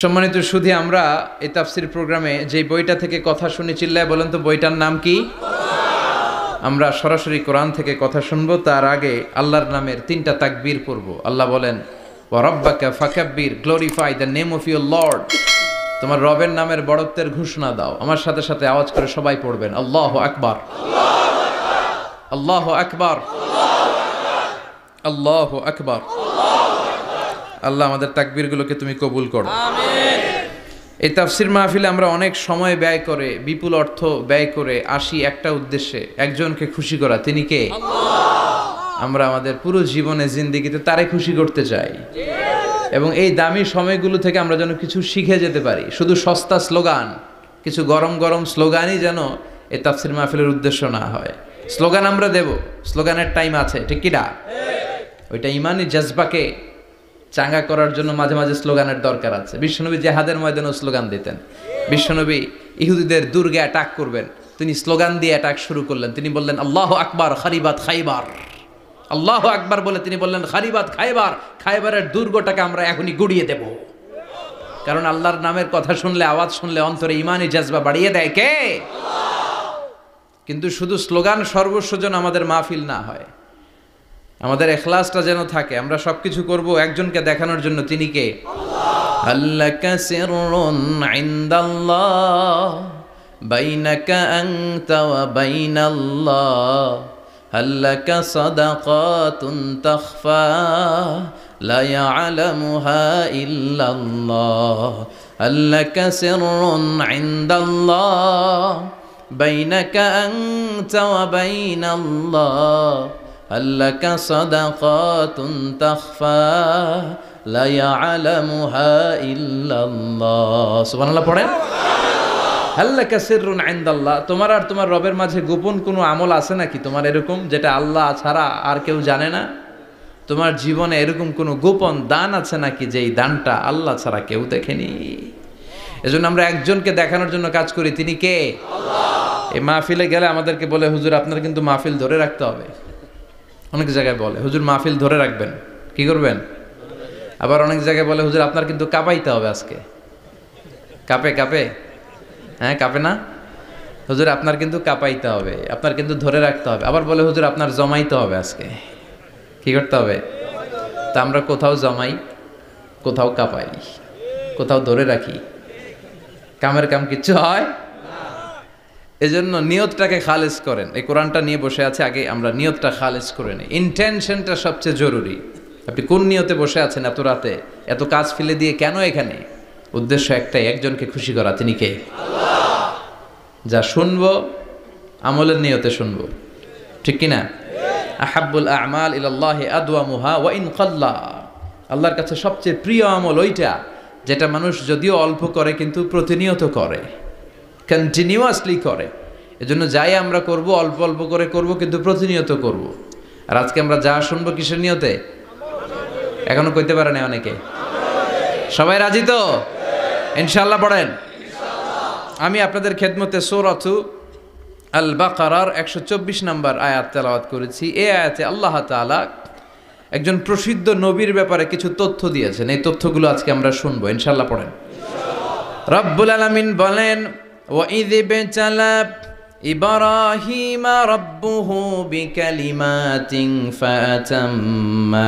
সম্মানিত সুধী, আমরা এই তাফসির প্রোগ্রামে যে বইটা থেকে কথা শুনি চিল্লায় বলেন তো বইটার নাম কি? আমরা সরাসরি কোরআন থেকে কথা শুনবো। তার আগে আল্লাহর নামের 3টা তাকবীর পড়ব। আল্লাহ বলেন, ওয়া রাব্বাকা ফাকাব্বির, glorify the name of your lord. তোমার রবের নামের বড়ত্বের ঘোষণা দাও। আমার সাথে সাথে আওয়াজ করে সবাই পড়বেন, আল্লাহু আকবার, আল্লাহু আকবার, আল্লাহু আকবার। আল্লাহ আমাদের তাকবীরগুলোকে তুমি কবুল করো, আমিন। এই তাফসির মাহফিলে আমরা অনেক সময় ব্যয় করে, বিপুল অর্থ ব্যয় করে আসি একটা উদ্দেশ্যে, একজনকে খুশি করা। তিনি কে? আল্লাহ। আমরা আমাদের পুরো জীবনে জিন্দেগিতে তারে খুশি করতে চাই, এবং এই দামি সময়গুলো থেকে আমরা যেন কিছু শিখে যেতে পারি। শুধু সস্তা স্লোগান, কিছু গরম গরম স্লোগানই যেন এই তাফসির মাহফিলের উদ্দেশ্য না হয়। স্লোগান আমরা দেব, স্লোগানের টাইম আছে, ঠিক কিনা? ওইটা ইমানি জজবাকে চাঙ্গা করার জন্য মাঝে মাঝে স্লোগানের দরকার আছে। বিশ্বনবী জেহাদের ময়দানেও স্লোগান দিতেন। বিশ্বনবী ইহুদিদের দুর্গে অ্যাটাক করবেন, তিনি স্লোগান দিয়ে অ্যাটাক শুরু করলেন। তিনি বললেন, আল্লাহু আকবার খারিবাত খাইবার। আল্লাহু আকবার বলে তিনি বললেন, খারিবাত খাইবার, খাইবারের দুর্গটাকে আমরা এখনই গুড়িয়ে দেব। কারণ আল্লাহর নামের কথা শুনলে, আওয়াজ শুনলে অন্তরে ইমানি জজবা বাড়িয়ে দেয় কে? আল্লাহ। কিন্তু শুধু স্লোগান সর্বস্ব যেন আমাদের মাহফিল না হয়, আমাদের ইখলাসটা যেন থাকে। আমরা সবকিছু করব একজনকে দেখানোর জন্য। তিনি কে? আল্লাহ। আল্লাকা সিররুন ইনদাল্লাহ বাইনাকা আনতা ওয়া বাইনাল্লাহ, আল্লাকা সাদাকাতুন তাখফা লা ইয়ালামুহা ইল্লাল্লাহ, আল্লাকা সিররুন ইনদাল্লাহ বাইনাকা আনতা ওয়া বাইনাল্লাহ, আল্লাকা সাদাকাতুন তাখফা লা ইয়ালামুহা ইল্লাল্লাহ। সুবহানাল্লাহ পড়েন। আল্লাকা সিররুন ইনদাল্লাহ, তোমার আর তোমার রবের মাঝে গোপন কোনো আমল আছে নাকি তোমার এরকম, যেটা আল্লাহ ছাড়া আর কেউ জানে না? তোমার জীবনে এরকম কোনো গোপন দান আছে নাকি যেই দানটা আল্লাহ ছাড়া কেউ দেখেনি? এজন্য আমরা একজনকে দেখানোর জন্য কাজ করি। তিনি কে? আল্লাহ। এই মাহফিলে গেলে আমাদেরকে বলে, হুজুর আপনার কিন্তু মাহফিল ধরে রাখতে হবে। অনেক জায়গায় বলে, হুজুর মাহফিল ধরে রাখবেন। কি করবেন? আবার অনেক জায়গায় বলে, হুজুর আপনার কিন্তু কাঁপাইতে হবে আজকে। কাঁপে কাঁপে? হ্যাঁ কাঁপে না? হুজুর আপনার কিন্তু কাঁপাইতে হবে, আপনার কিন্তু ধরে রাখতে হবে। আবার বলে, হুজুর আপনার জমাইতে হবে আজকে। কি করতে হবে? তা আমরা কোথাও জমাই, কোথাও কাঁপাই, কোথাও ধরে রাখি। কামের কাম কিচ্ছু হয়। এজন্য নিয়তটাকে খালেজ করেন। এই কোরআনটা নিয়ে বসে আছে, আগে আমরা নিয়তটা খালেজ করে নিই। ইন্টেনশনটা সবচেয়ে জরুরি। আপনি কোন নিয়তে বসে আছেন এত রাতে, এত কাজ ফেলে দিয়ে কেন এখানে? উদ্দেশ্য একটাই, একজনকে খুশি করা। তিনি কে? আল্লাহ। যা শুনবো আমলের নিয়তে শুনবো, ঠিক কিনা? আহাব্বুল আ'মাল ইলাল্লাহি আদওয়ামুহা ওয়া ইন কাল্লা। আল্লাহর কাছে সবচেয়ে প্রিয় আমল ওইটা যেটা মানুষ যদিও অল্প করে কিন্তু প্রতিনিয়ত করে, কন্টিনিউয়াসলি করে। এজন্য যাই আমরা করব অল্প অল্প করে করব, কিন্তু প্রতিনিয়ত করব। আর আজকে আমরা যা শুনবো কিসের নিয়তে? এখনো কইতে পারে না অনেকে। সবাই রাজি তো? ইনশাআল্লাহ পড়েন। আমি আপনাদের খেদমতে সূরাতু আল বাকারার 124 নম্বর আয়াত তেলাওয়াত করেছি। এই আয়াতে আল্লাহ তাআলা একজন প্রসিদ্ধ নবীর ব্যাপারে কিছু তথ্য দিয়েছেন। এই তথ্যগুলো আজকে আমরা শুনবো। ইনশাআল্লাহ পড়েন। রব্বুল আলামিন বলেন, وَإِذِ ابْتَلَى إِبْرَاهِيمَ رَبُّهُ بِكَلِمَاتٍ فَأَتَمَّهُنَّ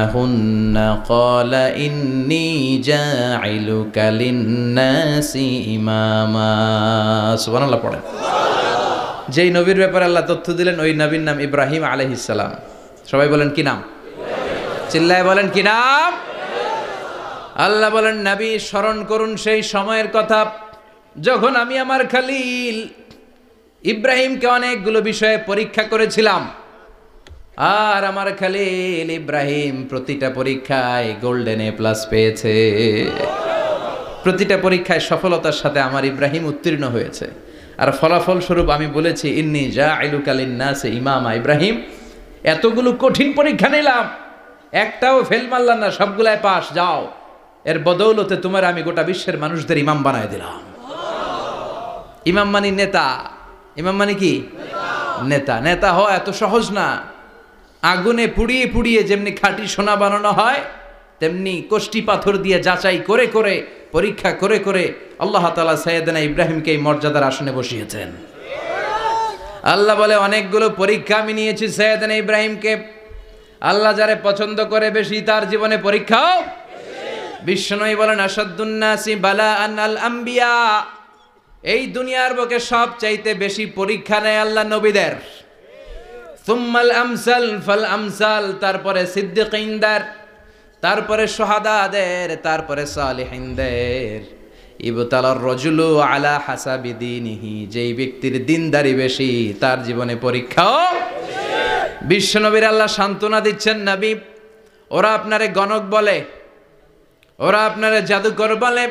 قَالَ إِنِّي جَاعِلُكَ لِلنَّاسِ إِمَامًا। সুবহানাল্লাহ পড়েন। যেই নবীর ব্যাপারে আল্লাহ তথ্য দিলেন, ওই নবীর নাম ইব্রাহিম আলাইহিস সালাম। সবাই বলেন কি নাম? চিল্লায় বলেন কি নাম? আল্লাহ বলেন, নবী স্মরণ করুন সেই সময়ের কথা যখন আমি আমার খলিল ইব্রাহিমকে অনেকগুলো বিষয়ে পরীক্ষা করেছিলাম। আর আমার খলিল ইব্রাহিম প্রতিটা পরীক্ষায় গোল্ডেন এ প্লাস পেয়েছে। প্রতিটা পরীক্ষায় সফলতার সাথে আমার ইব্রাহিম উত্তীর্ণ হয়েছে। আর ফলাফল স্বরূপ আমি বলেছি, ইন্নী জাইলুকা লিন্নাসি ইমামা। ইব্রাহিম, এতগুলো কঠিন পরীক্ষা নিলাম, একটাও ফেল মারলাম না, সবগুলায় পাস। যাও, এর বদৌলতে তোমার আমি গোটা বিশ্বের মানুষদের ইমাম বানায় দিলাম। ইমাম মানে নেতা। ইমাম মানে কি? নেতা। নেতা হওয়া এত সহজ না। আগুনে পুড়িয়ে পুড়িয়ে যেমনি খাঁটি সোনা বানানো হয়, তেমনি কষ্টি পাথর দিয়ে যাচাই করে করে, পরীক্ষা করে করে আল্লাহ তাআলা সাইয়েদনা ইব্রাহিমকে এই মর্যাদার আসনে বসিয়েছেন। আল্লাহ বলে, অনেকগুলো পরীক্ষা আমি নিয়েছি সাইয়েদনা ইব্রাহিমকে। আল্লাহ যারে পছন্দ করে বেশি তার জীবনে পরীক্ষাও। বিশ্বনবী বলেন, আসাদ্দুন নাসি বালাআন আল আম্বিয়া। এই দুনিয়ার বুকে সবচাইতে বেশি পরীক্ষা নেয় আল্লাহ নবীদের। সুম্মাল আমসাল ফাল আমসাল, তারপরে সিদ্দিকিনদের, তারপরে শুহাদাদের, তারপরে সালিহিনদের। ইবতালার রাজুলু আলা হাসাবি দীনিহি, যেই ব্যক্তির দিনদারি বেশি তার জীবনে পরীক্ষাও। বিশ্বনবীর আল্লাহ সান্ত্বনা দিচ্ছেন, নবী ওরা আপনারে গণক বলে, ওরা আপনারে জাদুকর বলে,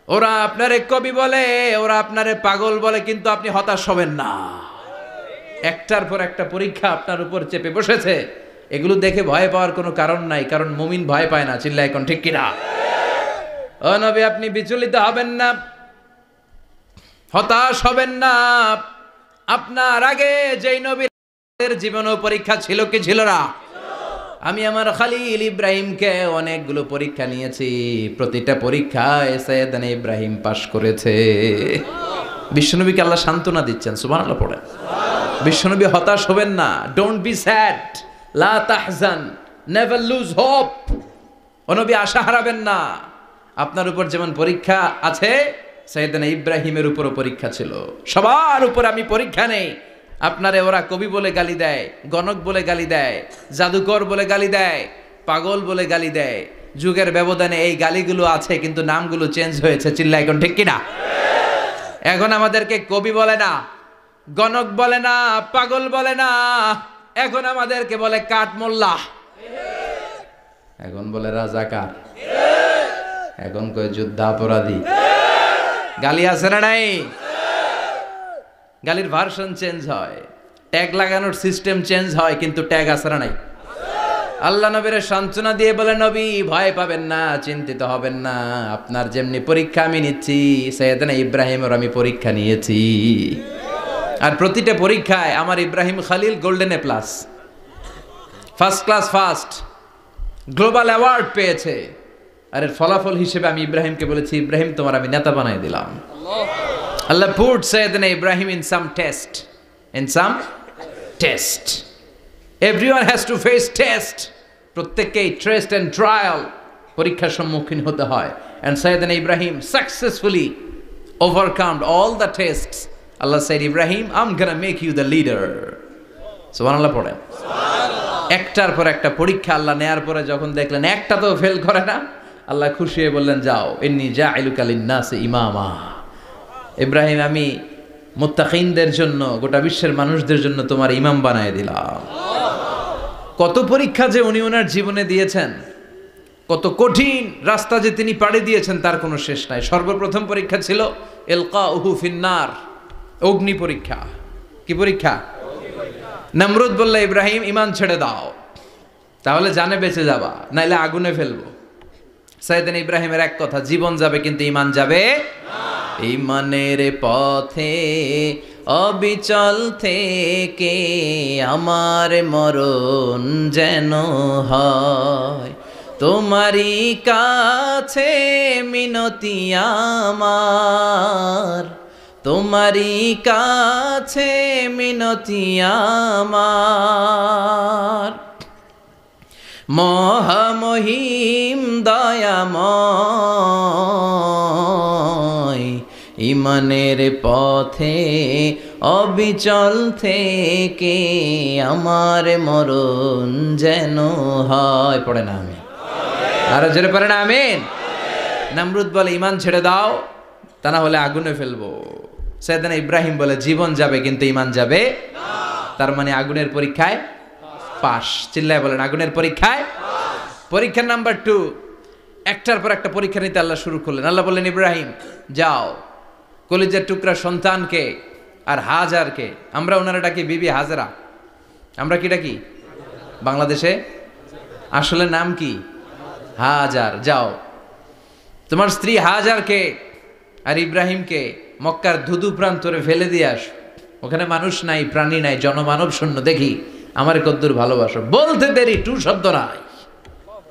ওরা আপনারে কবি বলে, ওরা আপনারে পাগল বলে, কিন্তু আপনি হতাশ হবেন না। একটার পর একটা পরীক্ষা আপনার উপর চেপে বসেছে, এগুলো দেখে ভয় পাওয়ার কোনো কারণ নাই, কারণ মুমিন ভয় পায় না। চিল্লা এখন ঠিক কিনা? ও নবী, আপনি বিচলিত হবেন না, হতাশ হবেন না। আপনার আগে যেই নবীর জীবনেও পরীক্ষা ছিল কি ছিল না? আমি আমার খলিল ইব্রাহিমকে অনেকগুলো পরীক্ষা নিয়েছি, প্রতিটা পরীক্ষায় সাইয়েদনা ইব্রাহিম পাশ করেছে। বিশ্বনবীকে আল্লাহ সান্ত্বনা দিচ্ছেন, সুবহানাল্লাহ পড়েন। বিশ্বনবী হতাশ হবেন না, ডোন্ট বি স্যাড, লা তাহজান, নেভার লুজ হোপ। ও নবী, আশা হারাবেন না। আপনার উপর যেমন পরীক্ষা আছে, সাইয়েদনা ইব্রাহিমের উপরও পরীক্ষা ছিল। সবার উপর আমি পরীক্ষা নেই। আপনারে ওরা কবি বলে গালি দেয়, গণক বলে গালি দেয়, জাদুকর বলে গালি দেয়, পাগল বলে গালি দেয়। যুগের ব্যবধানে এই গালিগুলো আছে, কিন্তু নামগুলো চেঞ্জ হয়েছে। চিল্লা এখন ঠিক কিনা? এখন আমাদেরকে কবি বলে না, গণক বলে না, পাগল বলে না, এখন আমাদেরকে বলে কাঠমোল্লা, এখন বলে রাজাকার, এখন কয় যুদ্ধাপরাধী। গালি আছে না নাই? গালির ভার্সন চেঞ্জ হয়, ট্যাগ লাগানোর সিস্টেম চেঞ্জ হয়, কিন্তু ট্যাগ আছে না নাই? আল্লাহ নবীর সান্ত্বনা দিয়ে বলে, নবী ভয় পাবেন না, চিন্তিত হবেন না। আপনার যেমনি পরীক্ষা আমি নিচ্ছি, সাইয়েদনা ইব্রাহিমের আমি পরীক্ষা নিয়েছি। আর প্রতিটা পরীক্ষায় আমার Ibrahim Khalil golden A plus, first class first, global award পেয়েছে। আর এর ফলাফল হিসেবে আমি ইব্রাহিমকে বলেছি, ইব্রাহিম তোমার আমি নেতা বানাই দিলাম। Allah put Sayyidina Ibrahim in some test. In some test. Everyone has to face test. প্রত্যেককেই test and trial, পরীক্ষার সম্মুখীন হতে হয়। And Sayyidina Ibrahim successfully overcome all the tests. Allah said, Ibrahim, I'm gonna make you the leader. সুবহানাল্লাহ পড়েন। একটার পর একটা পরীক্ষা আল্লাহ নেয়ার পরে যখন দেখলেন একটা তো ফেল করে না, আল্লাহ খুশি হয়ে বললেন, যাও, ইন্নী জাইলুকা লিন-নাসি ইমামা। ইব্রাহিম, আমি মুত্তাকিনদের জন্য, গোটা বিশ্বের মানুষদের জন্য তোমার ইমাম বানায় দিলাম। কত পরীক্ষা যে উনি ওনার জীবনে দিয়েছেন, কত কঠিন রাস্তা যে তিনি পাড়ি দিয়েছেন, তার কোনো শেষ নাই। সর্বপ্রথম পরীক্ষা ছিল ইলকাউহু ফিন্নার, অগ্নি পরীক্ষা। কি পরীক্ষা? নমরুদ বলল, ইব্রাহিম ঈমান ছেড়ে দাও, তাহলে জানে বেঁচে যাবা, নাইলে আগুনে ফেলবো। সাইয়েদনা ইব্রাহিমের এক কথা, জীবন যাবে কিন্তু ঈমান যাবে না। ঈমানের পথে অবিচল থেকে আমার মরণ যেন হয়, তোমারই কাছে মিনতি আমার, তোমারই কাছে মিনতি আমার। মহামহিম দয়াময়, ঈমানের পথে অবিচল থেকে আমার মরণ যেন হয়। পড়ে না আমিন? আরো জোরে পড়ে না আমিন? নমরুদ বলে, ঈমান ছেড়ে দাও, তা না হলে আগুনে ফেলবো। সাইয়েদনা ইব্রাহিম বলে, জীবন যাবে কিন্তু ঈমান যাবে না। তার মানে আগুনের পরীক্ষায় পাস। চিল্লায় বলেন, আগুনের পরীক্ষায় পরীক্ষা নাম্বার 2। একটার পর একটা পরীক্ষা নিতে আল্লাহ শুরু করলেন। আল্লাহ বললেন, ইব্রাহিম যাও, কলিজার টুকরা সন্তানকে আর হাজারকে, আমরা ওনারা ডাকি বিবি হাজরা, আমরা কি ডাকি বাংলাদেশে? আসলে নাম কি? হাজার। যাও, তোমার স্ত্রী হাজারকে আর ইব্রাহিমকে মক্কার ধুধু প্রান্তরে ফেলে দিয়ে আস। ওখানে মানুষ নাই, প্রাণী নাই, জনমানব শূন্য, দেখি আমার কদ্দুর ভালোবাসো। বলতে দেরি, টু শব্দ নাই,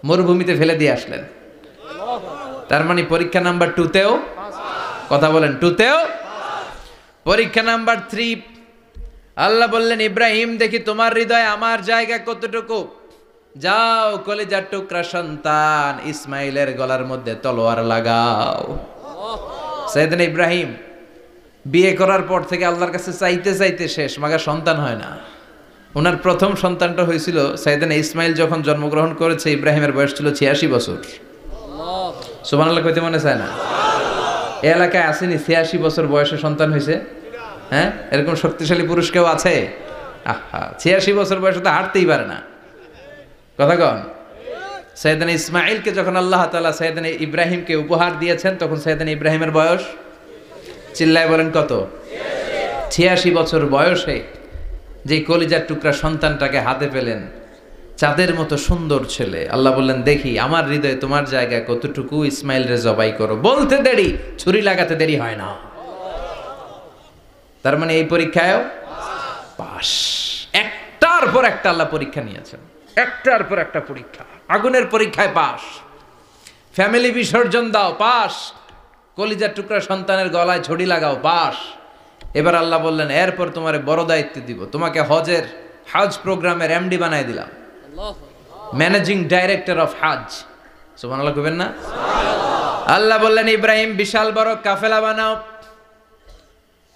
মরুভূমিতে ফেলে দিয়ে আসলেন। তার মানে পরীক্ষা নাম্বার 2তেও, কথা বলেন, 2তেও। পরীক্ষা নাম্বার 3, আল্লাহ বললেন ইব্রাহিম দেখি তোমার হৃদয়ে আমার জায়গা কতটুকু, যাও কলিজার টুকরা সন্তান ইসমাইলের গলার মধ্যে তলোয়ার লাগাও। সাইয়েদনা ইব্রাহিম বিয়ে করার পর থেকে আল্লাহর কাছে চাইতে চাইতে শেষ, মাগা সন্তান হয় না। ওনার প্রথম সন্তানটা হয়েছিল সাইয়েদনা ইসমাইল যখন জন্মগ্রহণ করেছে, ইব্রাহিমের বয়স ছিল 86 বছর। সুবহানাল্লাহ কইতে মনে চায় না? এই এলাকায় আসেনি 86 বছর বয়সে সন্তান হয়েছে? হ্যাঁ, এরকম শক্তিশালী পুরুষ কেউ আছে? আহা, 86 বছর বয়সে তো হাঁটতেই পারে না। কথা কন। সাইয়েদনা ইসমাইলকে যখন আল্লাহ তাআলা সাইয়েদনা ইব্রাহিমকে উপহার দিয়েছেন, তখন সাইয়েদনা ইব্রাহিমের বয়স, চিল্লায় বলেন কত? 86 বছর বয়সে যে কলিজার টুকরা সন্তানটাকে হাতে পেলেন, চাঁদের মতো সুন্দর ছেলে। আল্লাহ বললেন দেখি আমার হৃদয়ে তোমার জায়গা কতটুকু, ইসমাইল রে জবাই করো। বলতে দেরি, ছুরি লাগাতে দেরি হয় না। তার মানে এই পরীক্ষায়ও পাস। একটার পর একটা আল্লাহ পরীক্ষা নিয়েছেন, একটার পর একটা পরীক্ষা। আগুনের পরীক্ষায় পাস, ফ্যামিলি বিসর্জন দাও, পাস। কলিজার টুকরা সন্তানের গলায় ছড়ি লাগাও, পাস। এবার আল্লাহ বললেন এরপর তোমারে বড় দায়িত্ব দিব, তোমাকে হজ প্রোগ্রামের এমডি বানাই দিলাম, ম্যানেজিং ডাইরেক্টর অফ হজ। সুবহানাল্লাহ কইবেন না? আল্লাহ বললেন ইব্রাহিম বিশাল বড় কাফেলা বানাও,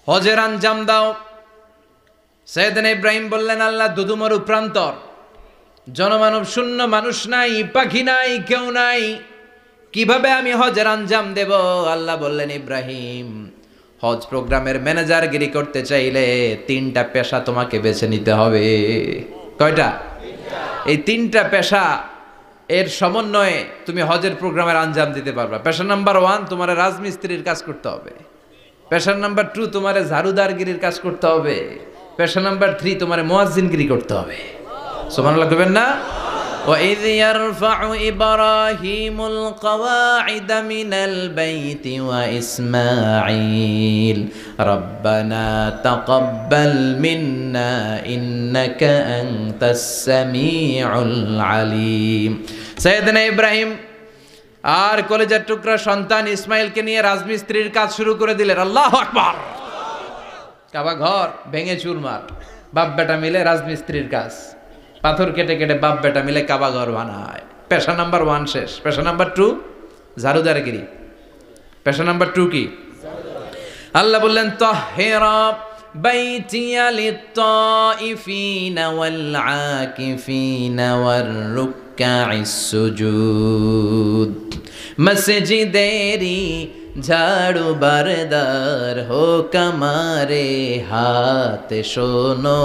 হজের আঞ্জাম দাও। সাইয়েদনা ইব্রাহিম বললেন আল্লাহ দুদুমরু প্রান্তর, জনমানব শূন্য, মানুষ নাই, পাখি নাই, কেউ নাই, কিভাবে আমি হজের আঞ্জাম দেব? আল্লাহ বললেন ইব্রাহিম হজ প্রোগ্রামের ম্যানেজারগিরি করতে চাইলে 3টা পেশা তোমাকে বেছে নিতে হবে। কয়টা? এই 3টা পেশা এর সমন্বয়ে তুমি হজের প্রোগ্রামের আঞ্জাম দিতে পারবে। পেশা নাম্বার 1 তোমার রাজমিস্ত্রির কাজ করতে হবে। পেশা নাম্বার 2 তোমার ঝাড়ুদারগিরির কাজ করতে হবে। পেশা নাম্বার 3 তোমার মুয়াজ্জিনগিরি করতে হবে। সুবহানাল্লাহ কইবেন না? وَإِذْ يَرْفَعُ إِبْرَاهِيمُ الْقَوَاعِدَ مِنَ الْبَيْتِ وَإِسْمَاعِيلُ رَبَّنَا تَقَبَّلْ مِنَّا إِنَّكَ أَنْتَ السَّمِيعُ الْعَلِيمُ। সাইয়েদনা ইব্রাহিম আর কলেজের টুকরা সন্তান ইসমাইলকে নিয়ে রাজমিস্ত্রির কাজ শুরু করে দিলেন। আল্লাহু আকবার। কাবা ঘর ভেঙে চুরমার, বাপ বেটা মিলে রাজমিস্ত্রির কাজ, পাথর কেটে কেটে বাপ বেটা মিলে কাবা ঘর বানায়। পেশা নাম্বার 1 শেষ। পেশা নাম্বার 2 ঝাড়ুদারগিরি। পেশা নাম্বার 2 কি? আল্লাহ বললেন তাহহিরা বাইতিয়া লিত-তাইফিনা ওয়াল আকিফিনা ওয়ার রুকআইস সুজুদ। মসজিদেরি ঝাড়ু বারদার হোক আমারে হাত, শোনো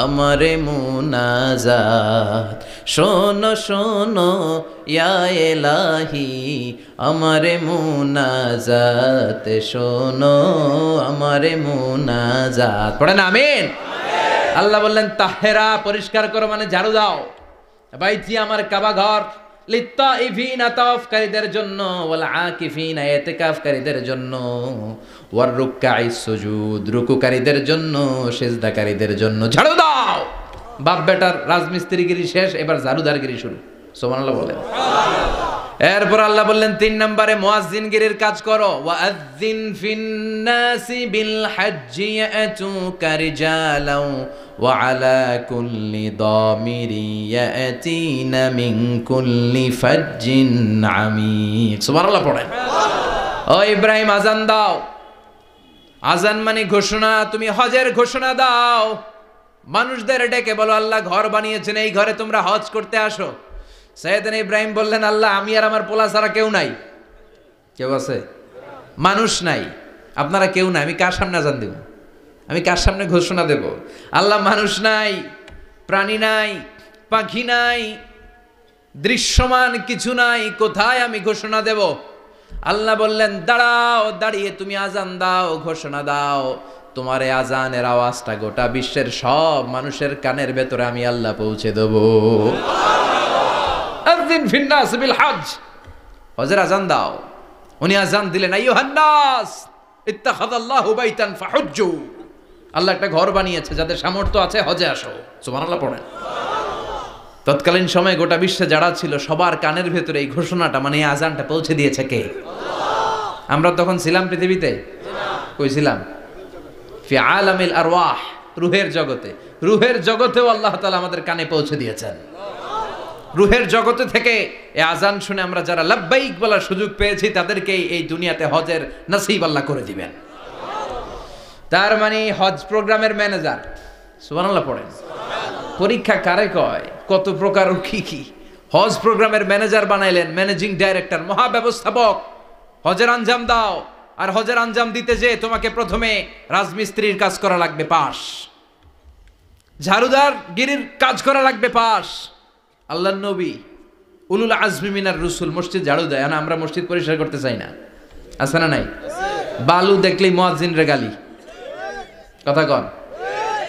আমারে মুনাজাত, শোনো শোনো ইয়া ইলাহি আমারে মুনাজাত, শোনো আমারে মুনাজাত। পড়েন আমিন। আল্লাহ বললেন তাহেরা পরিষ্কার করো, মানে ঝাড়ু দাও। বাইতি আমার কাবা ঘর, লিত্তাইফিনা তাওয়াফকারীদের জন্য, ওয়াল আকিফিনা ইতিকাফকারীদের জন্য, ওয়ার রুকআইস সুজুদ রুকুকারীদের জন্য, সিজদাকারীদের জন্য। ঝাড়ু দাও। বাপ বেটার রাজমিস্ত্রিগিরি শেষ, এবার ঝাড়ুদারগিরি শুরু। সুবহানাল্লাহ বলেন। এরপর আল্লাহ বললেন 3 নম্বরে মুয়াজ্জিনগিরির কাজ করো। ওয়াআযযিন ফিন-নাসি বিল হজ্জি ইয়াতুকা রিজালাও ওয়া আলা কুল্লি দামিরি ইয়াতিনা মিন কুল্লি ফাজ্জিন আমিক। সুবহানাল্লাহ পড়েন। ও ইব্রাহিম আযান দাও। আযান মানে ঘোষণা, তুমি হজের ঘোষণা দাও। মানুষদের ডেকে বলো আল্লাহ ঘর বানিয়েছেন, এই ঘরে তোমরা হজ করতে আসো। সাইয়েদনা ইব্রাহিম বললেন আল্লাহ আমি আর আমার পোলা ছাড়া কেউ নাই। কেউ আছে? মানুষ নাই, আপনারা কেউ নাই, আমি কার সামনে আযান দেব? আমি কার সামনে ঘোষণা দেব? আল্লাহ মানুষ নাই, প্রাণী নাই, পাখি নাই, দৃশ্যমান কিছু নাই, কোথায় আমি ঘোষণা দেব? আল্লাহ বললেন দাঁড়াও, দাঁড়িয়ে তুমি আযান দাও, ঘোষণা দাও। তোমার এই আযানের আওয়াজটা গোটা বিশ্বের সব মানুষের কানের ভেতরে আমি আল্লাহ পৌঁছে দেব। আযিন ফিন-নাস বিল হজ, হজের আযান দাও। উনি আযান দিলেন আইয়ুহান নাস ইত্তাখাযাল্লাহু বাইতান ফাহুজ্জু। আল্লাহ একটা ঘর বানিয়েছে, যাদের সামর্থ্য আছে হজে আসো। সুবহানাল্লাহ পড়েন। তৎকালীন সময়ে গোটা বিশ্বে যারা ছিল সবার কানের ভেতরে এই ঘোষণাটা মানে এই আজানটা পৌঁছে দিয়েছে কে? আমরা তখন ছিলাম পৃথিবীতে? কই ছিলাম? ফি আলামিল আরওয়াহ, রূহের জগতে। রূহের জগতেও আল্লাহ তাআলা আমাদের কানে পৌঁছে দিয়েছেন। রূহের জগতে থেকে এই আজান শুনে আমরা যারা লাব্বাইক বলার সুযোগ পেয়েছি তাদেরকে এই দুনিয়াতে হজের নসিব আল্লাহ করে দিবেন। তার মানে হজ প্রোগ্রামের ম্যানেজার, সুবহানাল্লাহ পড়েন। পরীক্ষা কারে কয়? কত প্রকার কি কি। হজ প্রোগ্রামের ম্যানেজার বানাইলেন, ম্যানেজিং ডাইরেক্টর, মহাব্যবস্থাপক। হজের আঞ্জাম দাও, আর হজের আঞ্জাম দিতে যে তোমাকে প্রথমে রাজমিস্ত্রির কাজ করা লাগবে পাস, ঝাড়ুদার গিরির কাজ করা লাগবে পাস। আল্লাহর নবী উলুল আজমি মিনার রসুল মসজিদ ঝাড়ু দেয়, না আমরা মসজিদ পরিষ্কার করতে চাই না, আছে না নাই? বালু দেখলেই মুয়াজ্জিনের গালি, কথা কন।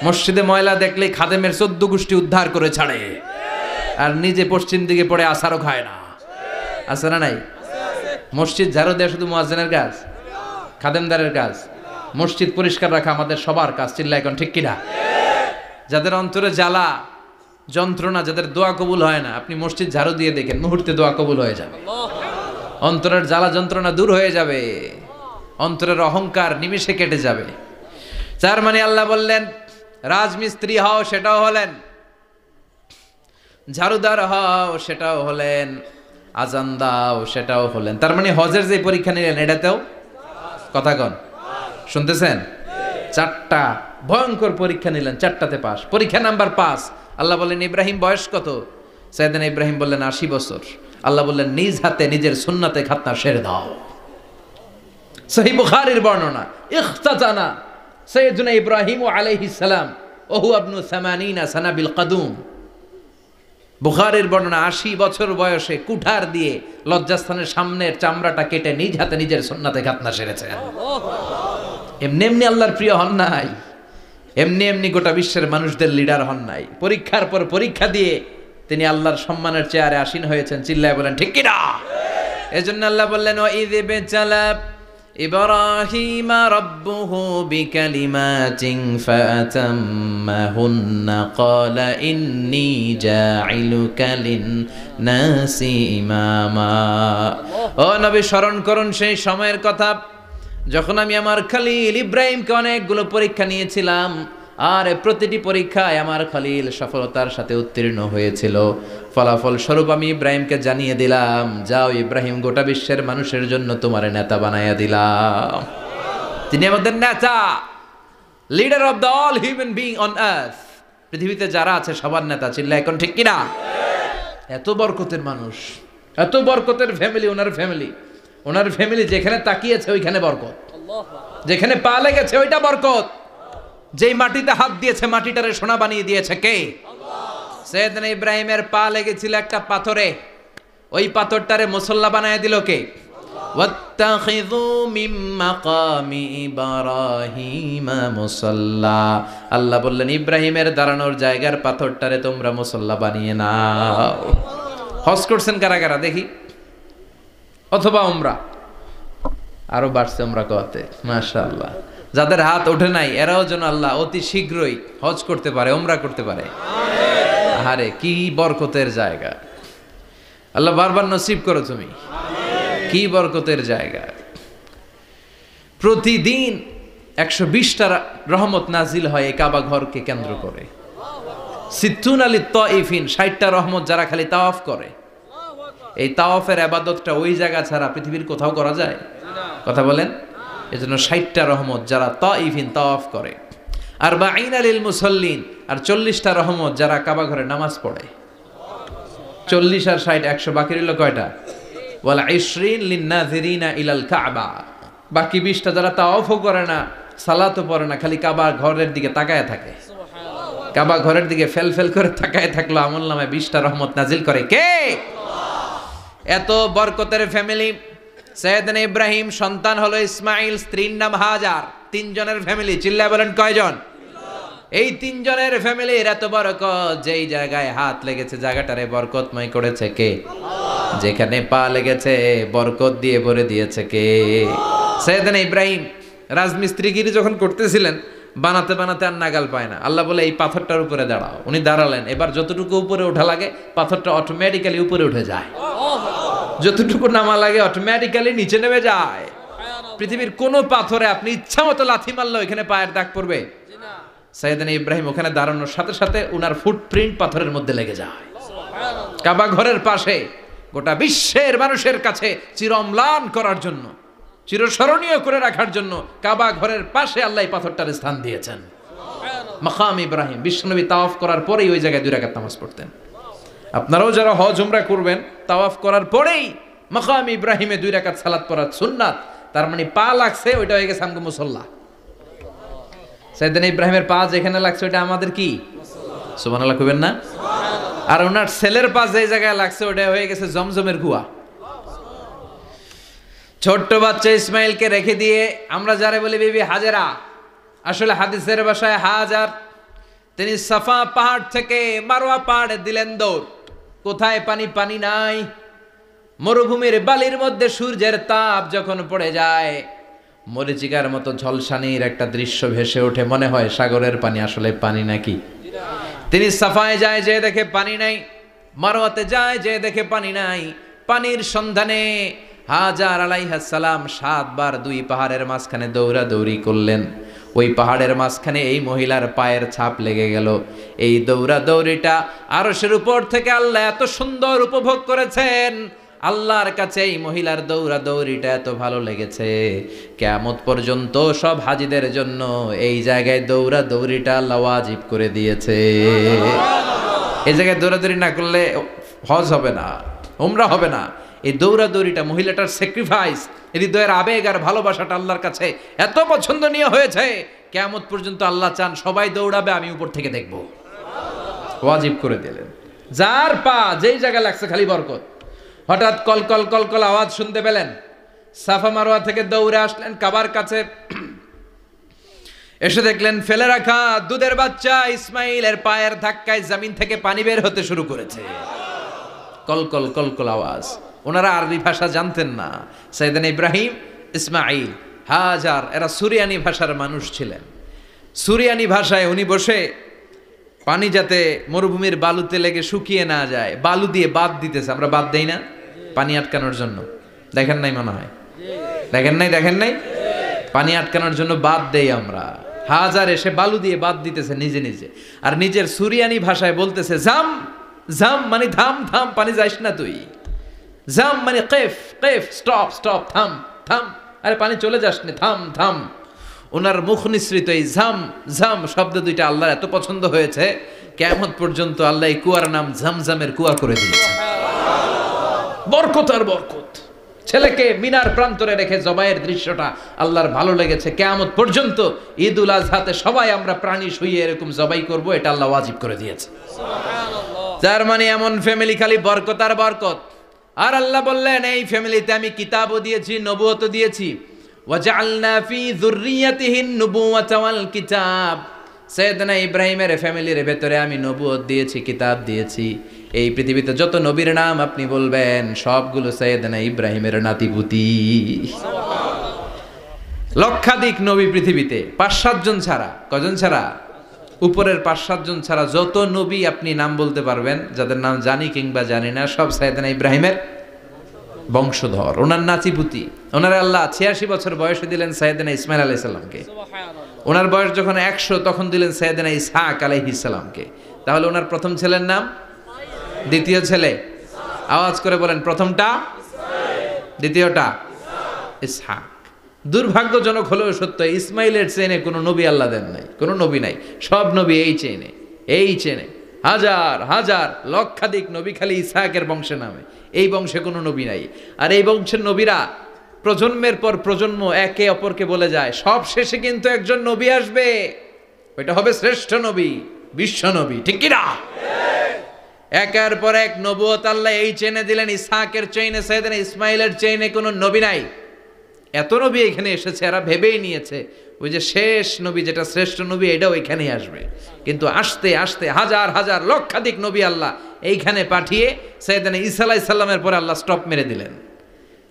মসজিদে ময়লা দেখলেই খাদেমের 14 গোষ্ঠী উদ্ধার করে ছাড়ে, আর নিজে পশ্চিম দিকে পড়ে আসারও খায় না, আছে না নাই? মসজিদ ঝাড়ু দেওয়া শুধু মুয়াজ্জিনের কাজ, খাদেমদারের কাজ? মসজিদ পরিষ্কার রাখা আমাদের সবার কাজ। চিল্লা এখন ঠিক কিনা? যাদের অন্তরে জ্বালা যন্ত্রণা, যাদের দোয়া কবুল হয় না, আপনি মসজিদ ঝাড়ু দিয়ে দেখেন মুহূর্তে দোয়া কবুল হয়ে যাবে। অন্তরের জ্বালা যন্ত্রণা দূর হয়ে যাবে, অন্তরের অহংকার নিমেষে কেটে যাবে। তার মানে আল্লাহ বললেন রাজমিস্ত্রি হও, সেটাও হলেন, ঝাড়ুদার হও, সেটাও হলেন, আজান দাও, সেটাও হলেন। তার মানে হজের যে পরীক্ষা নিলেন এটাতেও, কথা কন, শুনতেছেন? 4টা ভয়ঙ্কর পরীক্ষা নিলেন, 4টাতে পাস। পরীক্ষা নাম্বার 5। আল্লাহ বললেন ইব্রাহিম বয়স কত? সাইয়েদনা ইব্রাহিম বললেন 80 বছর। আল্লাহ বললেন নিজ হাতে নিজের সুন্নাতে খাতনা সেরে দাও। সহিহ বুখারীর বর্ণনা, ইখতাতানা সাইয়েদনা ইব্রাহিম আলাইহিস সালাম ওহু ইবনু 80 সানা বিল কাদুম। বুখারীর বর্ণনা, 80 বছর বয়সে কুঠার দিয়ে লজ্জাস্থানের সামনের চামড়াটা কেটে নিজ হাতে নিজের সুন্নাতে খাতনা সেরেছেন। এমনি এমনি আল্লাহর প্রিয় হন নাই, এমনি এমনি গোটা বিশ্বের মানুষদের লিডার হন নাই। পরীক্ষার পর পরীক্ষা দিয়ে তিনি আল্লাহর সম্মানের চেয়ারে আসীন হয়েছেন। চিল্লায় বলেন ঠিক কিনা? এজন্য আল্লাহ বললেন ওয়াইয বিতালা ইব্রাহিমা রাব্বুহু বিকালিমাতিন ফাতাম্মাহুন্না ক্বালা ইন্নী জাইলুকা লিন-নাসি ইমামা। ও নবী, স্মরণ করুন সেই সময়ের কথা যখন আমি আমার খলিল ইব্রাহিমকে অনেকগুলো পরীক্ষা নিয়েছিলাম, আর প্রতিটি পরীক্ষায় আমার খলিল সফলতার সাথে উত্তীর্ণ হয়েছিল। ফলাফল স্বরূপ আমি ইব্রাহিমকে জানিয়ে দিলাম, যাও ইব্রাহিম, গোটা বিশ্বের মানুষের জন্য তোমার নেতা বানাইয়া দিলাম। তিনি আমাদের নেতা, leader of the all human being on earth. পৃথিবীতে যারা আছে সবার নেতা। চিল্লা এখন ঠিক কিনা? এত বরকতের মানুষ, এত বরকতের ফ্যামিলি, ওনার ফ্যামিলি যেখানে তাকিয়েছে ওইখানে বরকত, যেখানে পা লেগেছে ওইটা বরকত। যেই মাটিতে হাত দিয়েছে মাটিটারে সোনা বানিয়ে দিয়েছে কে? সাইয়েদনা ইব্রাহিমের পা লেগেছিল একটা পাথরে, ওই পাথরটারে মুসল্লা বানায় দিল কে? ওয়াত্তাখিযু মিন মাকামি ইব্রাহিমা মুসাল্লা। আল্লাহ বললেন ইব্রাহিমের দাঁড়ানোর জায়গার পাথরটারে তোমরা মুসল্লা বানিয়ে নাও। হজ করছেন কারা কারা দেখি? অথবা উমরা? আরো বাড়ছে উমরা করতে, মাশাআল্লাহ। যাদের হাত ওঠে নাই এরাও যেন আল্লাহ অতি শীঘ্রই হজ করতে পারে, উমরা করতে পারে। আরে কি বরকতের জায়গা, আল্লাহ বারবার নসিব করো তুমি। কি বরকতের জায়গা। প্রতিদিন 120টা রহমত নাজিল হয় এই কাবা ঘরকে কেন্দ্র করে। সিত্তুন আলী তাইফিন, 60টা রহমত যারা খালি তাওয়াফ করে। এই তাওয়াফের ইবাদতটা ওই জায়গা ছাড়া পৃথিবীর কোথাও করা যায়? কথা বলেন। এজন্য 60টা রহমত যারা তাইফিন তাওয়াফ করে। আর বাঈনা লিল মুসাল্লিন, আর 40টা রহমত যারা কাবা ঘরে নামাজ পড়ে। 40 আর 60 100, বাকি রইল কয়টা? ওয়াল 20 লিন-নাযিরিনা ইলাল কাবা। বাকি 20টা যারা তাওয়াফও করে না, সালাতও পড়ে না, খালি কাবা ঘরের দিকে তাকায় থাকে। কাবা ঘরের দিকে ফেল ফেল করে তাকায় থাকলো, আমলনামায় 20টা রহমত নাজিল করে কে? এত বরকতের ফ্যামিলি। সাইয়েদনা ইব্রাহিম সন্তান হলো ইসমাইল, স্ত্রীর নাম হাজার। 3 জনের ফ্যামিলি। চিল্লায় বলেন কয়জন? এই 3 জনের ফ্যামিলির এত বরকত, যেই জায়গায় হাত লেগেছে জায়গাটারে বরকতময় করেছে কে? যেখানে পা লেগেছে বরকত দিয়ে ভরে দিয়েছে কে? সাইয়েদনা ইব্রাহিম রাজমিস্ত্রিগিরি যখন করতেছিলেন, বানাতে বানাতে আর নাগাল পায় না। আল্লাহ বলে এই পাথরটার উপরে দাঁড়াও। উনি দাঁড়ালেন, এবার যতটুকু উপরে ওঠা লাগে পাথরটা অটোমেটিক্যালি উপরে উঠে যায়, যতটুকু নামা লাগে অটোমেটিক্যালি নিচে নেমে যায়। পৃথিবীর কোনো পাথরে আপনি ইচ্ছা মতো লাথি মারলে এখানে পায়ের দাগ পড়বে? সাইয়েদনা ইব্রাহিম ওখানে দাঁড়ানোর সাথে সাথে উনার ফুটপ্রিন্ট পাথরের মধ্যে লেগে যায়। কাবা ঘরের পাশে গোটা বিশ্বের মানুষের কাছে চিরম্লান করার জন্য, চিরস্মরণীয় করে রাখার জন্য কাবা ঘরের পাশে আল্লাহ পাথরটার স্থান দিয়েছেন। মাকাম ইব্রাহিম, বিশ্বনবী তাওয়াফ করার পরেই ওই জায়গায় 2 রাকাত নামাজ পড়তেন। আপনারাও যারা হজ উমরা করবেন, তাওয়াফ করার পরেই মাকাম ইব্রাহিমে 2 রাকাত সালাত পড়া সুন্নাত। তার মানে পা লাগছে, ওইটা হয়ে গেছে আমগো মুসাল্লা। সাইয়েদনা ইব্রাহিমের পা যেখানে লাগছে ওইটা আমাদের কি? সুবহানাল্লাহ কইবেন না? আর ওনার ছেলের পা যে জায়গায় লাগছে ওটা হয়ে গেছে জমজমের কুয়া। ছোট্ট বাচ্চা ইসমাইলকে রেখে দিয়ে আমরা যারা বলি বিবি হাজেরা, আসলে হাদিসের ভাষায় হাজার, তিনি সাফা পাহাড় থেকে মারওয়া পাহাড়ে দিলেন দৌড়। কোথায় পানি? পানি নাই। মরুভূমির বালির মধ্যে সূর্যের তাপ যখন পড়ে যায়, মরিচিকার মতো ঝলসানির একটা দৃশ্য ভেসে ওঠে, মনে হয় সাগরের পানি, আসলে পানি নাকি? তিনি সাফায় যায়, যে দেখে পানি নাই। মারওয়াতে যায়, যে দেখে পানি নাই। পানির সন্ধানে হাজার আলাইহিস সালাম 7 বার 2 পাহাড়ের মাঝখানে দৌড়াদৌড়ি করলেন। ওই পাহাড়ের মাঝখানে এই মহিলার পায়ের ছাপ লেগে গেল। এই দৌড়াদৌড়িটা আরশের উপর থেকে আল্লাহ এত সুন্দর উপভোগ করেছেন। আল্লাহর কাছে এই মহিলার দৌড়াদৌড়িটা এত ভালো লেগেছে, কিয়ামত পর্যন্ত সব হাজীদের জন্য এই জায়গায় দৌড়াদৌড়িটা আল্লাহ ওয়াজিব করে দিয়েছে। এই জায়গায় দৌড়াদৌড়ি না করলে হজ হবে না, উমরা হবে না। এই দৌড়াদৌড়িটা, মহিলাটার স্যাক্রিফাইস, হৃদয়ের আবেগ আর ভালোবাসাটা আল্লাহর কাছে এত পছন্দনীয় হয়েছে, কিয়ামত পর্যন্ত আল্লাহ চান সবাই দৌড়াবে, আমি উপর থেকে দেখব। ওয়াজিব করে দিলেন। যার পা যেই জায়গায় লাগছে খালি বরকত। হঠাৎ কলকল কলকল আওয়াজ শুনতে পেলেন। সাফা মারওয়া থেকে দৌড়ে আসলেন কাবার কাছে। এসে দেখলেন ফেলে রাখা দুধের বাচ্চা ইসমাইলের পায়ের ধাক্কায় জমিন থেকে পানি বের হতে শুরু করেছে। কলকল কলকল আওয়াজ। ওনারা আরবি ভাষা জানতেন না। সাইয়েদনা ইব্রাহিম, ইসমাইল, হাজার, এরা সুরিয়ানি ভাষার মানুষ ছিলেন। সুরিয়ানি ভাষায় উনি বসে পানি যাতে মরুভূমির বালুতে লেগে শুকিয়ে না যায়, বালু দিয়ে বাঁধ দিতেছে। আমরা বাঁধ দেই না পানি আটকানোর জন্য? দেখেন নাই মনে হয়? দেখেন নাই? পানি আটকানোর জন্য বাঁধ দেই আমরা। হাজার এসে বালু দিয়ে বাঁধ দিতেছে নিজে নিজে, আর নিজের সুরিয়ানি ভাষায় বলতেছে জাম জাম, মানে থাম থাম, পানি যাইস না তুই। জাম মানে কেফ কেফ, স্টপ স্টপ, থাম থাম, আরে পানি চলে যাস না, থাম থাম। ওনার মুখ নিঃসৃত এই ঝাম ঝাম শব্দ দুইটা আল্লাহর এত পছন্দ হয়েছে, কিয়ামত পর্যন্ত আল্লাহ এই কুয়ার নাম ঝমঝমের কুয়া করে দিয়েছেন। বরকত আর বরকত। ছেলেকে মিনার প্রান্তরে রেখে জবাইয়ের দৃশ্যটা আল্লাহর ভালো লেগেছে। কিয়ামত পর্যন্ত ঈদুল আজহাতে সবাই আমরা প্রাণী শুইয়ে এরকম জবাই করব, এটা আল্লাহ ওয়াজিব করে দিয়েছে। তার মানে এমন ফ্যামিলি খালি বরকত আর বরকত। আর আল্লাহ বললেন এই ফ্যামিলিতে আমি কিতাবও দিয়েছি, নবুয়তও দিয়েছি। ওয়াজআলনা ফি যুররিয়াতিহিন নুবুওয়াতা ওয়াল কিতাব। সাইয়েদনা ইব্রাহিমের ফ্যামিলির ভেতরে আমি নবুয়ত দিয়েছি, কিতাব দিয়েছি। এই পৃথিবীতে যত নবীর নাম আপনি বলবেন সবগুলো সাইয়েদনা ইব্রাহিমের নাতিপুতি। লক্ষাধিক নবী পৃথিবীতে, 5-7 জন ছাড়া। কজন ছাড়া? উপরের 5-7 জন ছাড়া যত নবী আপনি নাম বলতে পারবেন, যাদের নাম জানি কিংবা জানি না, সব সাইয়েদনা ইব্রাহিমের বংশধর, ওনার নাতিপুতি। ওনার আল্লাহ 86 বছর বয়সে দিলেন সাইয়েদনা ইসমাইল আলাইহিস সালামকে। ওনার বয়স যখন 100 তখন দিলেন সাইয়েদনা ইসহাক আলাইহিস সালামকে। তাহলে ওনার প্রথম ছেলের নাম? দ্বিতীয় ছেলে? আওয়াজ করে বলেন, প্রথমটা দ্বিতীয়টা ইসহাক। দুর্ভাগ্যজনক হলেও সত্য, ইসমাইলের চেনে কোনো নবী আল্লাহ দেন নাই, কোনো নবী নাই। সব নবী এই চেনে হাজার হাজার লক্ষাধিক নবী খালি ইসহাকের বংশে নামে। এই বংশে কোনো নবী নাই। আর এই বংশের নবীরা প্রজন্মের পর প্রজন্ম একে অপরকে বলে যায়, সব শেষে কিন্তু একজন নবী আসবে, ওইটা হবে শ্রেষ্ঠ নবী, বিশ্ব নবী। ঠিক কি না? একের পর এক নবুয়ত আল্লাহ এই চেনে দিলেন। ইসহাকের চেইনে, সাইয়েদনা ইসমাইলের চেইনে কোনো নবী নাই। এত নবী এখানে এসেছে, এরা ভেবেই নিয়েছে ওই যে শেষ নবী যেটা শ্রেষ্ঠ নবী এটাও এখানেই আসবে। কিন্তু আস্তে আস্তে হাজার হাজার লক্ষাধিক নবী আল্লাহ এইখানে পাঠিয়ে সাইয়েদনা ঈসা আলাইহিস সালামের পরে আল্লাহ স্টপ মেরে দিলেন।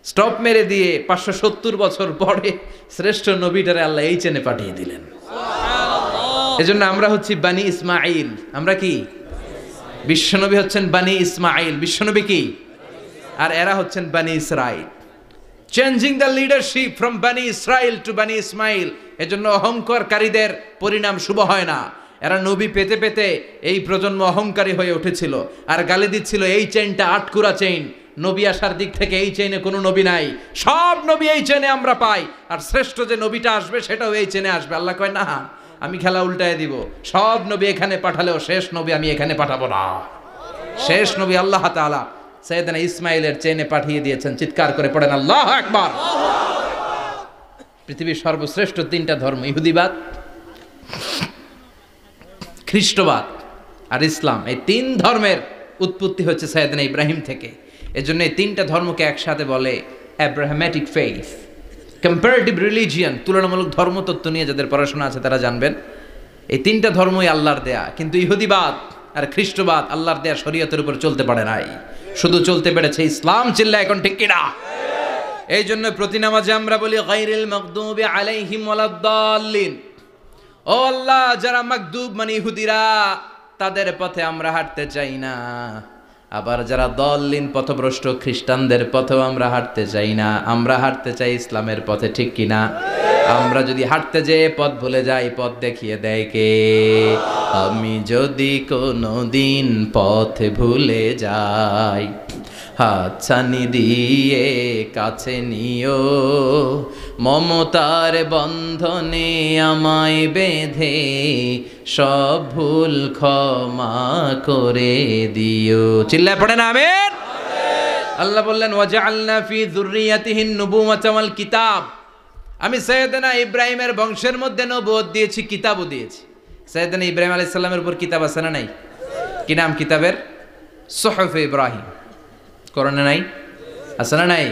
স্টপ মেরে দিয়ে 570 বছর পরে শ্রেষ্ঠ নবীটারে আল্লাহ এই চেনে পাঠিয়ে দিলেন। এজন্য আমরা হচ্ছি বানি ইসমাইল। আমরা কি? বিশ্বনবী হচ্ছেন বানি ইসমাইল, বিশ্বনবী কি? আর এরা হচ্ছেন বানি Israil. Changing the leadership from বানি ইসরাইল টু বানি ইসমাইল। এজন্য অহংকারকারীদের পরিণাম শুভ হয় না। এরা নবী পেতে পেতে এই প্রজন্ম অহংকারী হয়ে উঠেছিল আর গালি দিচ্ছিল এই চেইনটা আটকুরা চেইন, নবী আসার দিক থেকে এই চেইনে কোনো নবী নাই, সব নবী এই চেইনে আমরা পাই, আর শ্রেষ্ঠ যে নবীটা আসবে সেটাও এই চেইনে আসবে। আল্লাহ কয় না, আমি খেলা উল্টায় দিব, সব নবী এখানে পাঠালেও শেষ নবী আমি এখানে পাঠাবো না। শেষ নবী আল্লাহ তাআলা সাইয়েদনা ইসমাইলের চেইনে পাঠিয়ে দিয়েছেন। চিৎকার করে পড়েন আল্লাহু আকবার। পৃথিবীর সর্বশ্রেষ্ঠ তিনটা ধর্ম, ইহুদিবাদ, খ্রিস্টবাদ আর ইসলাম, এই তিন ধর্মের উৎপত্তি হচ্ছে সাইয়েদনা ইব্রাহিম থেকে। এজন্য এই তিনটা ধর্মকে একসাথে বলে অ্যাব্রাহামেটিক ফেইথ, কম্পারেটিভ রিলিজিয়ান। তুলনামূলক ধর্মতত্ত্ব নিয়ে যাদের পড়াশোনা আছে তারা জানবেন এই তিনটা ধর্মই আল্লাহর দেয়া, কিন্তু ইহুদিবাদ আর খ্রিস্টবাদ আল্লাহর দেয়া শরীয়তের উপর চলতে পারে নাই, শুধু চলতে পেরেছে ইসলাম। চিল্লা এখন ঠিক কিনা? এই জন্য প্রতি নামাজে আমরা বলি গায়রিল মাগদুবি আলাইহিম ওয়ালাদ-দাল্লিন। ও আল্লাহ, যারা মাগদুব মানে ইহুদিরা, তাদের পথে আমরা হাঁটতে চাই না। আবার যারা দল্লিন পথভ্রষ্ট খ্রিস্টানদের পথেও আমরা হাঁটতে চাই না, আমরা হাঁটতে চাই ইসলামের পথে। ঠিক কিনা? আমরা যদি হাঁটতে যেয়ে পথ ভুলে যাই, পথ দেখিয়ে দেয় কে? আমি যদি কোনো দিন পথ ভুলে যাই, হাতছানি দিয়ে কাছে নিও, মমতার বন্ধনে আমায় বেঁধে সব ভুল ক্ষমা করে দিও। চিল্লায় পড়েন আমিন। আল্লাহ বললেন ওয়াজআলনা ফি যুররিয়াতিহিন নুবুওয়াতা ওয়াল কিতাব। আমি সাইয়েদনা ইব্রাহিমের বংশের মধ্যে নবুয়ত দিয়েছি, কিতাবও দিয়েছি। সাইয়েদনা ইব্রাহিম আলাইহিস সালামের উপর কিতাব আছে না নাই? কি নাম কিতাবের? সুহুফ ইব্রাহিম। কোরআনে নাই? আছে না নাই?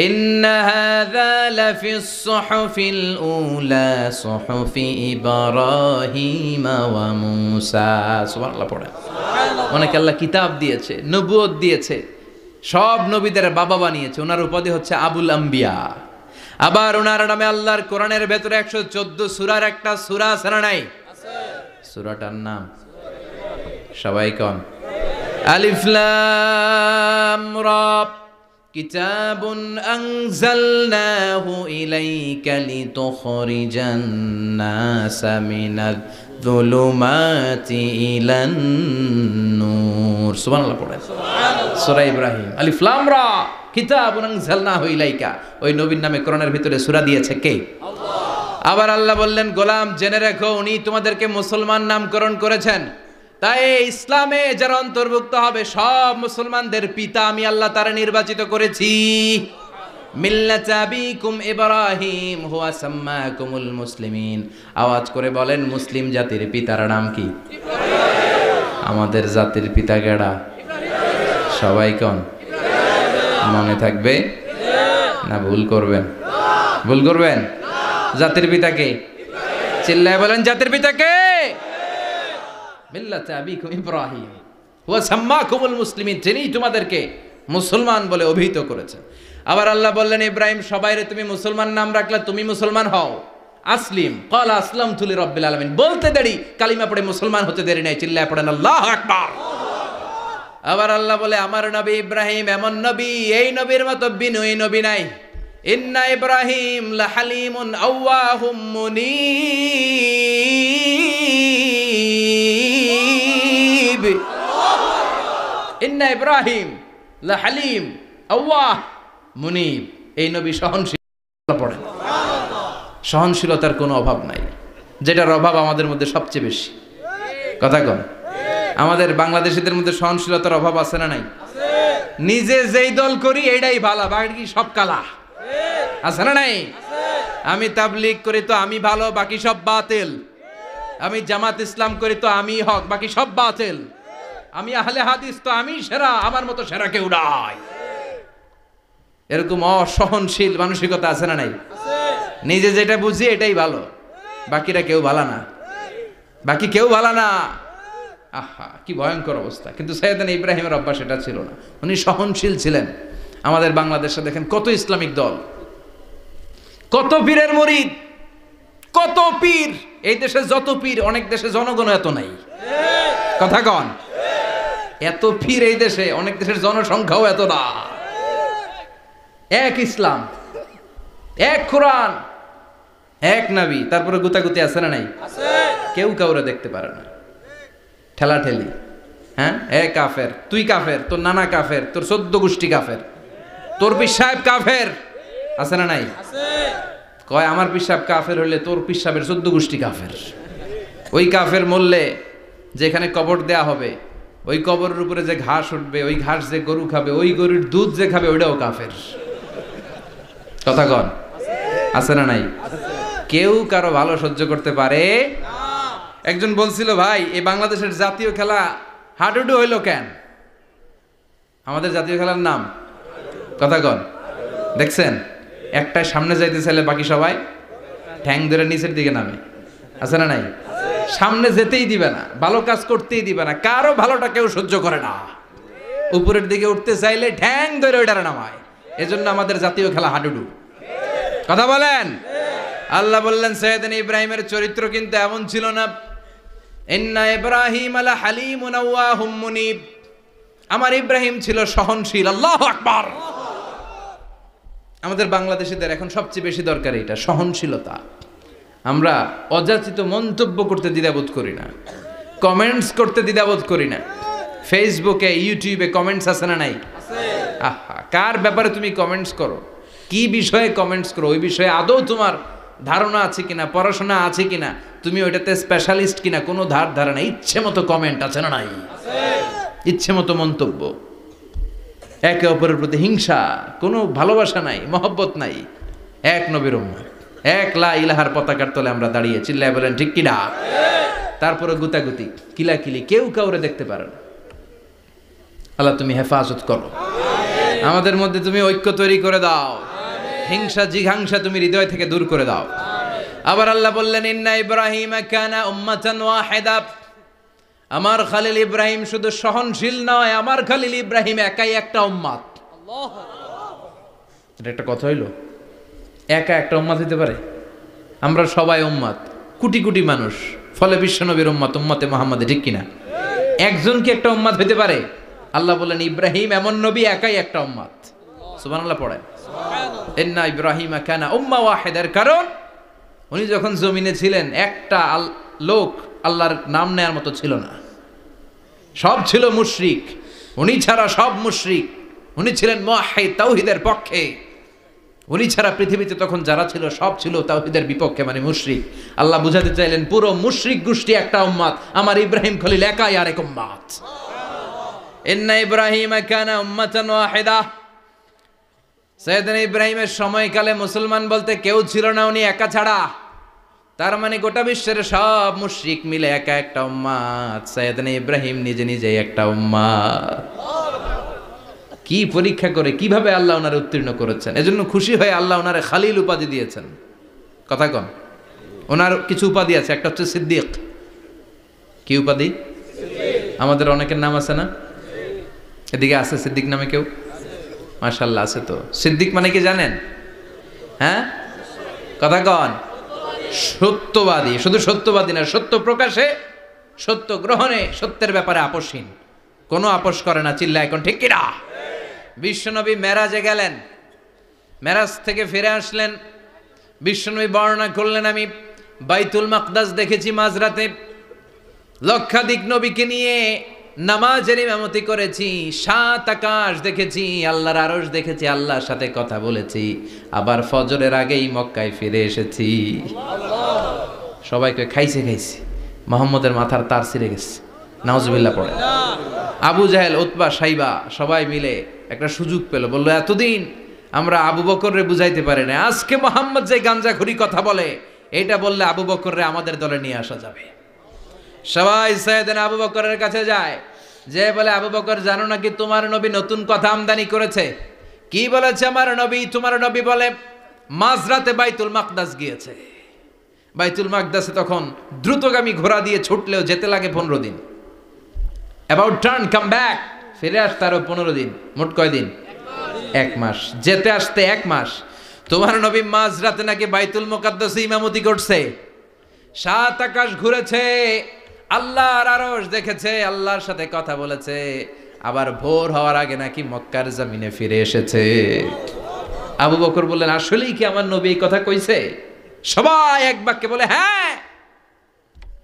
ইন্না হাযা লাফিস সুহুফিল উলা সুহুফি ইব্রাহিম ওয়া মূসা। সুবহানাল্লাহ পড়ে। অনেক আল্লাহ কিতাব দিয়েছে, নবুয়ত দিয়েছে, সব নবীদের বাবা বানিয়েছে। ওনার উপাধি হচ্ছে আবুল আম্বিয়া। আবার ওনার নামে আল্লাহর কোরআনের ভেতরে 114 সূরার একটা সূরা আছে না নাই? আছে। সূরাটার নাম সবাই কোন? আলিফ লাম রা। কিতাবুন আনজালনাহু ইলাইকা লিতুখরিজান নাসা মিনাজ যুলুমাতি ইলান নূর। সুবহানাল্লাহ পড়ে। সুবহানাল্লাহ। সূরা ইব্রাহিম। আলিফ লাম রা। কিতাবুন আনজালনাহু ইলাইকা। ওই নবীর নামে কোরআনের ভিতরে সূরা দিয়েছে কে? আল্লাহ। আবার আল্লাহ বললেন, গোলাম জেনে রাখো, উনি তোমাদেরকে মুসলমান নামকরণ করেছেন। তাই ইসলামে যারা অন্তর্ভুক্ত হবে সব মুসলমানদের পিতা আমি আল্লাহ তারা নির্বাচিত করেছি। মিল্লাতা আবিকুম ইব্রাহিম হুয়া সাম্মাকুমুল মুসলিমিন। আওয়াজ করে বলেন, মুসলিম জাতির পিতার নাম কি? ইব্রাহিম। আমাদের জাতির পিতা কেডা? ইব্রাহিম। সবাই কোন? ইব্রাহিম। মনে থাকবে না ভুল করবেন? ভুল করবেন? জাতির পিতা কে? ইব্রাহিম। চিল্লায় বলেন, জাতির পিতা কে? মিল্লাতা আবিকুম ইব্রাহিম ওয়া সাম্মাকুমুল মুসলিমিন। তিনি তোমাদেরকে মুসলমান বলে অভিহিত করেছেন। আবার আল্লাহ বললেন, ইব্রাহিম সবাইরে তুমি মুসলমান নাম রাখলে, তুমি মুসলমান হও। আসলিম ক্বালা আসলামতু লিরাব্বিল আলামিন। বলতে দেরি, কালিমা পড়ে মুসলমান হতে দেরি নাই। চিল্লায় পড়েন আল্লাহু আকবার। আবার আল্লাহ বলে, আমার নবী ইব্রাহিম এমন নবী, এই নবীর মতো বিনয়ী নবী নাই। ইন্না ইব্রাহিম লাহালিমুন আওয়াহুম মুনীব। ইন্না ইব্রাহিম লাহালিম আওয়াহ মুনীব। এই নবী সহনশীল। পড়েন, সহনশীলতার কোনো অভাব নাই, যেটার অভাব আমাদের মধ্যে সবচেয়ে বেশি। কথা কন, আমাদের বাংলাদেশিদের মধ্যে সহনশীলতার অভাব আছে না নাই? নিজে যেই দল করি এটাই ভালো, বাকি সব কালা। আছে না নাই? আমি তাবলীগ করি তো আমি ভালো, বাকি সব বাতিল। আমি জামাত ইসলাম করি তো আমি হক, বাকি সব বাতিল। আমি আহলে হাদিস তো আমি সেরা, আমার মতো সেরা কেউ নাই। এরকম অসহনশীল মানসিকতা আছে না নাই? নিজে যেটা বুঝি এটাই ভালো, বাকিরা কেউ ভালো না, বাকি কেউ ভালো না। আহা, কি ভয়ঙ্কর অবস্থা। কিন্তু সাইয়েদনা ইব্রাহিমের অভ্যাস এটা ছিল না, উনি সহনশীল ছিলেন। আমাদের বাংলাদেশে দেখেন কত ইসলামিক দল, কত পীরের মুরিদ, কত পীর এই দেশে যত পীর অনেক দেশে জনগণ এত নাই। কথা কন, এত পীর এই দেশে, অনেক দেশের জনসংখ্যাও এত না। এক ইসলাম, এক কোরআন, এক নবী, তারপরে গুতাগুতি আছে না নাই? কেউ কাউরে দেখতে পারে না, ঠেলাঠেলি। হ্যাঁ, এ কাফের, তুই কাফের, তোর নানা কাফের, তোর 14 গোষ্ঠী কাফের, তোর পীর সাহেব কাফের, আছে না নাই? কয় আমার পীর সাহেব কাফের হলে তোর পীর সাহেবের 14 গোষ্ঠী কাফের। ওই কাফের মরলে যেখানে কবর দেয়া হবে, ওই কবরের উপরে যে ঘাস উঠবে, ওই ঘাস যে গরু খাবে, ওই গরুর দুধ যে খাবে, ওইটাও কাফের। কথা কন, আছে না নাই? কেউ কারো ভালো সহ্য করতে পারে না। একজন বলছিল, ভাই এই বাংলাদেশের জাতীয় খেলা হাডুডু হইল কেন? আমাদের জাতীয় খেলার নাম, কথা কন, দেখছেন একটাই সামনে যাইতে চাইলে বাকি সবাই ঠ্যাং ধরে নিচের দিকে নামে, আছে না নাই? সামনে যেতেই দিবে না, ভালো কাজ করতেই দিবে না, কারো ভালোটা কেউ সহ্য করে না। উপরের দিকে উঠতে চাইলে ঠ্যাং ধরে ওইটারে নামায়। এজন্য আমাদের জাতীয় খেলা হাডুডু। কথা বলেন। আল্লাহ বললেন সাইয়েদনা ইব্রাহিমের চরিত্র কিন্তু এমন ছিল না। ইন্না ইব্রাহিম আলা হালিমুন আওয়াহুম মুনিব, আমার ইব্রাহিম ছিল সহনশীল। আল্লাহু আকবার। আমাদের বাংলাদেশিদের এখন সবচেয়ে বেশি দরকার এটা, সহনশীলতা। আমরা অযাচিত মন্তব্য করতে দ্বিধাবোধ করি না, কমেন্টস করতে দ্বিধাবোধ করি না। ফেসবুকে, ইউটিউবে কমেন্টস আছে না নাই? আহা, কার ব্যাপারে তুমি কমেন্টস করো, কি বিষয়ে কমেন্টস করো, ওই বিষয়ে আদৌ তোমার ধারণা আছে কিনা, পড়াশোনা আছে কিনা, তুমি ওইটাতে স্পেশালিস্ট কিনা, কোনো ধারণা, ইচ্ছে মতো কমেন্ট আছে না নাই? ইচ্ছে মতো মন্তব্য, একে অপরের প্রতি হিংসা, কোনো ভালোবাসা নাই, মহব্বত নাই। এক নবীর উম্মত, এক লা ইলাহার পতাকার তলে আমরা দাঁড়িয়ে, চিল্লায় বলেন ঠিক কিনা? তারপরে গুতাগুতি, কিলাকিলি, কেউ কাউরে দেখতে পারে না। আল্লাহ তুমি হেফাজত করো, আমাদের মধ্যে তুমি ঐক্য তৈরি করে দাও, হিংসা জিঘাংসা তুমি হৃদয় থেকে দূর করে দাও। আবার আল্লাহ বললেন ইন্না ইব্রাহিম কানা উম্মাতান ওয়াহিদা, আমার খলিল ইব্রাহিম শুধু সহনশীল নয়, আমার খলিল ইব্রাহিম একাই একটা উম্মত। এটা একটা কথা হইল, একা একটা উম্মত হইতে পারে? আমরা সবাই উম্মত, কোটি কোটি মানুষ, ফলে বিশ্বনবীর উম্মত, উম্মতে মুহাম্মাদে, ঠিক কিনা? একজন কি একটা উম্মত হইতে পারে? আল্লাহ বলেন ইব্রাহিম এমন নবী, একাই একটা উম্মত। সুবহানাল্লাহ পড়েন। ইন্না ইব্রাহিম কানা উম্মা ওয়াহিদার কারণ উনি যখন জমিনে ছিলেন একটা লোক আল্লাহর নাম নেয়ার মতো ছিল না, সব ছিল মুশরিক, উনি ছাড়া সব মুশরিক। উনি ছিলেন মুওয়াহহিদ, তাওহীদের পক্ষে। উনি ছাড়া পৃথিবীতে তখন যারা ছিল সব ছিল তাওহীদের বিপক্ষে, মানে মুশরিক। আল্লাহ বুঝাতে চাইলেন পুরো মুশরিক গোষ্ঠী একটা উম্মত, আমার ইব্রাহিম খলিল একাই আরেক উম্মত। ইন্না ইব্রাহিম কানা উম্মাতান ওয়াহিদা, সাইয়েদনা ইব্রাহিমের সময়কালে মুসলমান বলতে কেউ ছিল না, উনি একা ছাড়া। তার মানে গোটা বিশ্বের সব মুশরিক মিলে একা একটা উম্মত, সাইয়েদনা ইব্রাহিম নিজে নিজেই একটা উম্মত। কি পরীক্ষা করে, কিভাবে আল্লাহ ওনারে উত্তীর্ণ করেছেন। এজন্য খুশি হয়ে আল্লাহ ওনারে খালিল উপাধি দিয়েছেন। কথা কন, ওনার কিছু উপাধি আছে, একটা হচ্ছে সিদ্দিক। কি উপাধি? আমাদের অনেকের নাম আছে না? এদিকে আছে সিদ্দিক নামে কেউ? মাশাআল্লাহ আছে তো। সিদ্দিক মানে কি জানেন? হ্যাঁ, কথা কন। সত্যবাদী, শুধু সত্যবাদী না, সত্য প্রকাশে, সত্য গ্রহণে, সত্যের ব্যাপারে আপোষহীন, কোনো আপোষ করে না। চিল্লা এখন ঠিক কিনা? বিশ্বনবী মেরাজে গেলেন, মেরাজ থেকে ফিরে আসলেন, বিশ্বনবী বর্ণনা করলেন আমি বাইতুল মাকদাস দেখেছি মাঝরাতে, লক্ষাধিক নবীকে নিয়ে নামাজের ইমামতি করেছি, 7 আকাশ দেখেছি, আল্লাহর আরশ দেখেছি, আল্লাহর সাথে কথা বলেছি, আবার ফজরের আগেই মক্কায় ফিরে এসেছি। সবাইকে খাইছে খাইছে, মুহাম্মদের মাথার তার ছিঁড়ে গেছে, নাউজুবিল্লাহ পড়ে। আবু জাহেল, উতবা, সাইবা সবাই মিলে একটা সুযোগ পেল, বলল এতদিন আমরা আবু বকররে বুঝাইতে পারি না, আজকে মুহাম্মদ যে গাঞ্জাখুরি কথা বলে, এটা বললে আবু বকররে আমাদের দলে নিয়ে আসা যাবে। সবাই সাইয়েদনা আবু বকরের কাছে যায়, যে বলে আবু বকর জানো নাকি তোমার নবী নতুন কথা আমদানি করেছে? কি বলেছে আমার নবী? তোমার নবী বলে মাঝরাতে বাইতুল মাকদাস গিয়েছে। বাইতুল মাকদাসে তখন দ্রুতগামী ঘোড়া দিয়ে ছুটলেও যেতে লাগে 15 দিন। অ্যাবাউট টার্ন কাম ব্যাক, ফিরে আসতে আরো 15 দিন, মোট কয় দিন? 1 মাস। যেতে আসতে 1 মাস। তোমার নবী মাঝরাতে নাকি বাইতুল মুকাদ্দাসে ইমামতি করছে। সাত আকাশ ঘুরেছে, আল্লাহর আরশ দেখেছে, আল্লাহর সাথে কথা বলেছে, আবার ভোর হওয়ার আগে নাকি মক্কার জমিনে ফিরে এসেছে। আবু বকর বললেন, আসলেই কি আমার নবী এই কথা কইছে? সবাই এক বাক্যে বলে, হ্যাঁ,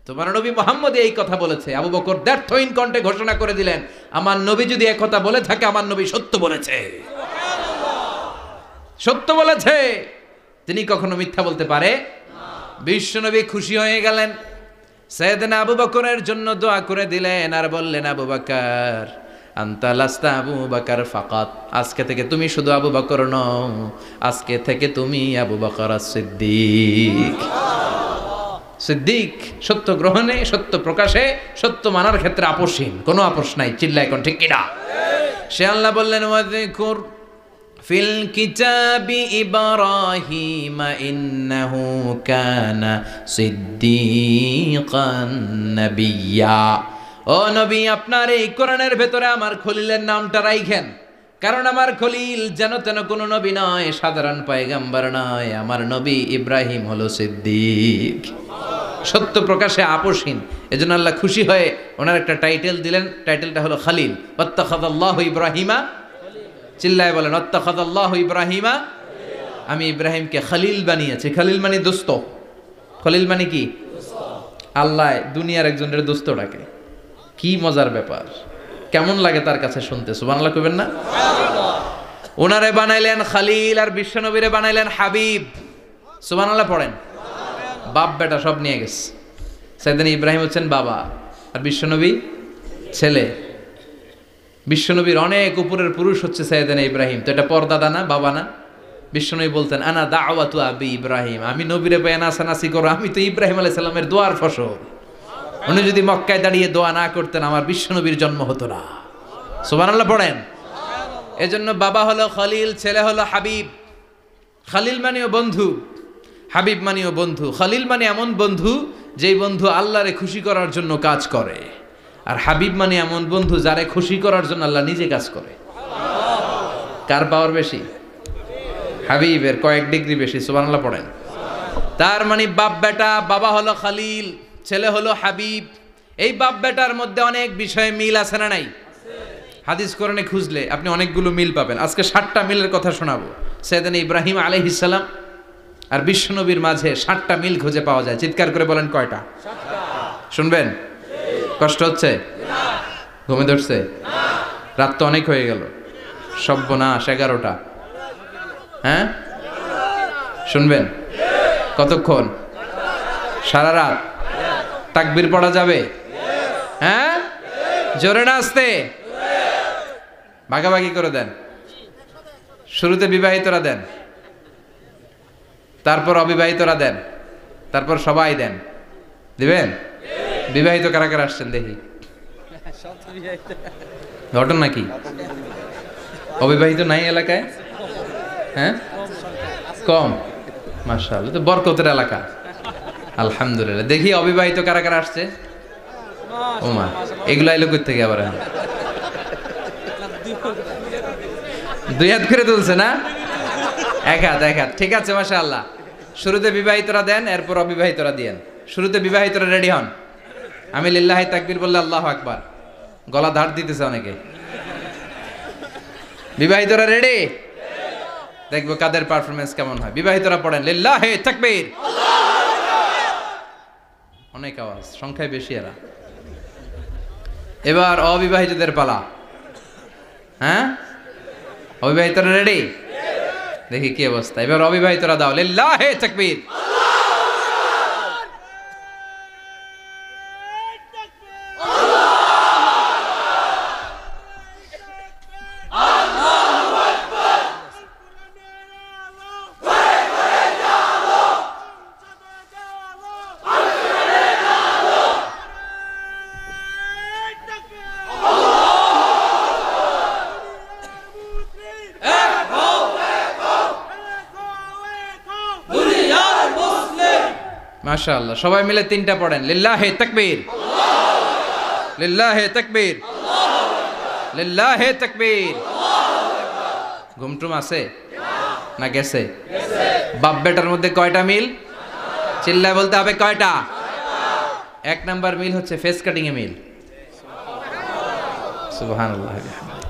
তোমার নবী মুহাম্মদ এই কথা বলেছে। আবু বকর দ্ব্যর্থহীন কণ্ঠে ঘোষণা করে দিলেন, আমার নবী যদি এই কথা বলে থাকে, আমার নবী সত্য বলেছে, সত্য বলেছে, তিনি কখনো মিথ্যা বলতে পারে না। বিশ্ব নবী খুশি হয়ে গেলেন, সাইয়েদনা আবু বকরের জন্য দোয়া করে দিলেন আর বললেন, আবু বকর আনতা লাস্তা আবু বকর ফাকাত, আজকে থেকে তুমি শুধু আবু বকর নও, আজকে থেকে তুমি আবু বকর সিদ্দিক। সিদ্দিক সত্য গ্রহণে, সত্য প্রকাশে, সত্য মানার ক্ষেত্রে আপোষহীন, কোনো আপোষ নাই। চিল্লায় কোন ঠিক কিনা? সে আল্লাহ বললেন, ওয়াযকুর ফিল কিতাবি ইব্রাহিম ইন্নাহু কানা সিদ্দিকান নাবিয়্যা। ও নবী, আপনার এই কোরআনের ভেতরে আমার খলিলের নামটা রাখেন, কারণ আমার খলিল যেন তেন কোনো নবী নয়, সাধারণ পয়গম্বর নয়, আমার নবী ইব্রাহিম হলো সিদ্দিক, সত্য প্রকাশে আপোষহীন। এজন্য আল্লাহ খুশি হয়ে ওনার একটা টাইটেল দিলেন, টাইটেলটা হলো খালিল। ওয়াত্তাখাযাল্লাহু ইব্রাহিমা, চিল্লায় বলেন, ওয়াত্তাখাযাল্লাহু ইব্রাহিমা, আমি ইব্রাহিমকে খালিল বানিয়েছি। খালিল মানে দোস্ত। খলিল মানে কি? আল্লাহ দুনিয়ার একজনের দোস্ত ডাকে। কি মজার ব্যাপার, কেমন লাগে তার কাছে শুনতে? সুবহানাল্লাহ কইবেন না? ওনারে বানাইলেন খালিল আর বিশ্বনবীরে বানাইলেন হাবিব। সুবহানাল্লাহ পড়েন। বাপ বেটা সব নিয়ে গেছে। সাইয়েদনা ইব্রাহিম হচ্ছেন বাবা আর বিশ্বনবী ছেলে। বিশ্বনবীর অনেক উপরের পুরুষ হচ্ছে সাইয়েদনা ইব্রাহিম। তো এটা পরদাদা না, বাবা না? বিশ্বনবী বলতেন, আনা দাওয়াতু আবি ইব্রাহিম, আমি নবীরে পেয়ে নাসানাসি করো, আমি তো ইব্রাহিম আলাইহিস সালামের দোয়ার ফসল। উনি যদি মক্কায় দাঁড়িয়ে দোয়া না করতেন, আমার বিশ্বনবীর জন্ম হতো না। সুবহানাল্লাহ পড়েন। এজন্য বাবা হলো খলিল, ছেলে হলো হাবিব। খলিল মানেও বন্ধু, হাবিব মানেও বন্ধু। খলিল মানে এমন বন্ধু যেই বন্ধু আল্লাহরে খুশি করার জন্য কাজ করে, আর হাবিব মানে এমন বন্ধু যারে খুশি করার জন্য আল্লাহ নিজে কাজ করে। কার পাওয়ার বেশি? হাবিবের কয়েক ডিগ্রি বেশি। সুবহানাল্লাহ পড়েন। তার মানে বাপ বেটা, বাবা হলো খলিল, ছেলে হলো হাবিব। এই বাপ বেটার মধ্যে অনেক বিষয়ে মিল আছে না নাই? হাদিস কোরআনে খুঁজলে আপনি অনেকগুলো মিল পাবেন। আজকে 7টা মিলের কথা শোনাবো। সাইয়েদনা ইব্রাহিম আলাইহিস সালাম আর বিশ্বনবীর মাঝে 7টা মিল খুঁজে পাওয়া যায়। চিৎকার করে বলেন, কয়টা? 7টা। শুনবেন? কষ্ট হচ্ছে? ঘুমে ধরছে? রাত তো অনেক হয়ে গেল। সর্বনাশ, 11টা। হ্যাঁ, শুনবেন? কতক্ষণ? সারা রাত। তাকবীর পড়া যাবে? হ্যাঁ, জোরে না আস্তে? ভাগাভাগি করে দেন। শুরুতে বিবাহিতরা দেন, তারপর অবিবাহিতরা দেন, তারপর সবাই দেন। দিবেন? বিবাহিত কারা কারা আসছেন দেখি? ঘটনা কি? অবিবাহিত নাই এলাকায়? হ্যাঁ, কম। মাশাআল্লাহ, তো বরকতের এলাকা। আলহামদুলিল্লাহ। দেখি অবিবাহিত কারা কারা আসছে? ওমা, এগুলো আইলো কই থেকে আবার? দুই হাত করে তুলছে না? এক হাত, এক হাত। ঠিক আছে, মাশাআল্লাহ। শুরুতে বিবাহিতরা দেন, এরপর অবিবাহিতরা দিয়েন। শুরুতে বিবাহিতরা রেডি হন। আমি লিল্লাহি তাকবীর বললে আল্লাহু আকবার। গলা ধার দিতেছে অনেকে। বিবাহিতরা রেডি? দেখবো কাদের পারফরমেন্স কেমন হয়। বিবাহিতরা পড়েন, লিল্লাহি তাকবীর। অনেক আওয়াজ, সংখ্যায় বেশি এরা। এবার অবিবাহিতদের পালা। হ্যাঁ, অবিবাহিতরা রেডি? দেখি কি অবস্থা। এবার অবিবাহিতরা দাও, লিল্লাহি তাকবীর। মাশাআল্লাহ, সবাই মিলে 3টা পড়েন, লিল্লাহি তাকবীর, লিল্লাহি তাকবীর, লিল্লাহি তাকবীর। ঘুমটুম আছে না গেছে? বাপ বেটার মধ্যে কয়টা মিল? চিল্লায় বলতে হবে, কয়টা? এক নাম্বার মিল হচ্ছে ফেস কাটিং এ মিল। সুবহানাল্লাহ।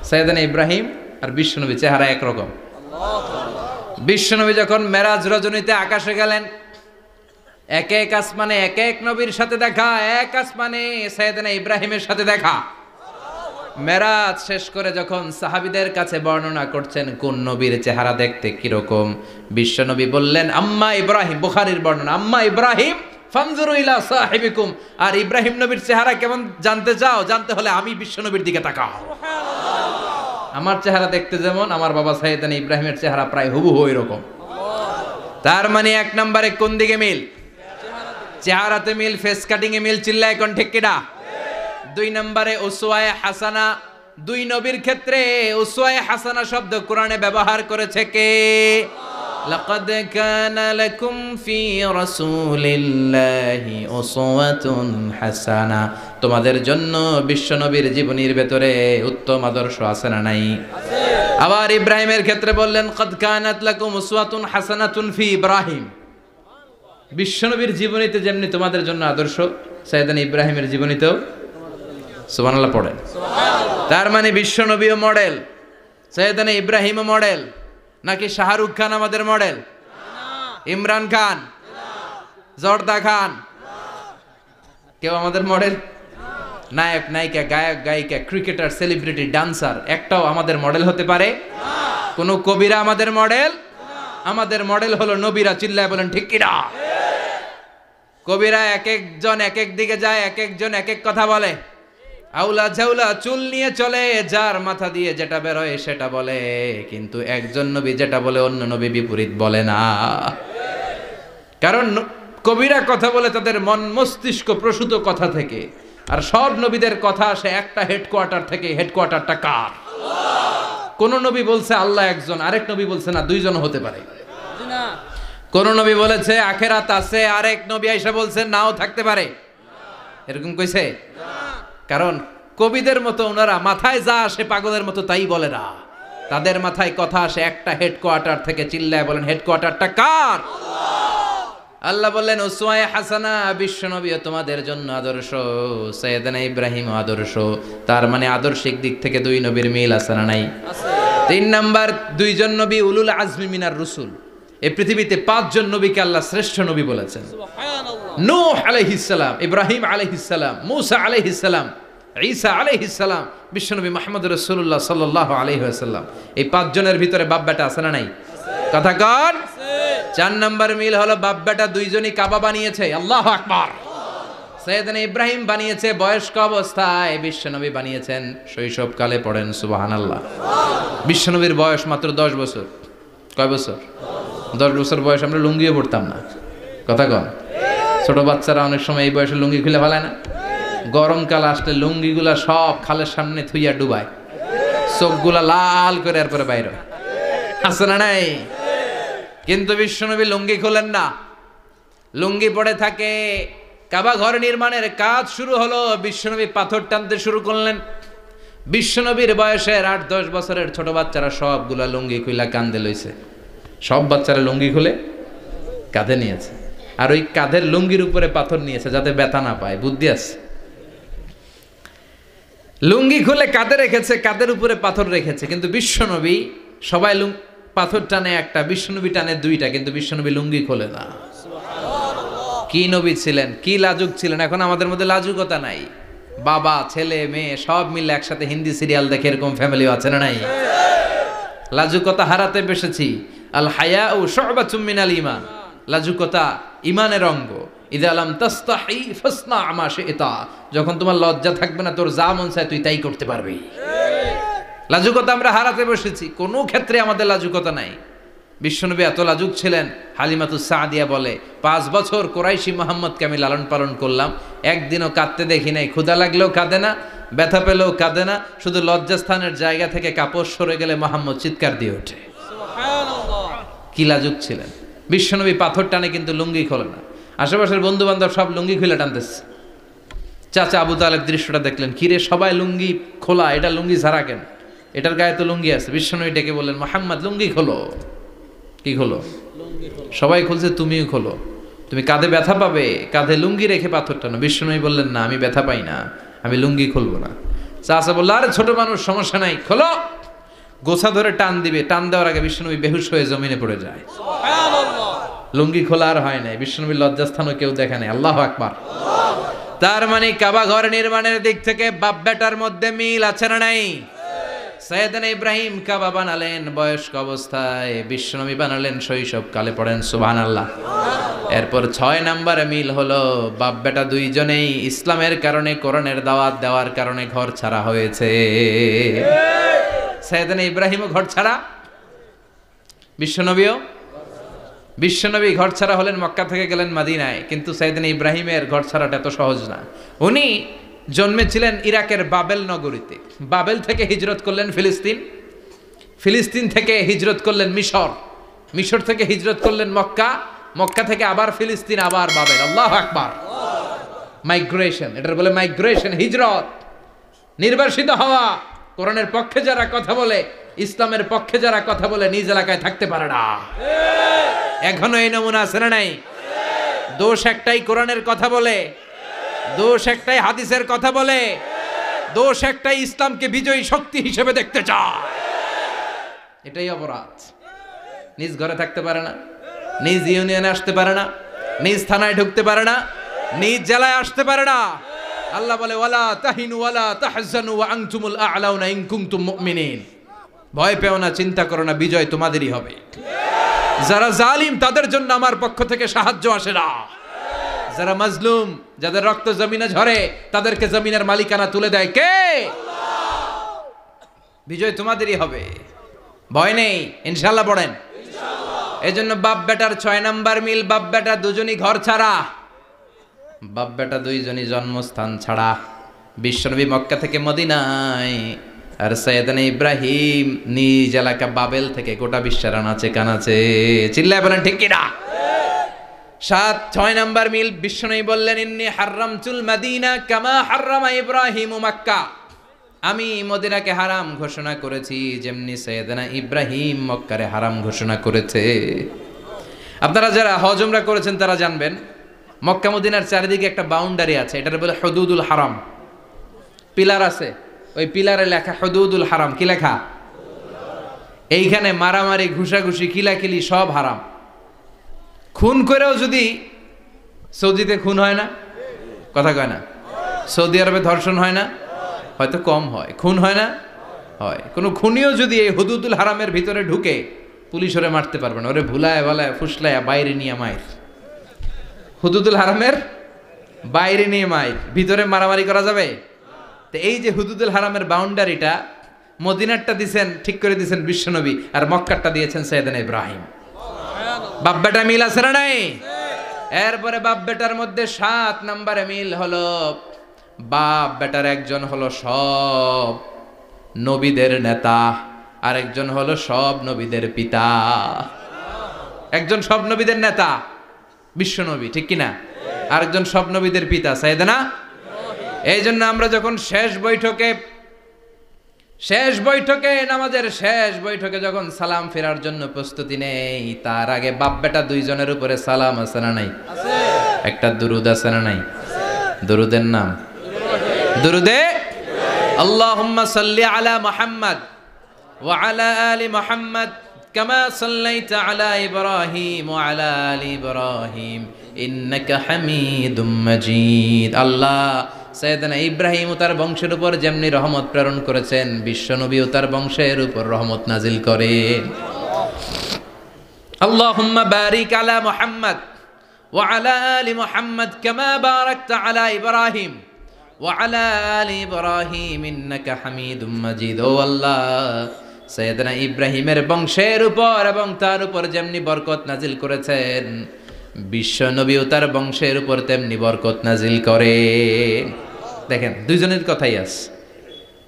সাইয়েদনা ইব্রাহিম আর বিশ্বনবী চেহারা একরকম। বিশ্বনবী যখন মেরাজ রজনীতে আকাশে গেলেন, এক এক আসমানে এক এক নবীর সাথে দেখা, এক আসমানে সাইয়েদনা ইব্রাহিমের সাথে দেখা। মেরাজ শেষ করে যখন সাহাবীদের কাছে বর্ণনা করছেন কোন নবীর চেহারা দেখতে কিরকম, বিশ্বনবী বললেন আম্মা ইব্রাহিম, বুখারীর বর্ণনা, আম্মা ইব্রাহিম ফানজুরু ইলা সাহিবিকুম, আর ইব্রাহিম নবীর চেহারা কেমন জানতে চাও? জানতে হলে আমি বিশ্বনবীর দিকে তাকাও। আমার চেহারা দেখতে যেমন, আমার বাবা সাইয়েদনা ইব্রাহিমের চেহারা প্রায় হুবহু এরকম। তার মানে এক নম্বরে কোন দিকে মিল? চেহারাতে মিল, ফেস কাটিং এ মিল। চিল্লায় কোন ঠিক কিনা? দুই নম্বরে উসওয়ায়ে হাসানা। দুই নবীর ক্ষেত্রে উসওয়ায়ে হাসানা শব্দ কোরআনে ব্যবহার করেছে কে? লাকাদ কানা লাকুম ফি রাসূলিল্লাহি উসওয়াতুন হাসানা। তোমাদের জন্য বিশ্বনবীর জীবনীর ভেতরে উত্তম আদর্শ আছে না নাই? আবার ইব্রাহিমের ক্ষেত্রে বললেন কাদ কানাত লাকুম উসওয়াতুন হাসানাতুন ফি ইব্রাহিম। বিশ্বনবীর জীবনীতে যেমনি তোমাদের জন্য আদর্শ, সাইয়েদনা ইব্রাহিমের জীবনীতেও সুবহানাল্লাহ পড়েন। তার মানে বিশ্বনবীও মডেল, সাইয়েদনা ইব্রাহিমও মডেল। নাকি শাহরুখ খান আমাদের মডেল? ইমরান খান, জর্দা খান, কেউ আমাদের মডেল? নায়ক নায়িকা, গায়ক গায়িকা, ক্রিকেটার, সেলিব্রিটি, ডান্সার একটাও আমাদের মডেল হতে পারে? কোন কবিরা আমাদের মডেল? আমাদের মডেল হলো নবীরা। চিল্লায় বলেন ঠিক কিনা? কবিরা এক একজন এক এক দিকে যায়, এক একজন এক এক কথা বলে। আউলা ঝাউলা চুল নিয়ে চলে, যার মাথা দিয়ে যেটা বের হয় সেটা বলে, কিন্তু একজন নবী যেটা বলে অন্য নবী বিপরীত বলে না। কারণ কবিরা কথা বলে তাদের মন মস্তিষ্ক প্রসূত কথা থেকে, আর সব নবীদের কথা আসে একটা হেডকোয়ার্টার থেকে। হেডকোয়ার্টারটা কার? কোন নবী বলছে আল্লাহ একজন, আরেক নবী বলছে না দুইজন হতে পারে। কোন নবী বলেছে আখেরাত আছে, আরেক নবী আইসা বলছে নাও থাকতে পারে। এরকম কইছে? কারণ কবিদের মতো ওনারা মাথায় যা আসে পাগলের মতো তাই বলে না। তাদের মাথায় কথা আসে একটা হেডকোয়ার্টার থেকে। চিল্লায় বলেন হেডকোয়ার্টারটা কার? আল্লাহ বললেন উসওয়ায়ে হাসানা, বিশ্বনবীও তোমাদের জন্য আদর্শ, সাইয়েদনা ইব্রাহিম আদর্শ। তার মানে আদর্শিক দিক থেকে দুই নবীর মিল আছে না নাই? তিন নাম্বার, দুইজন নবী উলুল আজমি মিনার রুসুল। এই পৃথিবীতে পাঁচজন নবীকে আল্লাহ শ্রেষ্ঠ নবী বলেছেন। নূহ আলাইহিস সালাম, ইব্রাহিম আলাইহিস সালাম, মূসা আলাইহিস সালাম, ঈসা আলাইহিস সালাম, বিশ্বনবী মুহাম্মদ রাসূলুল্লাহ সাল্লাল্লাহু আলাইহি ওয়াসাল্লাম। এই পাঁচজনের ভিতরে বাপ বেটা আছে না নাই? কথা কন। চার নাম্বার মিল হলো বাপ বেটা দুইজনই কাবা বানিয়েছে। আল্লাহু আকবার। সাইয়েদনা ইব্রাহিম বানিয়েছে বয়স্ক অবস্থায়, বিশ্বনবী বানিয়েছেন শৈশবকালে। পড়েন সুবহানাল্লাহ। বিশ্বনবীর বয়স মাত্র 10 বছর। কয় বছর? 10 বছর বয়স আমরা লুঙ্গিও পড়তাম না। কথা কন। ছোট বাচ্চারা অনেক সময় এই বয়সে লুঙ্গি খুলে ফেলায় না? গরমকাল আসলে লুঙ্গিগুলা সব খালের সামনে থুইয়া ডুবায়, চোখগুলা লাল করে এরপরে বাইরে আছে না নাই? কিন্তু বিশ্বনবী লুঙ্গি খোলেন না, লুঙ্গি পড়ে থাকে। কাবা ঘর নির্মাণের কাজ শুরু হলো, বিশ্বনবী পাথর টানতে শুরু করলেন। বিশ্বনবীর বয়সের 8-10 বছরের ছোট বাচ্চারা সবগুলা লুঙ্গি খুইলা কাঁধে লইছে। সব বাচ্চারা লুঙ্গি খুলে কাঁধে নিয়েছে, আর ওই কাঁধের লুঙ্গির উপরে পাথর নিয়েছে যাতে ব্যথা না পায়। বুদ্ধি আছে। লুঙ্গি খুলে কাঁধে রেখেছে, কাঁধের উপরে পাথর রেখেছে। কিন্তু বিশ্বনবী, সবাই পাথর টানে একটা, বিশ্বনবী টানে দুইটা, কিন্তু বিশ্বনবী লুঙ্গি খোলে না। কি নবী ছিলেন, কি লাজুক ছিলেন। এখন আমাদের মধ্যে লাজুকতা নাই। বাবা ছেলে মেয়ে সব মিলে একসাথে হিন্দি সিরিয়াল দেখে, এরকম ফ্যামিলিও আছে না নাই? লাজুকতা হারাতে বসেছি। আল হায়াউ শু'বাতুম মিনাল ঈমান। লাজুকতা ঈমানের অঙ্গ। ইযা লাম তাস্তাহি ফাসনা মা শি'তা। যখন তোমার লজ্জা থাকবে না, তোর যা মন চায় তুই তাই করতে পারবি। লাজুকতা আমরা হারাতে বসেছি, কোনো ক্ষেত্রে আমাদের লাজুকতা নাই। বিশ্বনবী এত লাজুক ছিলেন, হালিমাতুস সাদিয়া বলে 5 বছর কোরাইশি মুহাম্মদকে আমি লালন পালন করলাম, একদিনও কাঁদতে দেখি নাই। ক্ষুধা লাগলেও কাঁদে না, ব্যথা পেলেও কাঁদে না, শুধু লজ্জাস্থানের জায়গা থেকে কাপড় সরে গেলে মুহাম্মদ চিৎকার দিয়ে ওঠে। সুবহানাল্লাহ। কি লাজুক ছিলেন। বিশ্বনবী পাথর টানে কিন্তু লুঙ্গি খোলে না। আশেপাশের বন্ধু বান্ধব সব লুঙ্গি খুলে টানতেছে। চাচা আবু তালেব দৃশ্যটা দেখলেন, কিরে সবাই লুঙ্গি খোলা, এটা লুঙ্গি ছাড়া কেন? এটার গায়ে তো লুঙ্গি আছে। বিশ্বনবী ডেকে বললেন, মুহাম্মদ লুঙ্গি খোলো। কি খোলো? সবাই খুলছে, তুমিও খোলো। তুমি কাঁধে ব্যথা পাবে, কাঁধে লুঙ্গি রেখে পাথর টানো। বিশ্বনবী বললেন না, আমি ব্যথা পাই না, আমি লুঙ্গি খুলবো না। চাচা বললো আরে ছোট মানুষ, সমস্যা নাই, খোলো। গোছা ধরে টান দিবে, টান দেওয়ার আগে বিশ্বনবী বেহুশ হয়ে জমিনে পড়ে যায়। লুঙ্গি খোলা আর হয় নাই, বিশ্বনবীর লজ্জাস্থানও কেউ দেখে নাই। আল্লাহু আকবার। তার মানে কাবা ঘর নির্মাণের দিক থেকে বাপ বেটার মধ্যে মিল আছে না নাই? সাইয়েদনা ইব্রাহিম কাবা বানালেন বয়স্ক অবস্থায়, বিশ্বনবী বানালেন শৈশবকালে। পড়েন সুবহানাল্লাহ। এরপর 6 নম্বরে মিল হলো বাপ বেটা দুইজনেই ইসলামের কারণে, কোরআনের দাওয়াত দেওয়ার কারণে ঘর ছাড়া হয়েছে। সাইয়েদনা ইব্রাহিমও ঘর ছাড়া, বিশ্বনবী ঘর ছাড়া হলেন, মক্কা থেকে গেলেন মদিনায়। কিন্তু সাইয়েদনা ইব্রাহিমের ঘর ছাড়াটা এত সহজ না। উনি জন্মেছিলেন ইরাকের বাবেল নগরীতে। বাবেল থেকে হিজরত করলেন ফিলিস্তিন, ফিলিস্তিন থেকে হিজরত করলেন মিশর, মিশর থেকে হিজরত করলেন মক্কা, মক্কা থেকে আবার ফিলিস্তিন, আবার বাবেল। আল্লাহু আকবার। মাইগ্রেশন, এটার বলে মাইগ্রেশন, হিজরত, নির্বাসিত হওয়া। কোরআনের পক্ষে যারা কথা বলে, ইসলামের পক্ষে যারা কথা বলে, নিজ এলাকায় থাকতে পারে না। এখনো এই নমুনা আছে না নাই? দোষ একটাই, কোরআনের কথা বলে, দোষ একটাই, হাদিসের কথা বলে, দোষ একটাই, ইসলামকে বিজয়ী শক্তি হিসেবে দেখতে চায়। এটাই অপরাধ। নিজ ঘরে থাকতে পারে না, নিজ ইউনিয়নে আসতে পারে না, নিজ থানায় ঢুকতে পারে না, নিজ জেলায় আসতে পারে না। আল্লাহ বলে ওয়ালা তাহিনু ওয়ালা তাহজানু ওয়া আনতুমুল আ'লাউনা ইন কুনতুম মুমিনিন। ভয় পেও না, চিন্তা করো না, বিজয় তোমাদেরই হবে। যারা জালিম তাদের জন্য আমার পক্ষ থেকে সাহায্য আসে না। যারা মাজলুম, যাদের রক্ত জমিনে ঝরে, তাদেরকে জমিনের মালিকানা তুলে দেয় কে? বিজয় তোমাদেরই হবে, ভয় নেই, ইনশাআল্লাহ। পড়েন এই জন্য বাপ বেটার 6 নাম্বার মিল, বাপ বেটা দুজনই ঘর ছাড়া, বাপ বেটা দুইজনই জন্মস্থান ছাড়া। বিশ্বনবী মক্কা থেকে মদিনায়, আর সাইয়েদনা ইব্রাহিম নিজ এলাকা বাবেল থেকে গোটা বিশ্বের আনাচে কানাচে। চিল্লায় বলেন ঠিক কিনা? 6 নাম্বার মিল, বিশ্বনবী বললেন ইন্নী হারামতুল মাদিনা কামা হারামা ইব্রাহিম মক্কা। আমি মদিনাকে হারাম ঘোষণা করেছি যেমনি সাইয়েদনা ইব্রাহিম মক্কারে হারাম ঘোষণা করেছে। আপনারা যারা হজ উমরা করেছেন তারা জানবেন, মক্কা মদিনার চারিদিকে একটা বাউন্ডারি আছে, এটার বলে হুদুদুল হারাম। পিলার আছে, ওই পিলারে লেখা হুদুদুল হারাম। কি লেখা? এইখানে মারামারি, ঘুষাঘুষি, কিলাকিলি সব হারাম। খুন করেও যদি, সৌদিতে খুন হয় না, কথা কয় না? সৌদি আরবে ধর্ষণ হয় না, হয়তো কম হয়, খুন হয় না, হয়। কোনো খুনিও যদি এই হুদুদুল হারামের ভিতরে ঢুকে, পুলিশ ওরে মারতে পারবে না, ওরে ভুলায় ভালায় ফুসলায় বাইরে নিয়ে মায়ের। হুদুদুল হারামের বাইরে নিয়ে মায়ের, ভিতরে মারামারি করা যাবে? তো এই যে হুদুদুল হারামের বাউন্ডারিটা, মদিনারটা দিয়েছেন, ঠিক করে দিয়েছেন বিশ্বনবী, আর মক্কারটা দিয়েছেন সাইয়েদনা ইব্রাহিম। বাপ বেটা মিল আছে না নাই? এরপরে বাপ বেটার মধ্যে 7 নম্বরে মিল হলো, বাপ বেটার একজন হলো সব নবীদের নেতা, আর একজন হলো সব নবীদের পিতা। একজন সব নবীদের নেতা বিশ্বনবী, ঠিক কিনা? আরেকজন সব নবীদের পিতা সাইয়েদনা। এই জন্য আমরা যখন শেষ বৈঠকে নামাজের শেষ বৈঠকে যখন সালাম ফেরার জন্য প্রস্তুতি নেই, তার আগে বাপ বেটা দুইজনের উপরে সালাম আছে না নাই? একটা দুরুদ আছে না নাই? দুরুদের নাম দুরুদে আল্লাহুম্মা সাল্লি আলা মুহাম্মদ ওয়া আলা আলি মুহাম্মদ কামা সাল্লাইতা আলা ইব্রাহিম ওয়া আলা আলি ইব্রাহিম ইন্নাকা হামিদুম মাজিদ। আল্লাহ সাইয়েদনা ইব্রাহিম ও তার বংশের উপর যেমনি রহমত প্রেরণ করেছেন, বিশ্বনবী ও তার বংশের উপর রহমত নাজিল করেন। আল্লাহুম্মা বারিক আলা মুহাম্মদ ওয়া আলা আলি মুহাম্মদ কামা বারাকতা আলা ইব্রাহিম ওয়া আলা আলি ইব্রাহিম ইন্নাকা হামিদুম মাজিদ। ও আল্লাহ, সাইয়েদনা ইব্রাহিমের বংশের উপর এবং তার উপর যেমনি বরকত নাজিল করেছেন, বিশ্বনবী ও তার বংশের উপর তেমনি বরকত নাজিল করেন। দেখেন, দুইজনের কথাই আছে,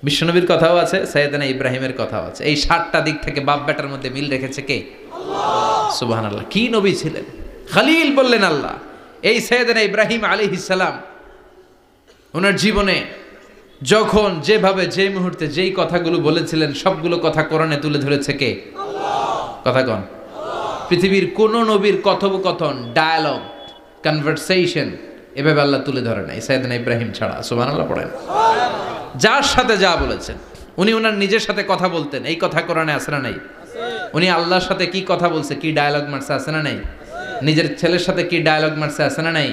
বিশ্বনবীর কথাও আছে, সাইয়েদনা ইব্রাহিমের কথাও আছে। এই 7টা দিক থেকে বাপ বেটার মধ্যে মিল রেখেছে কে? আল্লাহ। সুবহানাল্লাহ। কি নবী ছিলেন! খলিল বললেন আল্লাহ। এই সাইয়েদনা ইব্রাহিম আলাইহিস সালাম ওনার জীবনে যখন যেভাবে, যে মুহূর্তে যেই কথাগুলো বলেছিলেন, সবগুলো কথা কোরআনে তুলে ধরেছে কে? আল্লাহ। কথা কন। পৃথিবীর কোন নবীর কথোপকথন, ডায়ালগ কনভারসেশন এভাবে আল্লাহ তুলে ধরে নাই সাইয়েদনা ইব্রাহিম ছাড়া। সুবহানাল্লাহ পড়েন। যার সাথে যা বলেছেন, উনি ওনার নিজের সাথে কথা বলতেন, এই কথা কোরআনে আছে না নাই? উনি আল্লাহর সাথে কি কথা বলছে, কি ডায়ালগ মারছে, আছে না নাই? নিজের ছেলের সাথে কি ডায়ালগ মারছে, আছে না নাই?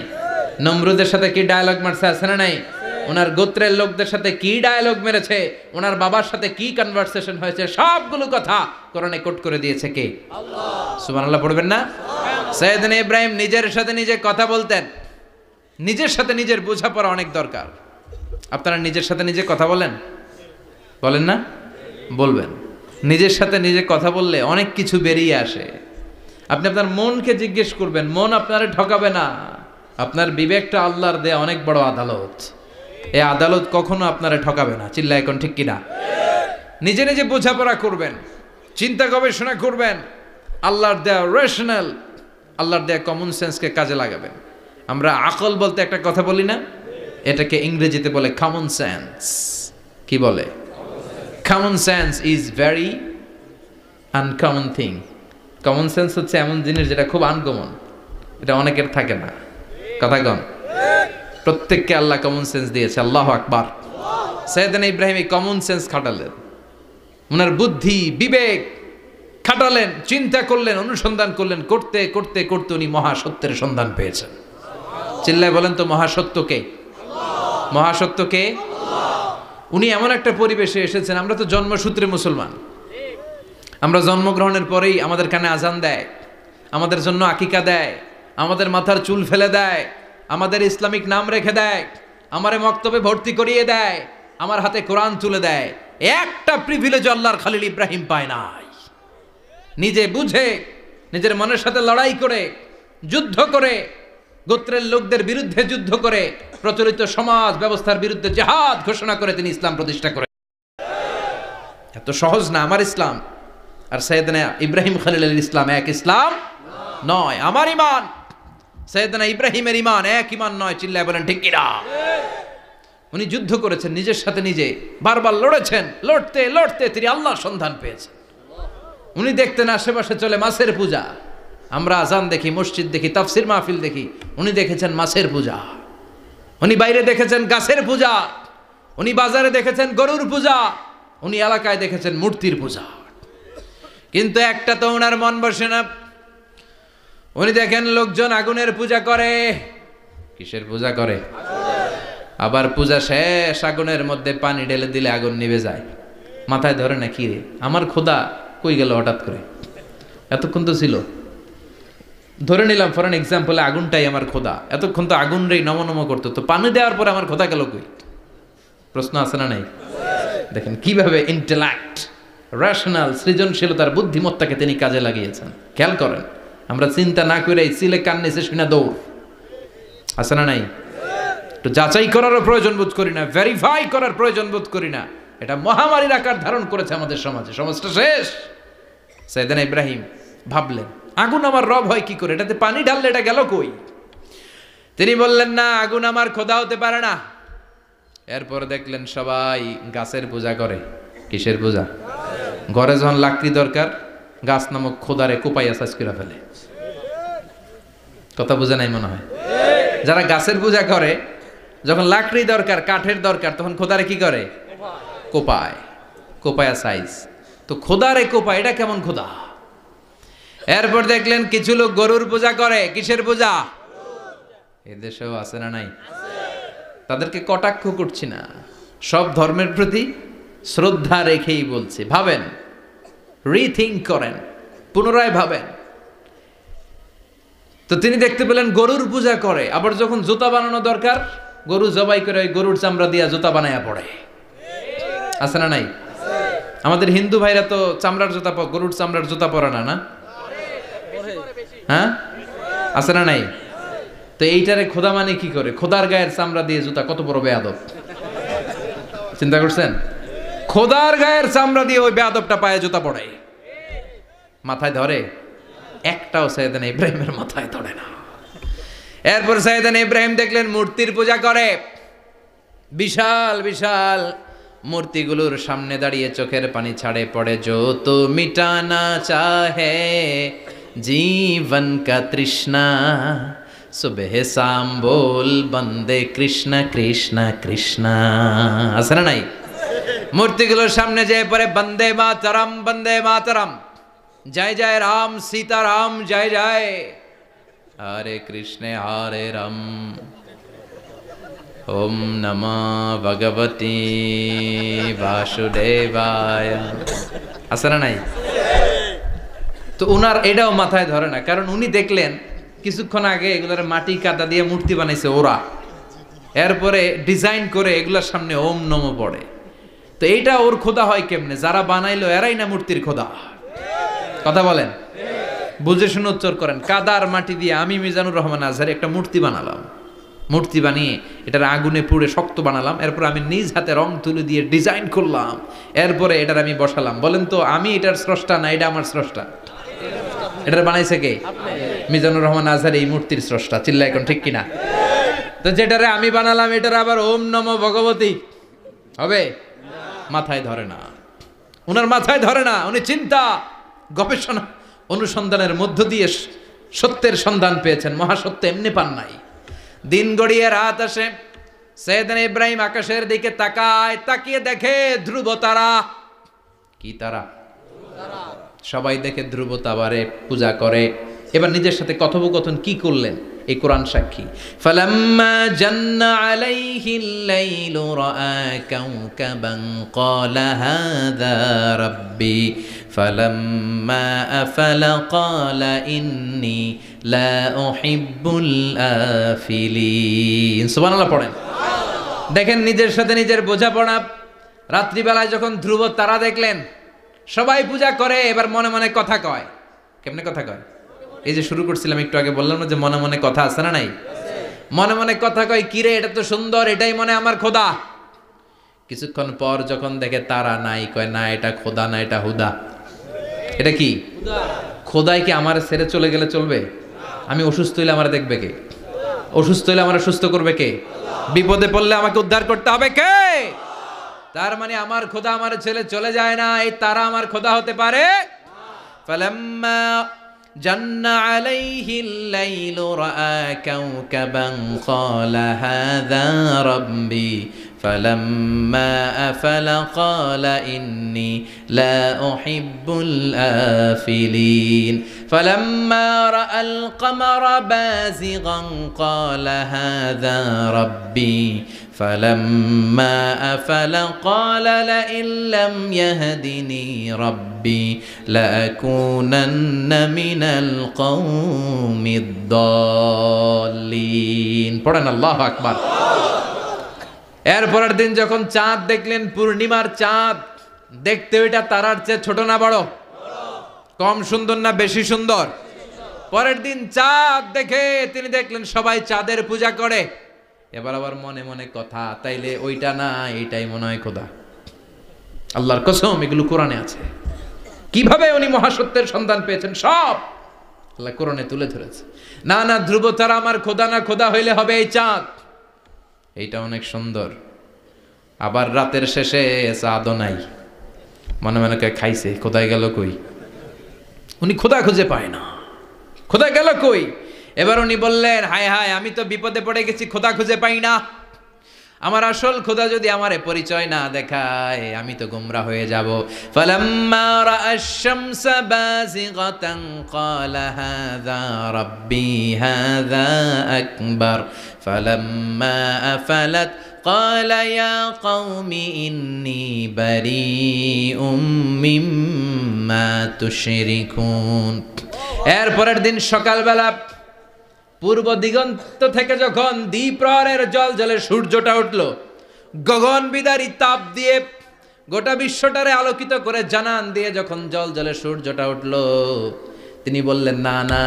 নমরুদের সাথে কি ডায়ালগ মারছে, আছে না নাই? ওনার গোত্রের লোকদের সাথে কি ডায়ালগ মেরেছে, ওনার বাবার সাথে কি কনভারসেশন হয়েছে, সবগুলো কথা কোরআনে কোট করে দিয়েছে কে? আল্লাহ। সুবহানাল্লাহ পড়বেন না? সাইয়েদনা ইব্রাহিম নিজের সাথে নিজে কথা বলতেন। নিজের সাথে নিজের বোঝাপড়া অনেক দরকার। আপনারা নিজের সাথে নিজে কথা বলেন? বলেন না? বলবেন। নিজের সাথে নিজে কথা বললে অনেক কিছু বেরিয়ে আসে। আপনি আপনার মনকে জিজ্ঞেস করবেন, মন আপনারে ঠকাবে না। আপনার বিবেকটা আল্লাহর দেয়া অনেক বড় আদালত। এই আদালত কখনো আপনারে ঠকাবে না। চিল্লা এখন ঠিক কিনা? নিজে নিজে বোঝাপড়া করবেন, চিন্তা গবেষণা করবেন, আল্লাহর দেয়া রেশনাল, আল্লাহর দেয়া কমন সেন্সকে কাজে লাগাবেন। আমরা আকল বলতে একটা কথা বলি না, এটাকে ইংরেজিতে বলে কমন সেন্স। কি বলে? Common sense is very uncommon thing. Common sense হচ্ছে এমন জিনিস যেটা খুব আনকমন, এটা অনেকের থাকে না। কথা কন। প্রত্যেককে আল্লাহ কমন সেন্স দিয়েছে। আল্লাহু আকবার। সাইয়েদনা ইব্রাহিম এই কমন সেন্স খাটালেন, ওনার বুদ্ধি বিবেক খাটালেন, চিন্তা করলেন, অনুসন্ধান করলেন, করতে করতে করতে উনি মহাসত্যের সন্ধান পেয়েছেন। চিল্লায় বলেন তো মহাসত্যকে? মহাসত্যকে? উনি এমন একটা পরিবেশে এসেছেন, আমরা তো জন্মসূত্রে মুসলমান। আমরা জন্মগ্রহণের পরেই আমাদের কানে আজান দেয়, আমাদের জন্য আকিকা দেয়, আমাদের মাথার চুল ফেলে দেয়, আমাদের ইসলামিক নাম রেখে দেয়, আমারে মক্তবে ভর্তি করিয়ে দেয়, আমার হাতে কোরআন তুলে দেয়। একটা প্রিভিলেজ আল্লাহর খলিল ইব্রাহিম পায় নাই। নিজে বুঝে, নিজের মনের সাথে লড়াই করে, যুদ্ধ করে, গোত্রের লোকদের বিরুদ্ধে যুদ্ধ করে, প্রচলিত সমাজ ব্যবস্থার বিরুদ্ধে জিহাদ ঘোষণা করে তিনি ইসলাম প্রতিষ্ঠা করেন। এত সহজ না আমার ইসলাম আর সাইয়েদনা ইব্রাহিম খলিলের ইসলাম এক ইসলাম নয়। আমার ঈমান সাইয়েদনা ইব্রাহিমের ঈমান এক ঈমান নয়। চিল্লায় বলেন ঠিক কিনা? উনি যুদ্ধ করেছেন নিজের সাথে নিজে, বারবার লড়েছেন, লড়তে লড়তে তিনি আল্লাহর সন্ধান পেয়েছেন। উনি দেখতেন আশেপাশে চলে মাছের পূজা। আমরা আজান দেখি, মসজিদ দেখি, তাফসির মাহফিল দেখি। উনি দেখেছেন মাছের পূজা। উনি বাইরে দেখেছেন গাছের পূজা। উনি বাজারে দেখেছেন গরুর পূজা। উনি এলাকায় দেখেছেন মূর্তির পূজা। কিন্তু একটা তো ওনার মন বসে না। উনি দেখেন লোকজন আগুনের পূজা করে। কিসের পূজা করে? আবার পূজা শেষ, আগুনের মধ্যে পানি ঢেলে দিলে আগুন নিভে যায়। মাথায় ধরে না, কি রে আমার খোদা কই গেল হঠাৎ করে? এতক্ষণ তো ছিল। ধরে নিলাম ফর অ্যান এক্সাম্পল, আগুনটাই আমার খোদা। এতক্ষণ তো আগুন রেই নম নম করতো, তো পানি দেওয়ার পরে আমার খোদা গেল কই? প্রশ্ন আছে না নাই? দেখেন কিভাবে ইন্টেলেক্ট, রেশনাল, সৃজনশীলতার বুদ্ধিমত্তাকে তিনি কাজে লাগিয়েছেন। খেয়াল করেন, আমরা চিন্তা না করে সিলে কান্নেছে শুনে দৌড়। আছে না নাই? একটু যাচাই করারও প্রয়োজন বোধ করি না, ভেরিফাই করার প্রয়োজন বোধ করি না। এটা মহামারীর আকার ধারণ করেছে আমাদের সমাজে। সমাজটা শেষ। সাইয়েদনা ইব্রাহিম ভাবলেন, আগুন আমার রব হয় কি করে? এটাতে পানি ঢাললে এটা গেল কই? তিনি বললেন, না, আগুন আমার খোদা হতে পারে না। এরপর দেখলেন সবাই গাছের পূজা করে। কিসের পূজা? ঘরে যখন লাকড়ি দরকার, গাছ নামক খোদারে কোপাইয়া সাজ করে ফেলে। কথা বুঝে নাই মনে হয়? যারা গাছের পূজা করে, যখন লাকড়ি দরকার, কাঠের দরকার, তখন খোদারে কি করে? কোপায়। কোপায়া সাইজ। তো খোদারে কোপায়, এটা কেমন খোদা? এরপর দেখলেন কিছু লোক গরুর পূজা করে। কিসের পূজা? এদেশেও আছে না নাই? তাদেরকে কটাক্ষ করছি না, সব ধর্মের প্রতি শ্রদ্ধা রেখেই বলছি। ভাবেন, রিথিঙ্ক করেন, পুনরায় ভাবেন। তো তিনি দেখতে পেলেন গরুর পূজা করে। আবার যখন জুতা বানানো দরকার, গরু জবাই করে ওই গরুর চামড়া দিয়া জুতা বানায়া পড়ে। আছে না নাই? আমাদের হিন্দু ভাইরা তো চামড়ার জুতা, গরুর চামড়ার জুতা পরে না, না? হ্যাঁ, আছে না নাই? তো এইটারে খোদা মানে কি করে? খোদার গায়ের চামড়া দিয়ে জুতা, কত বড় বেয়াদব! চিন্তা করছেন? খোদার গায়ের চামড়া দিয়ে ওই বেয়াদবটা পায়ে জুতা পড়ে। মাথায় ধরে? একটাও সাইয়েদনা ইব্রাহিমের মাথায় ধরে না। এরপর সাইয়েদনা ইব্রাহিম দেখলেন মূর্তির পূজা করে। বিশাল বিশাল মূর্তিগুলোর সামনে দাঁড়িয়ে চোখের পানি ছাড়ে পড়ে। যো তো মিটানা চাহে জীবন কা তৃষ্ণা, সুবহে শাম বল বন্দে কৃষ্ণ কৃষ্ণ কৃষ্ণ, আছে না নাই? মূর্তিগুলোর সামনে যেয়ে পরে বন্দে মাতরম বন্দে মাতরম, জয় জয় রাম সীতারাম জয় জয়, হরে কৃষ্ণ হরে রাম, ওম নমঃ ভগবতে বাসুদেবায়, আছে না নাই? তো উনার এটাও মাথায় ধরে না, কারণ উনি দেখলেন কিছুক্ষণ আগে এগুলোর মাটি কাদা দিয়ে মূর্তি বানাইছে ওরা, এরপরে ডিজাইন করে এগুলোর সামনে ওম নমঃ পড়ে। তো এইটা ওর খোদা হয় কেমনে? যারা বানাইলো এরাই না মূর্তির খোদা। কথা বলেন, বুঝে শুনে উচ্চার করেন। কাদার মাটি দিয়ে আমি মিজানুর রহমান আজহারি একটা মূর্তি বানালাম, মূর্তি বানিয়ে এটার আগুনে পুড়ে শক্ত বানালাম, এরপর আমি নিজ হাতে রং তুলে দিয়ে ডিজাইন করলাম, এরপরে এটার আমি বসালাম। বলেন তো আমি এটার স্রষ্টা না এটা আমার স্রষ্টা? এটার বানাইছে কে? মিজানুর রহমান আজহারি এই মূর্তির স্রষ্টা। চিল্লা এখন ঠিক কিনা? তো যেটারে আমি বানালাম এটার আবার ওম নমঃ ভগবতী হবে? মাথায় ধরে না, উনার মাথায় ধরে না। উনি চিন্তা গবেষণা অনুসন্ধানের মধ্য দিয়ে সত্যের সন্ধান পেয়েছেন। মহাসত্য এমনি পান নাই। দিন গড়িয়ে রাত আসে, সৈয়দনা ইব্রাহিম আকাশের দিকে তাকায়, তাকিয়ে দেখে ধ্রুব তারা। কি তারা? সবাই দেখে ধ্রুব তারারে পূজা করে। এবার নিজের সাথে কথোপকথন কি করলেন এই কোরআন সাক্ষী। ফালাম্মা জান্না আলাইহিল লাইলু রাআ কাওকাবান ক্বালা হাযা রাব্বি ফালাম্মা আফালা ক্বালা ইন্নী লা উহিব্বুল আফিলিন। সুবহানাল্লাহ পড়েন। দেখেন নিজের সাথে নিজের বোঝাপড়া। রাত্রিবেলায় যখন ধ্রুব তারা দেখলেন সবাই পূজা করে, এবার মনে মনে কথা কয়। কেমনে কথা কয়? এই যে শুরু করছিলাম একটু আগে, বললাম না যে মনে মনে কথা আছে না নাই? মনে মনে কথা কয়, কিরে এটা তো সুন্দর, এটাই মনে আমার খোদা। কিছুক্ষণ পর যখন দেখে তারা নাই, কয় না এটা খোদা না, এটা হুদা। এটা কি? খোদাই কি আমার ছেড়ে চলে গেলে চলবে? আমি অসুস্থ হইলে আমার দেখবে কে? অসুস্থ হইলে আমার সুস্থ করবে কে? বিপদে পড়লে আমাকে উদ্ধার করতে হবে কে? তার মানে আমার খোদা আমার ছেলে চলে যায় না, এই তারা আমার খোদা হতে পারে? ফালাম্মা জান্না আলাইহিল লাইলু রাআ কাওকাবান ক্বালা হাযা রাব্বি ফালাম্মা আফালা ক্বালা ইন্নী লা উহিব্বুল আফিলিন ফালাম্মা রাআল কমারা বাযিগান ক্বালা হাযা রাব্বি فلما أفل قال لئن لم يهدني ربي لأكونن من القوم الضالين পড়েন আল্লাহু আকবার। এরপরের দিন যখন চাঁদ দেখলেন, পূর্ণিমার চাঁদ, দেখতে ওইটা তারার চেয়ে ছোট না বড়? কম সুন্দর না বেশি সুন্দর? পরের দিন চাঁদ দেখে তিনি দেখলেন সবাই চাঁদের পূজা করে। এবার আবার মনে মনে কথা, তাইলে ওইটা না এইটাই মনে হয় খোদা। আল্লাহর কসম এগুলো কোরআনে আছে। কিভাবে উনি মহাসত্যের সন্ধান পেয়েছেন সব আল্লাহ কোরআনে তুলে ধরেছে। না না ধ্রুব তারা আমার খোদা না, খোদা হইলে হবে এই চাঁদ। এইটা অনেক সুন্দর। আবার রাতের শেষে চাঁদও নাই, মনে মনে খাইছে খোদায় গেল কই? উনি খোদা খুঁজে পায় না, খোদা গেল কই? এবার উনি বললেন, হায় হায় আমি তো বিপদে পড়ে গেছি, খোদা খুঁজে পাই না। আমার আসল খোদা যদি আমারে পরিচয় না দেখায় আমি তো গোমরা হয়ে যাব। ফালাম্মা রাআশ শামসা বাযিগাতান ক্বালা হাযা রাব্বি হাযা আকবার ফালাম্মা আফালাত ক্বালা ইয়া কওমি ইন্নী বারীউম মিম্মা তুশরিকুন। এরপরের দিন সকালবেলা পূর্ব দিগন্ত থেকে যখন দ্বিপ্রহরের জলে সূর্যটা উঠল, গগন বিদারী তাপ দিয়ে গোটা বিশ্বটারে আলোকিত করে জানান দিয়ে যখন জলে সূর্যটা উঠল, তিনি বললেন, না না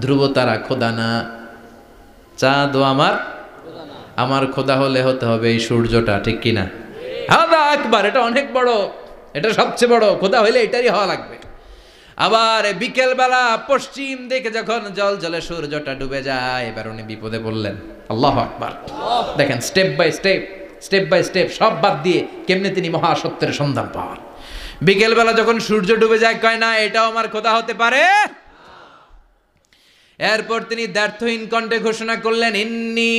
ধ্রুব তারা খোদা না, চাঁদও আমার খোদা হলে হতে হবে এই সূর্যটা। ঠিক কিনা? হাদা আকবার, এটা অনেক বড়, এটা সবচেয়ে বড়, খোদা হইলে এটারই হওয়া লাগবে। আবার বিকেল বেলা পশ্চিম দিকে যখন জলে সূর্যটা ডুবে যায়, এবার উনি বিপদে পড়লেন। আল্লাহু আকবার। দেখেন স্টেপ বাই স্টেপ সব বাদ দিয়ে কেমনে তিনি মহাসত্যের সন্ধান পান। বিকেল বেলা যখন সূর্য ডুবে যায়, কয় না এটাও আমার খোদা হতে পারে? এরপর তিনি দ্ব্যর্থহীন কণ্ঠে ঘোষণা করলেন, ইন্নী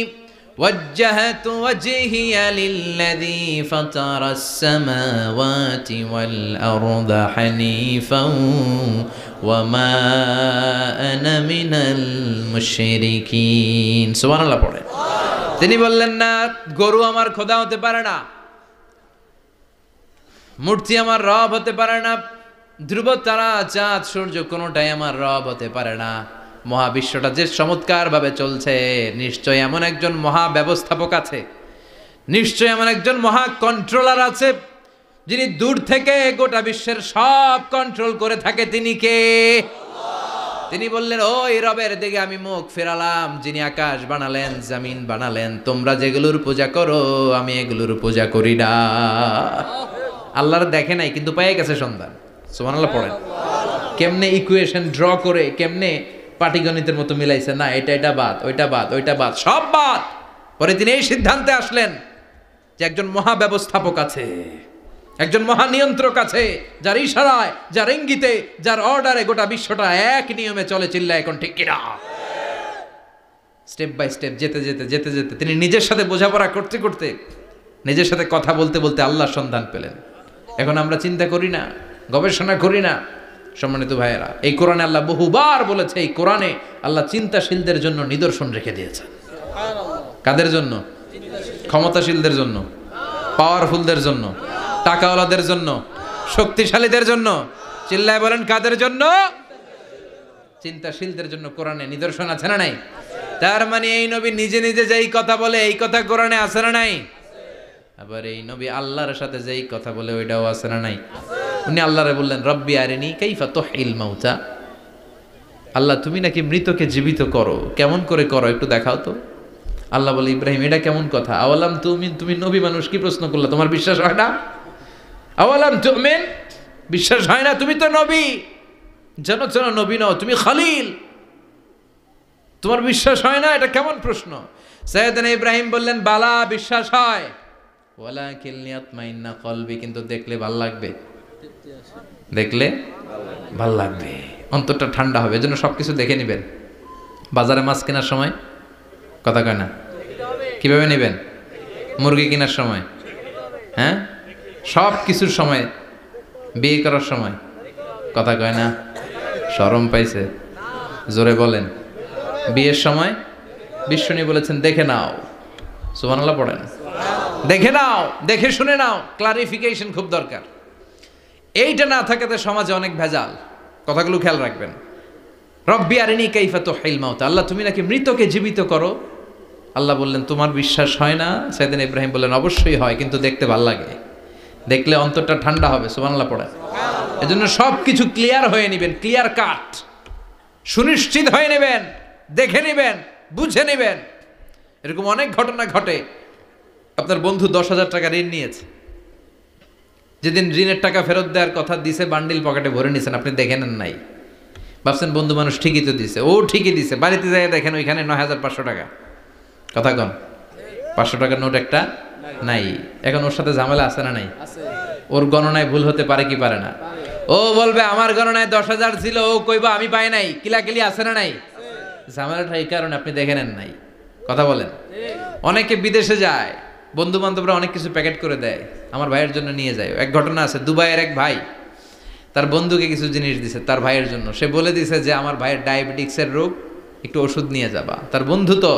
ওয়াজ্জাহতু ওয়াজহিয়া লিল্লাযী ফাতারাস সামাওয়াতি ওয়াল আরদা হানিফাও ওয়া মা আনা মিনাল মুশরিকিন। সুবহানাল্লাহ পড়ে। তিনি বললেন, না, গরু আমার খোদা হতে পারে না, মূর্তি আমার রব হতে পারে না, ধ্রুব তারা চাঁদ সূর্য কোনোটাই আমার রব হতে পারে না। মহাবিশ্বটা যে চমৎকার ভাবে চলছে, নিশ্চয় এমন একজন মহা ব্যবস্থাপক আছে, নিশ্চয় এমন একজন মহা কন্ট্রোলার আছে, যিনি দূর থেকে গোটা বিশ্বের সব কন্ট্রোল করে থাকে। তিনি কে? তিনি বললেন, ওই রবের দিকে আমি মুখ ফেরালাম, যিনি আকাশ বানালেন, জমিন বানালেন। তোমরা যেগুলোর পূজা করো আমি এগুলোর পূজা করি না। আল্লাহর দেখে নাই কিন্তু পেয়ে গেছে সন্ধান। সুবহানাল্লাহ পড়েন। কেমনে ইকুয়েশন ড্র করে, কেমনে পাটিগণিতের মতো মিলাইছে, না এটা বাদ, ওইটা বাদ, ওইটা বাদ, সব বাদ। পরে তিনি এই সিদ্ধান্তে আসলেন যে একজন মহা ব্যবস্থাপক আছে, একজন মহা নিয়ন্ত্রক আছে, যার ইশারায়, যার ইঙ্গিতে, যার অর্ডারে গোটা বিশ্বটা এক নিয়মে চলে। চিল্লায় এখন ঠিক কিনা? স্টেপ বাই স্টেপ যেতে যেতে যেতে যেতে তিনি নিজের সাথে বোঝাপড়া করতে করতে, নিজের সাথে কথা বলতে বলতে আল্লাহর সন্ধান পেলেন। এখন আমরা চিন্তা করি না, গবেষণা করি না। সম্মানিত ভাইয়েরা, এই কোরআনে আল্লাহ বহুবার বলেছে, এই কোরআনে আল্লাহ চিন্তাশীলদের জন্য নিদর্শন রেখে দিয়েছেন। কাদের জন্য? ক্ষমতাশীলদের জন্য, পাওয়ারফুলদের জন্য, টাকাওয়ালাদের জন্য, শক্তিশালীদের জন্য। চিল্লায় বলেন, কাদের জন্য? চিন্তাশীলদের জন্য কোরআনে নিদর্শন আছে না নাই? তার মানে এই নবী নিজে নিজে যেই কথা বলে, এই কথা কোরআনে আছে না নাই? আবার এই নবী আল্লাহর সাথে যেই কথা বলে, ওইটাও আছে না নাই? উনি আল্লাহরে বললেন, রব্বি আরিনি কাইফা তুহিল মাউতা। আল্লাহ, তুমি নাকি মৃতকে জীবিত করো, কেমন করে করো একটু দেখাও তো। আল্লাহ বলে, ইব্রাহিম, এটা কেমন কথা? আওয়ালাম তুমিন, তুমি নবী মানুষ, কি প্রশ্ন করলা? তোমার বিশ্বাস হয় না? আওয়ালাম তুমিন, বিশ্বাস হয় না? তুমি তো নবী, জানো জানো নবী নও, তুমি খলিল, তোমার বিশ্বাস হয় না? এটা কেমন প্রশ্ন? সাইয়েদনা ইব্রাহিম বললেন, বালা, বিশ্বাস হয়, ওয়ালাকিন লিয়াতমাইন্না কলবি, কিন্তু দেখলে ভাল লাগবে, দেখলে ভাল লাগবে, অন্তরটা ঠান্ডা হবে। এজন্য সবকিছু দেখে নেবেন। বাজারে মাছ কেনার সময় কথা কয় না, কিভাবে নেবেন? মুরগি কেনার সময়, হ্যাঁ, সব কিছুর সময়, বিয়ে করার সময় কথা কয় না, শরম পাইছে, জোরে বলেন। বিয়ের সময় বিশ্বনী বলেছেন, দেখে নাও। সুবহানাল্লাহ পড়েন। দেখে নাও, দেখে শুনে নাও, ক্লারিফিকেশন খুব দরকার। এইটা না থাকাতে সমাজে অনেক ভেজাল। কথাগুলো খেয়াল রাখবেন। রব্বি আরিনি কাইফা তুহিল মাউতা, আল্লাহ, তুমি নাকি মৃতকে জীবিত করো। আল্লাহ বললেন, তোমার বিশ্বাস হয় না? সাইয়েদনা ইব্রাহিম বললেন, অবশ্যই হয়, কিন্তু দেখতে ভাল লাগে, দেখলে অন্তরটা ঠান্ডা হবে। সুবহানাল্লাহ পড়েন। এজন্য সব কিছু ক্লিয়ার হয়ে নেবেন, ক্লিয়ার কাট, সুনিশ্চিত হয়ে নেবেন, দেখে নেবেন, বুঝে নেবেন। এরকম অনেক ঘটনা ঘটে। আপনার বন্ধু 10,000 টাকা ঋণ নিয়েছে, যেদিন ঋণের টাকা ফেরত দেওয়ার কথা দিছে, বান্ডিল পকেটে ভরে নিয়েছেন, আপনি দেখে নেন নাই। ভাবছেন বন্ধু মানুষ, ঠিকই তো দিছে, ও ঠিকই দিছে। বাড়িতে যাই দেখেন ওইখানে 9,500 টাকা। কথা কন, 500 টাকার নোট একটা নাই। এখন ওর সাথে ঝামেলা আছে না নাই? ওর গণনায় ভুল হতে পারে কি পারে না? ও বলবে আমার গণনায় 10,000 ছিল, ও কইবা আমি পাই নাই। কিলাকিলি আছে না নাই? ঝামেলাটা এই কারণে আপনি দেখে নেন নাই। কথা বলেন। অনেকে বিদেশে যায়, বন্ধু বান্ধবরা অনেক কিছু প্যাকেট করে দেয়, আমার ভাইয়ের জন্য নিয়ে যায়। এক ঘটনা আছে, দুবাইয়ের এক ভাই তার বন্ধুকে কিছু জিনিস দিছে তার ভাইয়ের জন্য। সে বলে দিছে যে আমার ভাইয়ের ডায়াবেটিক্সের রোগ, একটু ওষুধ নিয়ে যাবা। তার বন্ধু তো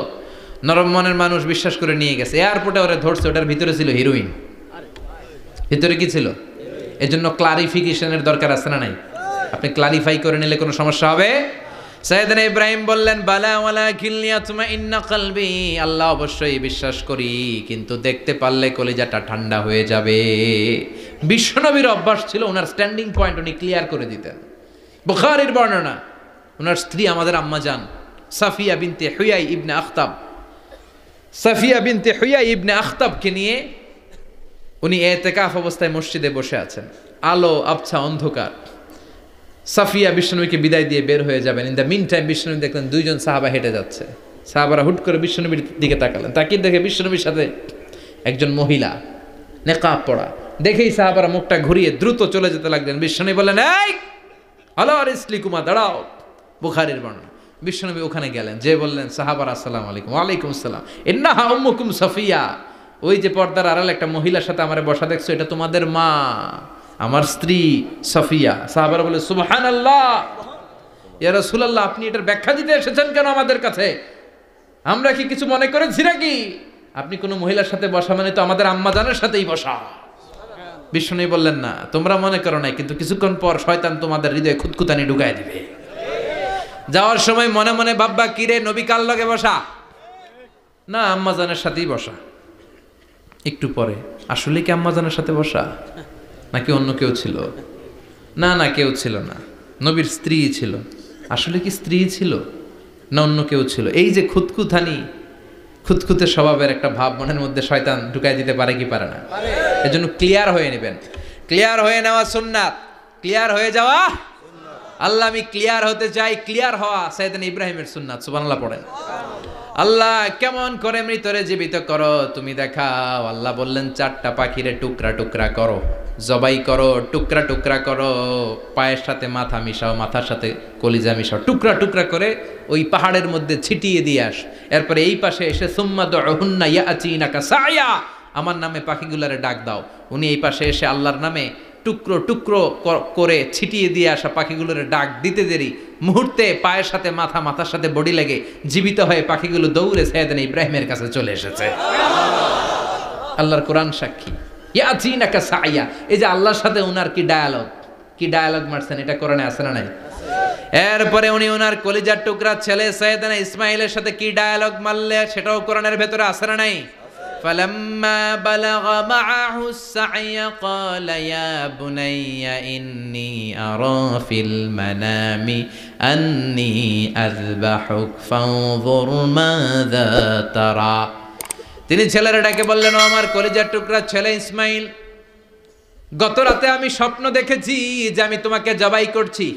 নরম মনের মানুষ, বিশ্বাস করে নিয়ে গেছে। এয়ারপোর্টে ওরা ধরছে, ওটার ভিতরে ছিল হিরোইন। ভিতরে কি ছিল? এজন্য ক্লারিফিকেশনের দরকার আছে না নাই? আপনি ক্লারিফাই করে নিলে কোনো সমস্যা হবে? সাইয়েদনা ইব্রাহিম বললেন, বালা ওয়ালাকিন লিয়াতমাইন্না কলবি, আল্লাহ, অবশ্যই বিশ্বাস করি, কিন্তু দেখতে পারলে কলিজাটা ঠান্ডা হয়ে যাবে। বিশ্বনবীর অভ্যাস ছিল, ওনার স্ট্যান্ডিং পয়েন্ট উনি ক্লিয়ার করে দিতেন। বুখারীর বর্ণনা, ওনার স্ত্রী আমাদের আম্মা জান সাফিয়া বিনতে হুয়াই ইবনে আখতাব, সাফিয়া বিনতে হুয়াই ইবনে আখতাবকে নিয়ে উনি ইতিকাফ অবস্থায় মসজিদে বসে আছেন। আলো আবছা অন্ধকার। সাফিয়া বিশ্বনবীকে বিদায় দিয়ে বের হয়ে যাবেন। ইন দ্য মিন টাইম বিশ্বনবী দেখলেন 2 জন সাহাবা হেঁটে যাচ্ছে। সাহাবারা হুট করে বিশ্বনবীর দিকে তাকালেন। তাকিয়ে দেখে বিশ্বনবীর সাথে একজন মহিলা, নেকাব পরা। দেখেই সাহাবারা মুখটা ঘুরিয়ে দ্রুত চলে যেতে লাগলেন। বিশ্বনবী বললেন, এই হলো রিসলিকুমা, দাঁড়াও। বুখারীর বর্ণনা। বিশ্বনবী ওখানে গেলেন, যে বললেন সাহাবারা আসসালামু আলাইকুম। ওয়ালাইকুম আসসালাম। ইন্নাহা উম্মুকুম সাফিয়া, ওই যে পর্দার আড়ালে একটা মহিলার সাথে আমারে বসা দেখছো, এটা তোমাদের মা, আমার স্ত্রী সাফিয়া। সাহাবারা বলে সুবহানাল্লাহ, ইয়া রাসূলুল্লাহ, আপনি এটার ব্যাখ্যা দিতে এসেছেন কেন আমাদের কাছে? আমরা কি কিছু মনে করেছি নাকি? আপনি কোনো মহিলার সাথে বসা মানে তো আমাদের আম্মা জানের সাথেই বসা। বিশ্বনবী বললেন না, তোমরা মনে করো নাই, কিন্তু কিছুক্ষণ পর শয়তান তোমাদের হৃদয়ে খুঁতখুঁতানি ঢুকায় দিবে। যাওয়ার সময় মনে মনে ভাববা, কিরে নবী কার লগে বসা? না, আম্মা জানের সাথেই বসা। একটু পরে আসলে কি আম্মা জানের সাথে বসা, নাকি অন্য কেউ ছিল? না না, কেউ ছিল না, নবীর স্ত্রী ছিল। আসলে কি স্ত্রী ছিল না অন্য কেউ ছিল? এই যে খুঁতখুঁতে স্বভাবের একটা ভাব মনের মধ্যে শয়তান ঢুকাই দিতে পারে কি পারে না? এজন্য ক্লিয়ার হয়ে নেবেন। ক্লিয়ার হয়ে নেওয়া সুন্নাত, ক্লিয়ার হয়ে যাওয়া। আল্লাহ আমি ক্লিয়ার হতে চাই, ক্লিয়ার হওয়া সাইয়েদনা ইব্রাহিমের সুন্নাত। সুবহানাল্লাহ পড়েন। আল্লাহ কেমন করে মৃতরে জীবিত করো তুমি দেখাও। আল্লাহ বললেন, 4টা পাখিরে টুকরা টুকরা করো, জবাই করো, টুকরা টুকরা করো, পায়ের সাথে মাথা মিশাও, মাথার সাথে কলিজা মিশাও, টুকরা টুকরা করে ওই পাহাড়ের মধ্যে ছিটিয়ে দিয়ে আস। এরপরে এই পাশে এসে সুম্মা দুহুন্না ইয়াতিনাকা সায়া, আমার নামে পাখিগুলারে ডাক দাও। উনি এই পাশে এসে আল্লাহর নামে টুকরো টুকরো করে ছিটিয়ে দিয়ে আসা পাখিগুলোর ডাক দিতে দেরি মুহূর্তে পায়ের সাথে মাথা, মাথার সাথে বডি লেগে জীবিত হয়ে পাখিগুলো দৌড়ে সাইয়েদনা ইব্রাহিমের কাছে চলে এসেছে। আল্লাহর কোরআন সাক্ষী। ইয়াতিনাকা সায়া, এই যে আল্লাহর সাথে উনার কি ডায়ালগ মারছেন, এটা কোরআনে আছে না নাই? এরপরে উনি ওনার কলিজার টুকরা ছেলে সাইয়েদনা ইসমাইলের সাথে কি ডায়ালগ মারলে, সেটাও কোরআনের ভেতরে আছে না নাই? فلما بلغ معه السعي قال يا بني إني أرى في المنام أني أذبحك فانظر ماذا ترى। তিনি ছেলেরা ডেকে বললেন, ও আমার কলিজার টুকরা ছেলে ইসমাইল, গত রাতে আমি স্বপ্ন দেখেছি যে আমি তোমাকে জবাই করছি।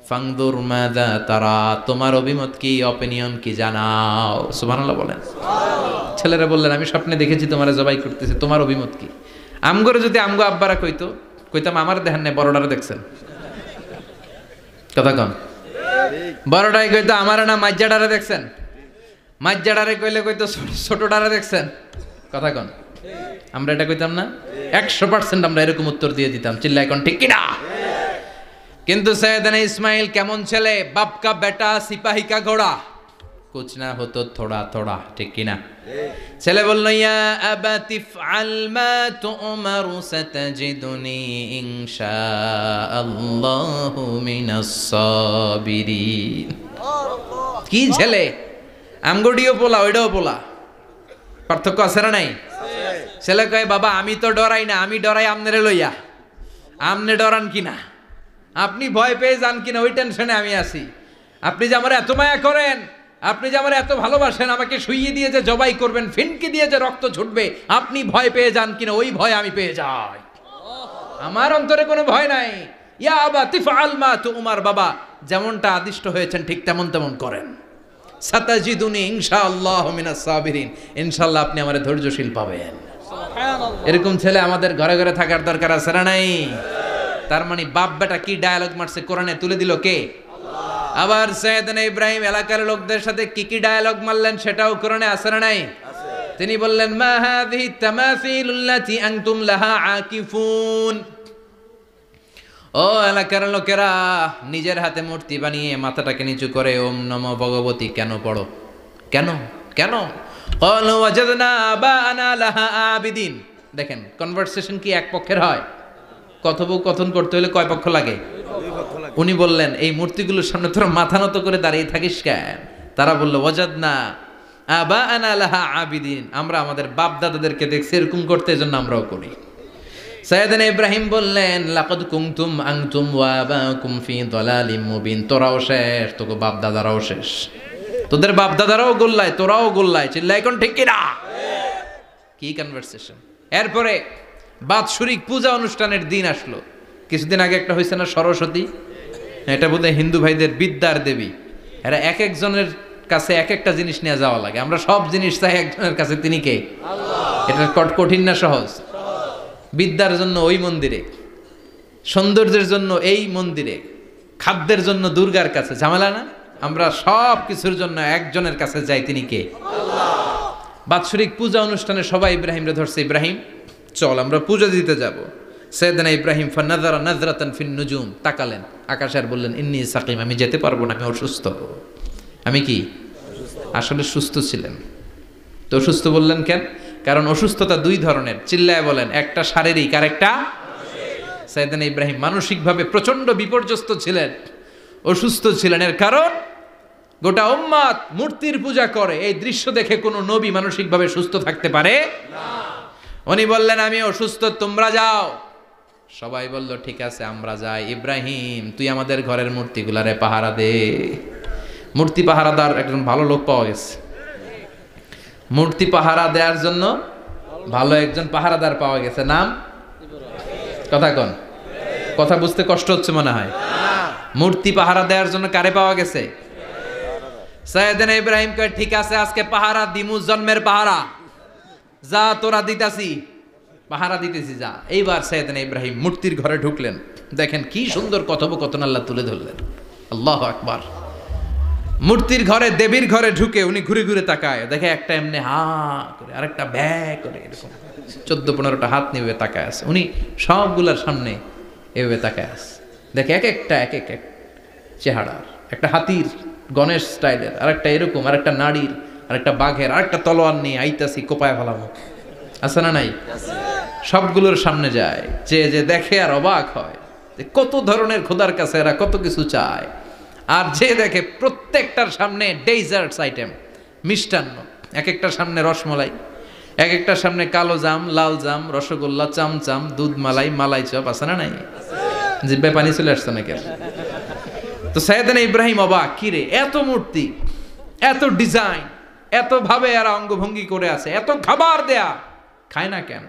ফাংদুর মাযা তারা, তোমার অভিমত কি, অপিনিয়ন কি জানাও। সুবহানাল্লাহ বলেন। ছেলেরা বললেন, আমি স্বপ্নে দেখেছি তোমার জবাই করতেছে, তোমার অভিমত কি? আমগরে যদি আমগো আব্বারা কইতাম আমার দেখেন না, বড়ডারে দেখছেন। কথা কন। বড়ডাই কইতো আমার না মাজ্জাডারে দেখছেন, মাজ্জাডারে কইলে কইতো ছোটডারে দেখছেন। কথা কন। আমরা এটা কইতাম না? 100% আমরা এরকম উত্তর দিয়ে দিতাম। চিল্লায় কোন ঠিক কিনা? কিন্তু সাইয়েদনা ইসমাইল কেমন ছেলে, বাপ কা বেটা সিপাহী কা ঘোড়া, কুছ না হতো থোড়া থোড়া, ঠিক কিনা? ছেলে বলল, ইয়া আবাতি ফআল মা তুমারু সাতাজিদুনি ইনশাআল্লাহু মিনাস সাবিরিন। কি ছেলে, আমগডিও পোলা ওইটাও পোলা, পার্থক্য আছে না নাই? ছেলে কয়, বাবা আমি তো ডরাই না, আমি ডরাই আমনেরে লইয়া। আমনে ডরান কিনা, আপনি ভয় পেয়ে যান কিনা, ওই টেনশনে আমি আছি। আপনি যে আমার এত মায়া করেন, আপনি যে আমার এত ভালোবাসেন, আমাকে শুইয়ে দিয়ে যে জবাই করবেন, ফিনকি দিয়ে যে রক্ত ছুটবে, আপনি ভয় পেয়ে যান কিনা, ওই ভয় আমি পেয়ে যাই। আমার অন্তরে কোনো ভয় নাই। ইয়া আবাতি ফাআল মা তুমার, বাবা যেমনটা আদিষ্ট হয়েছেন ঠিক তেমন করেন। সাতাজিদুনি ইনশাআল্লাহু মিনাস সাবিরিন, ইনশাআল্লাহ আপনি আমারে ধৈর্যশীল পাবেন। সুবহানাল্লাহ। এরকম ছেলে আমাদের ঘরে ঘরে থাকার দরকার আছে না নাই? তার মানে বাপ বেটা কি ডায়ালগ মারছে কোরআনে তুলে দিল কে? আল্লাহ। আবার সাইয়েদনা ইব্রাহিম এলাকার লোকদের সাথে কি ডায়ালগ মারলেন, সেটাও কোরআনে আছে না নাই? আছে। তিনি বললেন, মা হাযিহি তামাসিলুল্লাতি আনতুম লাহা আকিফুন। ও এলাকার লোকেরা, নিজের হাতে মূর্তি বানিয়ে মাথাটাকে নিচু করে ওম নমো ভগবতী কেন পড়ো? কেন কেন? ক্বালু ওয়াজাদনা আবাআনা লাহা আবিদিন। দেখেন কনভারসেশন কি এক পক্ষের হয়? কথোপকথন করতে হলে কয় পক্ষ লাগে? উনি বললেন, এই মূর্তিগুলোর সামনে তোরা মাথা নত করে দাঁড়িয়ে থাকিস কেন? তারা বলল, ওয়াজাদনা আবাআনা লাহা আবিদিন, আমরা আমাদের বাপ দাদাদেরকে দেখছি এরকম করতে, এজন্য আমরাও করি। সাইয়েদনা ইব্রাহিম বললেন, লাকাদ কুনতুম আনতুম ওয়া আবাকুম ফি দালালিম মুবিন, তোরাও শেষ, তোকে বাপ দাদারাও শেষ, তোদের বাপ দাদারাও গোল্লায়, তোরাও গোল্লায়। চিল্লাই কোন ঠিক কিনা? কি কনভারসেশন। এরপরে বাৎসরিক পূজা অনুষ্ঠানের দিন আসলো। কিছুদিন আগে একটা হয়েছে না, সরস্বতী, এটা বোধহয় হিন্দু ভাইদের বিদ্যার দেবী। এরা এক একজনের কাছে এক একটা জিনিস নিয়ে যাওয়া লাগে। আমরা সব জিনিস চাই একজনের কাছে, তিনি কে? আল্লাহ। এটা কঠিন না সহজ? বিদ্যার জন্য ওই মন্দিরে, সৌন্দর্যের জন্য এই মন্দিরে, খাদ্যের জন্য দুর্গার কাছে, ঝামেলা না? আমরা সব কিছুর জন্য একজনের কাছে যাই, তিনি কে? বাৎসরিক পূজা অনুষ্ঠানে সবাই ইব্রাহিমরে ধরছে, ইব্রাহিম চল আমরা পূজা দিতে যাব। সাইয়েদনা ইব্রাহিম ফানাযারা নাযরাতান ফিন নুজুম, তাকালেন আকাশে আর বললেন ইন্নী সাকিম, আমি যেতে পারবো না, আমি অসুস্থ। আমি কি আসলে সুস্থ ছিলেন? তো অসুস্থ বললেন কেন? কারণ অসুস্থতা দুই ধরনের, চিল্লায় বলেন, একটা শারীরিক আর একটা সাইয়েদনা ইব্রাহিম মানসিকভাবে প্রচন্ড বিপর্যস্ত ছিলেন, অসুস্থ ছিলেন। এর কারণ গোটা উম্মাত মূর্তির পূজা করে, এই দৃশ্য দেখে কোনো নবী মানসিকভাবে সুস্থ থাকতে পারে না। উনি বললেন আমি অসুস্থ, তোমরা যাও। সবাই বলল ঠিক আছে আমরা যাই। ইব্রাহিম তুই আমাদের ঘরের মূর্তিগুলারে পাহারা দে। মূর্তি পাহারাদার একজন ভালো লোক পাওয়া গেছে, মূর্তি পাহারা দেওয়ার জন্য ভালো একজন পাহারাদার পাওয়া গেছে। নাম কথা কন, কথা বুঝতে কষ্ট হচ্ছে মনে হয়। মূর্তি পাহারা দেওয়ার জন্য কারে পাওয়া গেছে? সাইয়েদনা ইব্রাহিম কয় ঠিক আছে আজকে পাহারা দিমু, জন্মের পাহারা, যা তোরা দিতাছি, পাহারা দিতেছি যা। এইবার সাইয়েদনা ইব্রাহিম মূর্তির ঘরে ঢুকলেন, দেখেন কি সুন্দর কথোপকথন আল্লাহ তুলে ধরলেন। আল্লাহু আকবার। মূর্তির ঘরে, দেবীর ঘরে ঢুকে উনি ঘুরে ঘুরে তাকায়, দেখে একটা এমনি হা করে আরেকটা ব্যা করে, এরকম 14-15টা হাত নিয়ে তাকায় আছে। উনি সবগুলার সামনে এভাবে তাকায় আছে, দেখে এক একটা এক এক চেহারার, একটা হাতির গণেশ স্টাইলের, আরেকটা এরকম, আরেকটা নারীর, আরেকটা বাঘের, আরেকটা তলোয়ার নিয়ে আইতাছি কোপায় ফেলাবো, আছে না নাই? সবগুলোর সামনে যায়, যে দেখে আর অবাক হয় যে কত ধরনের খোদার কাছে এরা কত কিছু চায়। আর যে দেখে প্রত্যেকটার সামনে ডেজার্টস আইটেম, মিষ্টান্ন, এক একটার সামনে রসমলাই, এক একটার সামনে কালো জাম, লাল জাম, রসগোল্লা, চামচাম, দুধ মালাই, মালাই চপ, আছে না নাই? জিব্বে পানি চলে আসছে নাকি? তো সাইয়েদনা ইব্রাহিম অবাক, কি রে এত মূর্তি, এত ডিজাইন, এত ভাবে এরা অঙ্গভঙ্গি করে আছে, এত খাবার দেয়া, খায় না কেন?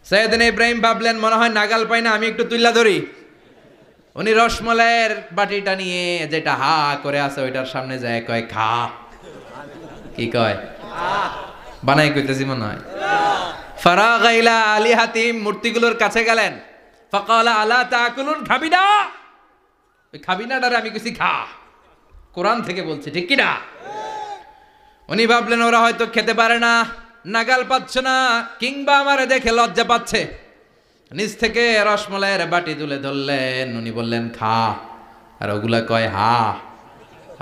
সাইয়েদনা ইব্রাহিম ভাবলেন মনে হয় নাগাল পাই না, আমি একটু তুইলা ধরি। উনি রসমলাইয়ের বাটিটা নিয়ে যেটা হা করে আছে ওইটার সামনে যায়, কয় খা। কি কয়? বানাই কইতেছি মনে হয়। ফারাগা ইলা আলিহাতিম, মূর্তিগুলোর কাছে গেলেন। ফাকালা আলা তাকুলুন, খাবি না? ওই খাবি না ডারে আমি কইছি খা, কোরআন থেকে বলছি, ঠিক কি না? উনি ভাবলেন ওরা হয়তো খেতে পারে না, নাগাল পাচ্ছে না, কিংবা আমারে দেখে লজ্জা পাচ্ছে। নিজ থেকে রসমলাইয়ের বাটি তুলে ধরলেন, উনি বললেন খা, আর ওগুলা কয় হা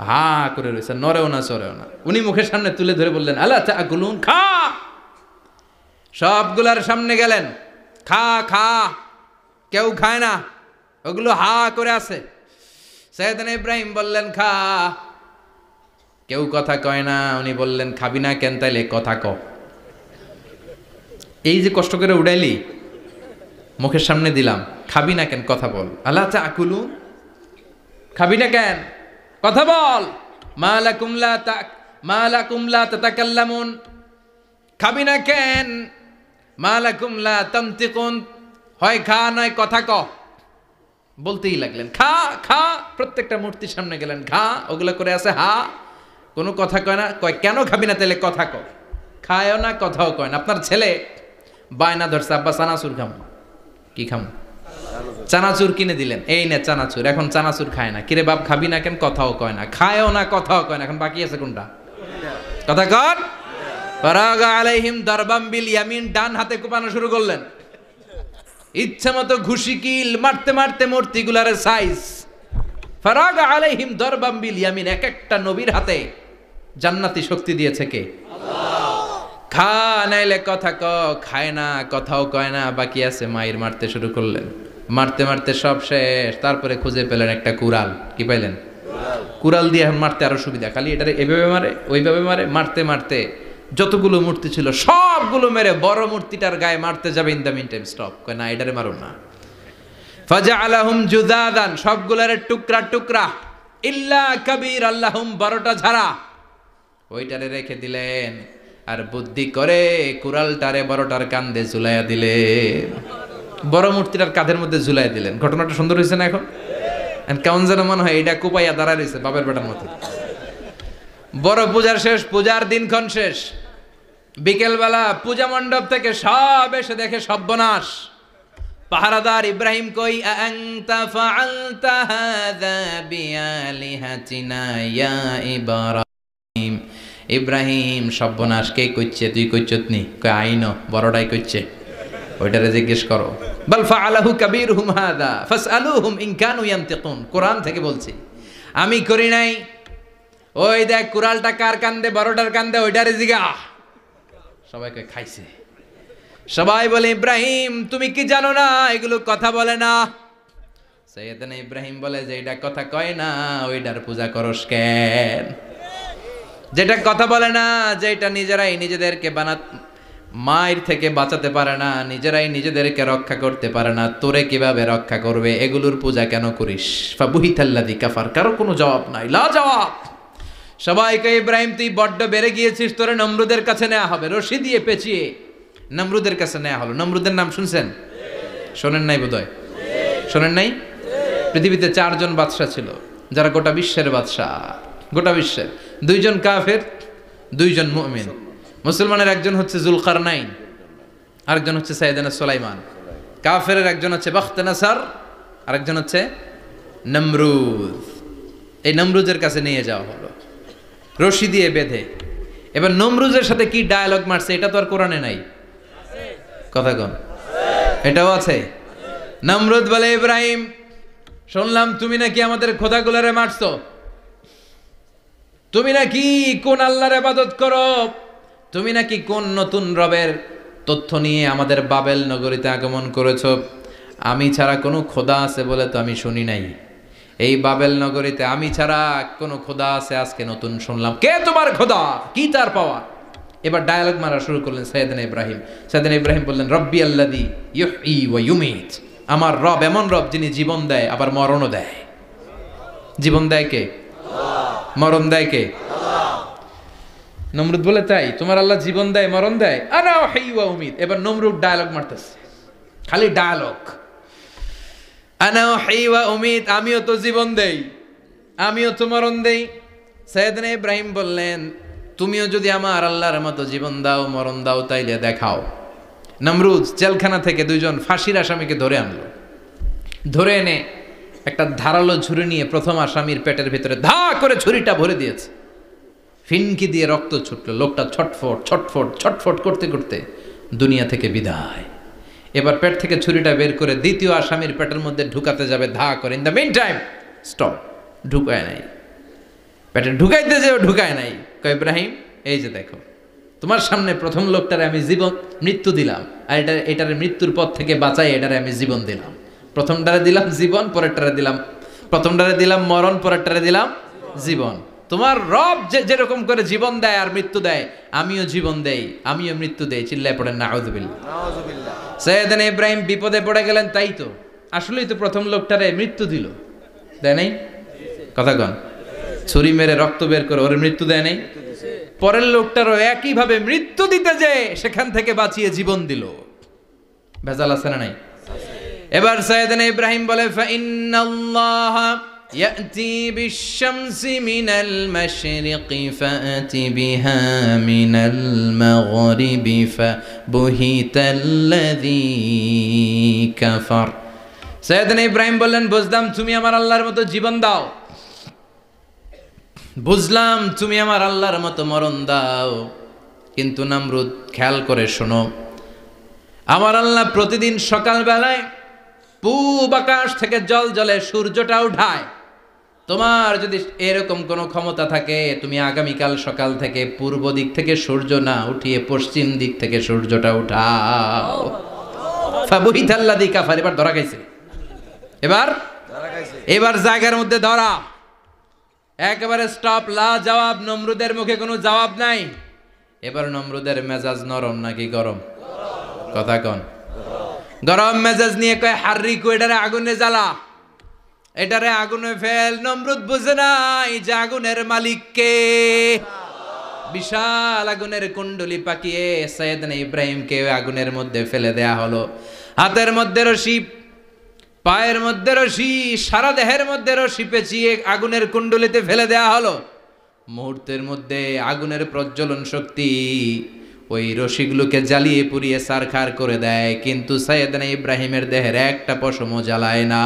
হা করে রয়েছে, নরেও না চরেও না। উনি মুখের সামনে তুলে ধরে বললেন আলা তাকুলুন, খা। সবগুলার সামনে গেলেন, খা খা, কেউ খায় না, ওগুলো হা করে আছে। সাইয়েদনা ইব্রাহিম বললেন খা, কেউ কথা কয় না। উনি বললেন খাবি না কেন? তাইলে কথা ক। এই যে কষ্ট করে উড়াইলি, মুখের সামনে দিলাম, খাবি না কেন? কথা বল। আলা তাকুলুন, খাবি না কেন? কথা বল। মা লাকুম লা তাতাকাল্লামুন, খাবি না কেন? মা লাকুম লা তানতিকুন, হয় খা নয় কথা ক। বলতেই লাগলেন খা খা, প্রত্যেকটা মূর্তির সামনে গেলেন, খা, ওগুলো করে আছে হা, কোনো কথা কয় না। কয় কেন খাবি না? তাহলে কথা ক। খায়ও না, কথাও কয় না। আপনার ছেলে বায়না ধরছে, আব্বা চানাচুর খাম। কি খাম? চানাচুর কিনে দিলেন, এই না চানাচুর। এখন চানাচুর খায় না। কিরে বাপ খাবি না কেন? কথাও কয় না। খায়ও না, কথাও কয় না। এখন বাকি আছে কোনটা? কথা কর। ফারাগা আলাইহিম দারবাম বিল ইয়ামিন, ডান হাতে কোপানো শুরু করলেন। ইচ্ছা মতো ঘুষি কিল মারতে মারতে মূর্তিগুলার সাইজ। ফারাগা আলাইহিম দারবাম বিল ইয়ামিন, এক একটা নবীর হাতে জান্নাতি শক্তি দিয়েছে কে? খা নাইলে কথা ক। খায় না, কথাও কয় না, বাকি আছে। মায়ের মারতে শুরু করলেন, মারতে মারতে সব শেষ। তারপরে খুঁজে পেলেন একটা কুড়াল। কি পাইলেন? কুড়াল দিয়ে এখন মারতে আরো সুবিধা, খালি এটারে এভাবে মারে, ওইভাবে মারে। মারতে মারতে যতগুলো মূর্তি ছিল সবগুলো মেরে বড় মূর্তিটার গায়ে মারতে যাবে, in the meantime stop, কয় না এটারে মারুন না। ফাজআলাহুম জুদাদান, সবগুলারে টুকরা টুকরা। ইল্লা কাবীর আল্লাহুম, বড়টা ছাড়া ওইটারে রেখে দিলেন। আর বুদ্ধি করে কুড়ালটারে বড়টার কাঁধে ঝুলাইয়া দিলেন, বড় মূর্তিটার কাঁধের মধ্যে ঝুলাইয়া দিলেন। ঘটনাটা সুন্দর হয়েছে না? এখন কেমন যেন মনে হয় এটা কোপাইয়া দাঁড়ায় রয়েছে বাপের বেটার মতো। বড় পূজার শেষ, পূজার দিনক্ষণ শেষ। বিকেলবেলা পূজা মণ্ডপ থেকে সব এসে দেখে সর্বনাশ, পাহারাদার ইব্রাহিম কই আনতা ফাআলতা হাযা বিআলিহাতিনা ইয়া ইব্রাহিম। ইব্রাহিম সর্বনাশ কে কইছে, তুই কইছত নি? কই আইন বড়টাই কইছে, ওইটারে জিজ্ঞেস করো। বাল ফাআলাহু কাবীরুহুম হাযা ফাসআলুহুম ইন কানু ইয়ানতিকুন। কোরআন থেকে বলছি, আমি করি নাই। ওই দেখ কুড়ালটা কার কান্দে, বড়টার কান্দে, ওইটারে জিগা। সবাইকে খাইছে। সবাই বলে ইব্রাহিম তুমি কি জানো না এগুলো কথা বলে না? সাইয়েদনা ইব্রাহিম বলে যে এটা কথা কয় না ওইটার পূজা করস কেন? যেটা কথা বলে না, যেটা নিজেরাই নিজেদেরকে মায়ের থেকে বাঁচাতে পারে না, নিজেরাই নিজেদেরকে রক্ষা করতে পারে না, তোরে কিভাবে রক্ষা করবে? এগুলোর পূজা কেন করিস? ফাবুহিতাল্লাযী কাফার। কারো কোনো জবাব নাই, লা জবাব। সবাইকে ইব্রাহিম তুই বড্ড বেড়ে গিয়েছিস, তোরে নমরুদের কাছে নেওয়া হবে, রশি দিয়ে পেঁচিয়ে নমরুদের কাছে নেওয়া হলো। নমরুদের নাম শুনছেন? শোনেন নাই বোধহয়? শোনেন নাই? পৃথিবীতে 4 জন বাদশা ছিল যারা গোটা বিশ্বের বাদশা, গোটা বিশ্বের। 2 জন কাফের, 2 জন মুমিন। মুসলমানের একজন হচ্ছে যুলকারনাইন, আরেকজন হচ্ছে সাইয়েদনা সুলাইমান। কাফেরের একজন হচ্ছে বাখতানাসার, আরেকজন হচ্ছে নমরুদ। এই নমরুদের কাছে নিয়ে যাওয়া হলো রশি দিয়ে বেঁধে। এবার নমরুদের সাথে কি ডায়ালগ মারছে এটা তো আর কোরআনে নাই। কথা কন, এটাও আছে। নমরুদ বলে ইব্রাহিম শুনলাম তুমি নাকি আমাদের খোদাগুলারে মারছো, তুমি নাকি কোন আল্লাহর ইবাদত করো, তুমি নাকি কোন নতুন রবের তথ্য নিয়ে আমাদের বাবেল নগরীতে আগমন করেছো। আমি ছাড়া কোনো খোদা আছে বলে তো আমি শুনি নাই। এই বাবেল নগরীতে আমি ছাড়া কোনো খোদা আছে আজকে নতুন শুনলাম। কে তোমার খোদা? কি তার পাওয়া? এবার ডায়ালগ মারা শুরু করলেন সাইয়েদনা ইব্রাহিম। সাইয়েদনা ইব্রাহিম বললেন রব্বি আল্লাযী ইউহয়ী ওয়া ইউমীত। আমার রব এমন রব যিনি জীবন দেয় আবার মরণও দেয়। জীবন দেয় কে? আল্লাহ। মরণ দেয় কে? আল্লাহ। নমরুদ বলে তাই তোমার আল্লাহ জীবন দেয় মরণ দেয়? আনা উহয়ী ওয়া উমীত। এবার নমরুদ ডায়ালগ মারতেছে, খালি ডায়ালগ। আনা উহয়ী ওয়া উমীত, আমিও তো জীবন দেই, আমিও তো মরণ দেই। সাইয়েদনা ইব্রাহিম বললেন তুমিও যদি আমার আল্লাহর মতো জীবন দাও মরণ দাও তাইলে দেখাও। নমরুদ জেলখানা থেকে 2 জন ফাঁসির আসামিকে ধরে আনলো। ধরে এনে একটা ধারালো ছুরি নিয়ে প্রথম আসামির পেটের ভিতরে ধা করে ছুরিটা ভরে দিয়েছে। ফিনকি দিয়ে রক্ত ছুটলো। লোকটা ছটফট ছটফট ছটফট করতে করতে দুনিয়া থেকে বিদায়। এবার পেট থেকে ছুরিটা বের করে দ্বিতীয় আসামির পেটের মধ্যে ঢুকাতে যাবে ধা করে। In the meantime stop, ঢুকায় নাই। পেটে ঢুকাইতে যাও, ঢুকায় নাই। কয় ইব্রাহিম এই যে দেখো তোমার সামনে প্রথম লোকটারে আমি মৃত্যু দিলাম, আর এটারে মৃত্যুর পথ থেকে বাঁচাই এটারে আমি জীবন দিলাম। প্রথমটারে দিলাম জীবন, পরেরটারে দিলাম, প্রথমটারে দিলাম মরণ, পরেরটারে দিলাম জীবন। তোমার রব যেরকম করে জীবন দেয় আর মৃত্যু দেয়, আমিও জীবন দেই আমিও মৃত্যু দেই। চিল্লায় পড়েন নাউযুবিল্লাহ। সাইয়েদনা ইব্রাহিম বিপদে পড়ে গেলেন। তাই তো আসলেই তো প্রথম লোকটারে মৃত্যু দিল, দেয় নাই? কথা কন, ছুরি মেরে রক্ত বের করে ওর মৃত্যু দেয় নাই? পরের লোকটারও একইভাবে মৃত্যু দিতে যে সেখান থেকে বাঁচিয়ে জীবন দিল। ভেজাল আছে না নাই? এবার সাইয়েদনা ইব্রাহিম বলে ফাইন্নাল্লাহা ইয়াতি বিশ-শামসি মিনাল মাশরিকি ফাতি বিহা মিনাল মাগরিবি ফাবুহিতাল্লাযী কাফার। সাইয়েদনা ইব্রাহিম বললেন বুঝলাম তুমি আমার আল্লাহর মতো জীবন দাও, বুঝলাম তুমি আমার আল্লাহর মতো মরণ দাও, কিন্তু নমরুদ খেয়াল করে শোনো, আমার আল্লাহ প্রতিদিন সকালবেলায় পূব আকাশ থেকে জল জলে সূর্যটা উঠায়। তোমার যদি এরকম কোনো ক্ষমতা থাকে তুমি আগামীকাল সকাল থেকে পূর্ব দিক থেকে সূর্য না উঠিয়ে পশ্চিম দিক থেকে সূর্যটা উঠাও। ফাবুহিতাল্লাযী কাফার। এবার ধরা খাইছে, এবার জায়গার মধ্যে ধরা, একেবারে স্টপ, লা জবাব। নমরুদের মুখে কোনো জবাব নাই। এবার নমরুদের মেজাজ নরম নাকি গরম? কথা কন। গরম মেজাজ নিয়ে কয় হাররিকু, এটারে আগুনে জ্বালা, এটারে আগুনে ফেল। নমরুদ বুঝে নাই যে আগুনের মালিক কে। বিশাল আগুনের কুণ্ডলি পাকিয়ে সাইয়েদনা ইব্রাহিমকে আগুনের মধ্যে ফেলে দেয়া হলো। হাতের মধ্যে রশি, পায়ের মধ্যে রশি, সারা দেহের মধ্যে রশি পেঁচিয়ে আগুনের কুণ্ডলিতে ফেলে দেয়া হলো। মুহূর্তের মধ্যে আগুনের প্রজ্বলন শক্তি ওই রশিগুলোকে জ্বালিয়ে পুড়িয়ে সারখার করে দেয়, কিন্তু সাইয়েদনা ইব্রাহিমের দেহের একটা পশমও জ্বালায় না।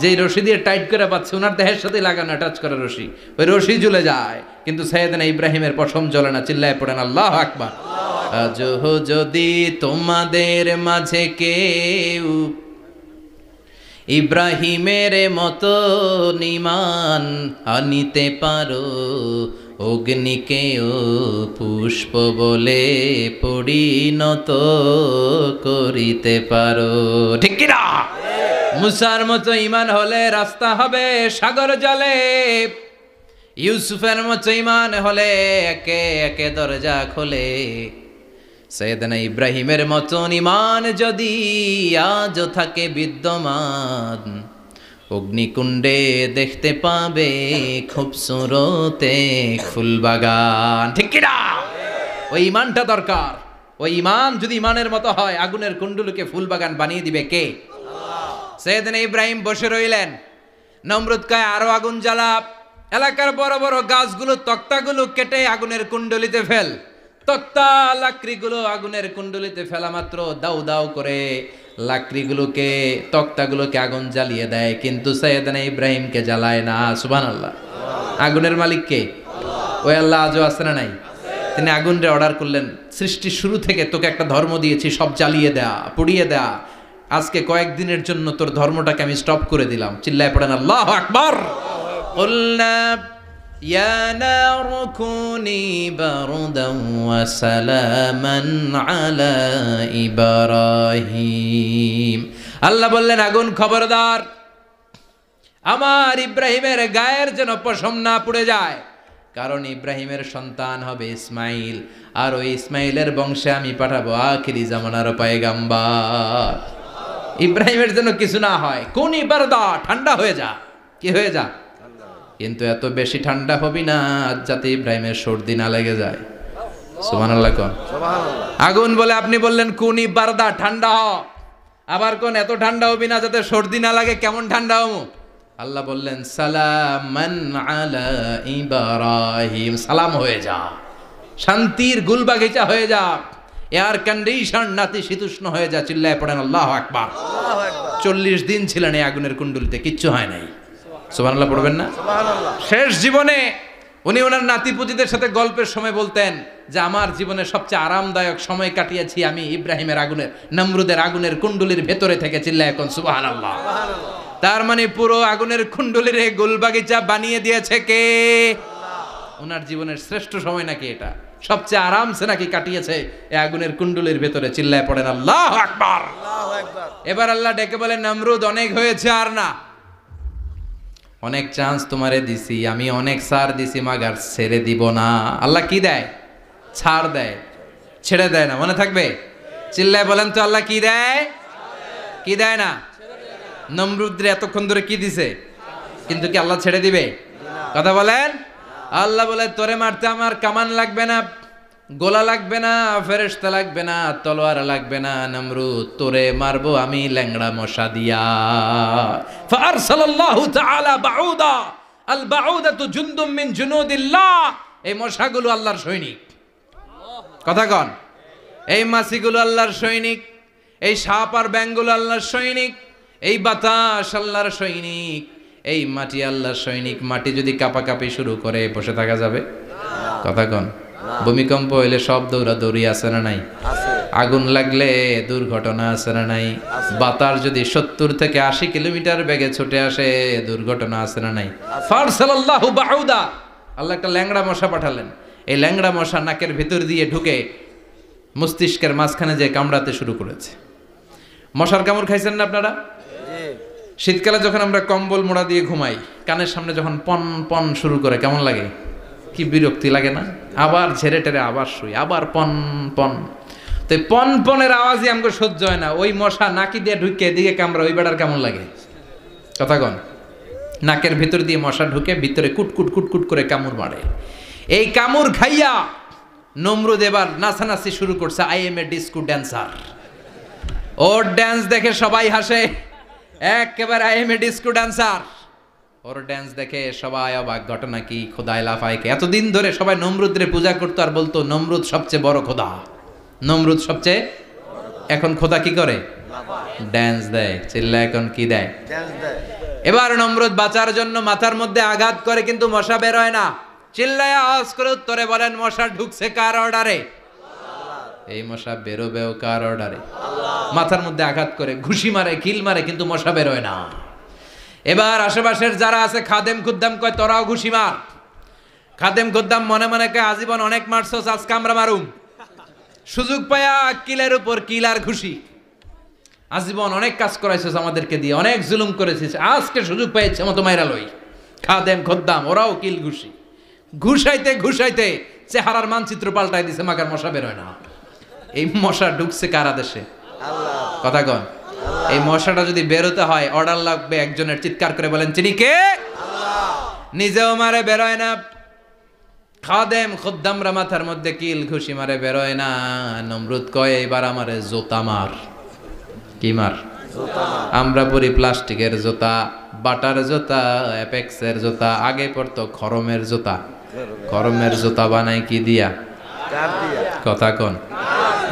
যেই রশি দিয়ে টাইট করে পাচ্ছে ওনার দেহের সাথে লাগানো টাচ করা রশি, ওই রশি জ্বলে যায়, কিন্তু সাইয়েদনা ইব্রাহিমের পশম জ্বলে না। চিল্লায় পড়েন আল্লাহু আকবার। আজহ যদি তোমাদের মাঝে কেউ ইব্রাহিমের মতো ঈমান আনিতে পারো, অগ্নিকেও পুষ্প বলে পরিণত করিতে পারো। ঠিক কিনা? মুসার মতো ঈমান হলে রাস্তা হবে সাগর জলে, ইউসুফের মতো ঈমান হলে একে একে দরজা খোলে। সাইয়েদনা ইব্রাহিমের মতন ঈমান যদি আজও থাকে বিদ্যমান, অগ্নিকুণ্ডে দেখতে পাবে খুবসুরতে ফুলবাগান। ঠিক কিনা? ওই ঈমানটা দরকার। ওই ঈমান যদি ঈমানের মতো হয়, আগুনের কুণ্ডুলকে ফুলবাগান বানিয়ে দিবে কে? সাইয়েদনা ইব্রাহিম বসে রইলেন। নমরুদ কয় আরো আগুন জ্বালা, এলাকার বড় বড় গাছগুলো তক্তাগুলো কেটে আগুনের কুণ্ডলিতে ফেল। তক্তা লাকড়িগুলো আগুনের কুণ্ডলিতে ফেলা মাত্র দাউ দাউ করে লাকড়িগুলোকে তক্তাগুলোকে আগুন জ্বালিয়ে দেয়, কিন্তু সাইয়েদনা ইব্রাহিমকে জ্বালায় না। সুবহানাল্লাহ। আগুনের মালিক কে? ওই আল্লাহ আজও আছে না নাই? তিনি আগুনরে অর্ডার করলেন, সৃষ্টির শুরু থেকে তোকে একটা ধর্ম দিয়েছি, সব জ্বালিয়ে দেয়া, পুড়িয়ে দেয়া, আজকে কয়েকদিনের জন্য তোর ধর্মটাকে আমি স্টপ করে দিলাম। চিল্লায় পড়েন আল্লাহু আকবার। কুলনা ইয়া নারু কুনি বারদান ওয়া সালামান আলা ইব্রাহিম। আল্লাহ বললেন আগুন খবরদার, আমার ইব্রাহিমের গায়ের যেন পশম না পুড়ে যায়, কারণ ইব্রাহিমের সন্তান হবে ইসমাইল, আর ওই ইসমাইলের বংশে আমি পাঠাবো আখিরি জামানার পয়গাম্বার। ইব্রাহিমের যেন কিছু না হয়। কোন ইবারদা, ঠান্ডা হয়ে যা। কি হয়ে যা? কিন্তু এত বেশি ঠান্ডা হবি না যাতে ইব্রাহিমের সর্দি না লেগে যায়। সুবহানাল্লাহ কোন? আগুন বলে আপনি বললেন কোন ইবারদা, ঠান্ডা হ। আবার কোন এত ঠান্ডা হবি না যাতে সর্দি না লাগে। কেমন ঠান্ডা হবো? আল্লাহ বললেন সালামান আলা ইব্রাহিম, সালাম হয়ে যা, শান্তির গুলবাগিচা হয়ে যা, এয়ার কন্ডিশন নাতিশীতোষ্ণ হয়ে যা। চিল্লায় পড়েন আল্লাহু আকবার। 40 দিন ছিলেন এই আগুনের কুণ্ডলিতে, কিচ্ছু হয় নাই। সুবহানাল্লাহ পড়বেন না? শেষ জীবনে উনি ওনার নাতিপুতিদের সাথে গল্পের সময় বলতেন যে আমার জীবনের সবচেয়ে আরামদায়ক সময় কাটিয়েছি আমি ইব্রাহিমের আগুনের, নমরুদের আগুনের কুণ্ডলির ভেতরে থেকে। চিল্লায় এখন সুবহানাল্লাহ। তার মানে পুরো আগুনের কুণ্ডলির গুলবাগিচা বানিয়ে দিয়েছে কে? ওনার জীবনের শ্রেষ্ঠ সময় নাকি এটা, সবচেয়ে আরামসে নাকি কাটিয়েছে এই আগুনের কুণ্ডলির ভেতরে। চিল্লায় পড়েন আল্লাহু আকবার। এবার আল্লাহ ডেকে বলেন নমরুদ অনেক হয়েছে, আর না, অনেক চান্স তোমারে দিছি আমি, অনেক ছাড় দিছি, মাগার ছেড়ে দিব না। আল্লাহ কি দেয়? ছাড় দেয়, ছেড়ে দেয় না। মনে থাকবে? চিল্লায় বলেন তো আল্লাহ কি দেয়? কি দেয় না? নমরুদরে এতক্ষণ ধরে কি দিছে, কিন্তু কি আল্লাহ ছেড়ে দিবে? কথা বলেন। আল্লাহ বলে তোরে মারতে আমার কামান লাগবে না, গোলা লাগবে না, ফেরেশতা লাগবে না, তলোয়ার লাগবে না। নমরুদ তোরে মারবো আমি ল্যাংড়া মশা দিয়া। ফারসালাল্লাহু তাআলা বাউদা, আল বাউদাতু জুনদুম মিন জুনুদিল্লাহ। এই মশাগুলো আল্লাহর সৈনিক। কথা কন। এই মাছিগুলো আল্লাহর সৈনিক, এই সাপ আর ব্যাঙগুলো আল্লাহর সৈনিক, এই বাতাস আল্লাহর সৈনিক, এই মাটি আল্লাহর সৈনিক। মাটি যদি কাঁপাকাঁপি শুরু করে বসে থাকা যাবে? কথা কন। ভূমিকম্প হইলে সব দৌড়াদৌড়ি আছে না নাই? আগুন লাগলে দুর্ঘটনা আছে না নাই? বাতাস যদি 70 থেকে 80 কিলোমিটার বেগে ছুটে আসে দুর্ঘটনা আছে না নাই? ফারসালাল্লাহু বাউদা, আল্লাহ একটা ল্যাংড়া মশা পাঠালেন। এই ল্যাংড়া মশা নাকের ভিতর দিয়ে ঢুকে মস্তিষ্কের মাঝখানে যে কামড়াতে শুরু করেছে। মশার কামড় খাইছেন না আপনারা? শীতকালে যখন আমরা কম্বল মোড়া দিয়ে ঘুমাই, কানের সামনে যখন পন পন শুরু করে কেমন লাগে? কি বিরক্তি লাগে না? আবার ঝেড়ে টেরে আবার শুই, আবার পন পন। তো পন পনের আওয়াজই আমাকে সহ্য হয় না। ওই মশা নাকি দিয়ে ঢুকে এদিকে কামড়া, ওই বেড়ার কেমন লাগে? কথা কন। নাকের ভিতর দিয়ে মশা ঢুকে ভিতরে কুটকুট কুটকুট করে কামড় মারে। এই কামড় খাইয়া নমরুদ এবার নাচানাচি শুরু করছে। I M A disco dancer. Or dance দেখে সবাই হাসে, একেবারে I M A disco dancer. Or dance দেখে সবাই অবাক, ঘটনা কি? খোদাই লাফাইকে এতদিন ধরে সবাই নমরুদরে পূজা করতো আর বলতো নমরুদ সবচেয়ে বড় খোদা, নমরুদ সবচেয়ে। এখন খোদা কি করে? ড্যান্স দেয়। চিল্লা এখন কি দেয়? এবার নমরুদ বাঁচার জন্য মাথার মধ্যে আঘাত করে, কিন্তু মশা বের হয় না। চিল্লায় আওয়াজ করে উত্তরে বলেন, মশা ঢুকছে কার অর্ডারে? এই মশা বেরোবেও কার অর্ডারে? মাথার মধ্যে আঘাত করে ঘুষি মারে, কিল মারে, কিন্তু মশা বের হয় না। এবার আশেপাশের যারা আছে খাদেম খুদ্দাম কয় তোরাও ঘুষি মার। খাদেম খুদ্দাম মনে মনে কয় আজীবন অনেক মারছস, আজকে আমরা মারুম। সুযোগ পায়া কিলের উপর কিল আর ঘুষি। আজীবন অনেক কাজ করাইছিস আমাদেরকে দিয়ে, অনেক জুলুম করেছিস, আজকে সুযোগ পেয়েছে মতো মাইরা লই। খাদেম খুদ্দাম ওরাও কিল ঘুষি। ঘুষাইতে ঘুষাইতে চেহারার মানচিত্র পাল্টাই দিছে, মাকার মশা বের হয় না। এই মশা ঢুকছে কার আদেশে? কথা কন। এই মশাটা যদি বেরোতে হয় অর্ডার লাগবে একজনের। চিৎকার করে বলেন চিনি কে? নিজেও মারে বেরোয় না, খাদেম খুদ্দামরা মাথার মধ্যে কিল ঘুষি মারে বেরোয় না। নমরুদ কয় এবার আমারে জোতা মার। কি মার? আমরা পরি প্লাস্টিকের জুতা, বাটার জুতা, অ্যাপেক্সের জুতা, আগে পড়তো খরমের জুতা। খরমের জুতা বানাই কি দিয়া? কথা কন।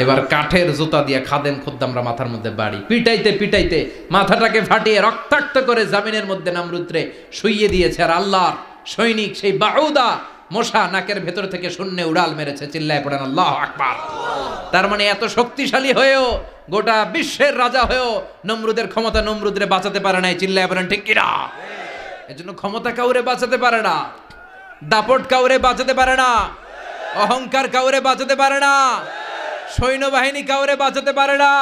এবার কাঠের জুতা দিয়া খাদেম খুদ্দামরা মাথার মধ্যে বাড়ি। পিটাইতে পিটাইতে মাথাটাকে ফাটিয়ে রক্তাক্ত করে জামিনের মধ্যে নমরুদরে শুইয়ে দিয়েছে। আর আল্লাহর সৈনিক সেই বাউদা মশা নাকের ভেতর থেকে শূন্যে উড়াল মেরেছে। চিল্লায় পড়েন আল্লাহু আকবার। তার মানে এত শক্তিশালী হয়েও, গোটা বিশ্বের রাজা হয়েও নমরুদের ক্ষমতা নমরুদরে বাঁচাতে পারে নাই। চিল্লায় পড়েন ঠিক কিনা? এজন্য ক্ষমতা কাউরে বাঁচাতে পারে না, দাপট কাউরে বাঁচাতে পারে না, অহংকার কাউরে বাঁচাতে পারে না, সৈন্যবাহিনী কাউরে বাঁচাতে পারে না।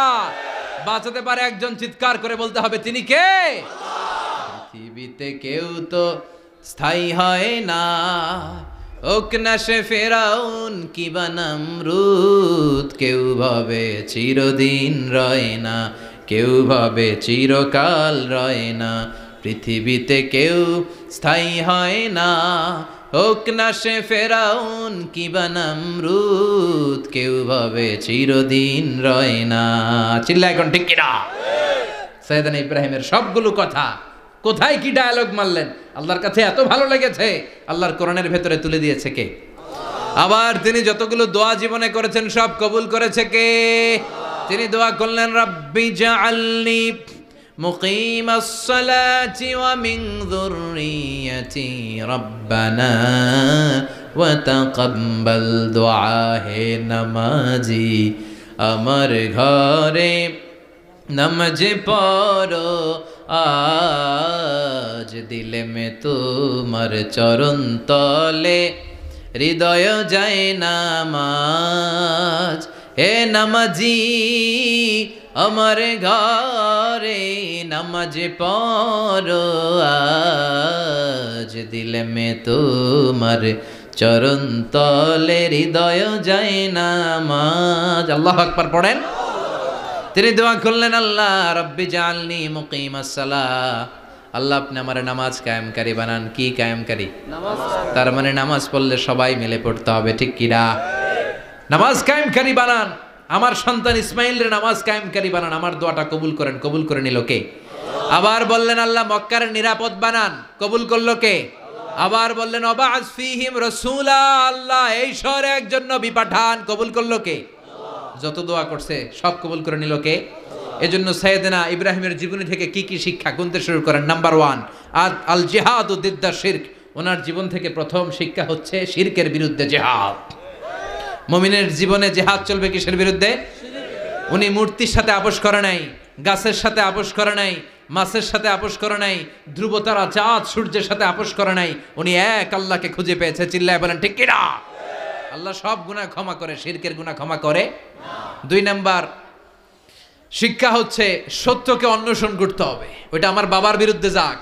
বাঁচাতে পারে একজন। চিৎকার করে বলতে হবে তিনি কে? পৃথিবীতে কেউ তো স্থায়ী হয় না, ওক না সে ফেরাউন কিবা নমরুদ। কেউ ভাবে চিরদিন রয় না, কেউ ভাবে চিরকাল রয় না। পৃথিবীতে কেউ স্থায়ী হয় না, হোক না সে ফেরাউন কিবা নমরুদ। কেউ ভাবে চিরদিন রয় না। চিল্লা এখন ঠিক কিনা? সাইয়েদনা ইব্রাহিমের সবগুলো কথা কোথায় কি ডায়ালগ মারলেন, আল্লাহর কাছে এত ভালো লেগেছে, আল্লাহর কোরআনের ভেতরে তুলে দিয়েছে কে? আবার তিনি যতগুলো দোয়া জীবনে করেছেন সব কবুল করেছে কে? তিনি দোয়া করলেন রাব্বি জাআলনি মুকিমাস সালাতি ওয়া মিন যুররিয়াতি রাব্বানা ওয়া তাকাব্বাল দুআ। হে নামাজি আমার ঘরে নামাজ পড়ো আজ, দিলে মে তোমার চরণ তলে হৃদয় যায় নামাজ। হে নামাজি আমার ঘরে নামাজ পড়ো আজ, দিলে মে তোমার চরণ তলে হৃদয় যায় নামাজ। আল্লাহু আকবার পড়েন। তিনি দোয়া করলেন আল্লাহ রব্বি জাআলনি মুকিমাস সালাহ, আল্লাহ আপনি আমার নামাজ কায়েমকারী বানান। কি কায়েমকারী? নামাজ। তার মানে নামাজ পড়লে সবাই মিলে পড়তে হবে, ঠিক কি না? নামাজ কায়েমকারী বানান। আমার সন্তান ইসমাইলের নামাজ কায়েমকারী বানান। আমার দোয়াটা কবুল করেন। কবুল করে নিল কে? আবার বললেন আল্লাহ মক্কার নিরাপদ বানান। কবুল করলো কে? আবার বললেন ওয়াবা'আস ফীহিম রাসূলা, আল্লাহ এই শহরে একজন নবী পাঠান। কবুল করলো কে? যত দোয়া করছে সব কবুল করে নিল কে? এজন্য সাইয়েদনা ইব্রাহিমের জীবনী থেকে কি কি শিক্ষা গুনতে শুরু করেন। নাম্বার 1 আল জিহাদু দিদ্দা শিরক। ওনার জীবন থেকে প্রথম শিক্ষা হচ্ছে শিরকের বিরুদ্ধে জিহাদ। মুমিনের জীবনে জিহাদ চলবে কিসের বিরুদ্ধে? উনি মূর্তির সাথে আপোষ করে নাই, গাছের সাথে আপোষ করে নাই, মাছের সাথে আপোষ করে নাই, ধ্রুবতারা চাঁদ সূর্যের সাথে আপোষ করে নাই। উনি এক আল্লাহকে খুঁজে পেয়েছে। চিল্লায় বলেন ঠিক কিনা? আল্লাহ সব গুনাহ ক্ষমা করে, শিরকের গুনাহ ক্ষমা করে না। 2 নাম্বার শিক্ষা হচ্ছে সত্যকে অন্বেষণ করতে হবে। ওইটা আমার বাবার বিরুদ্ধে যাক,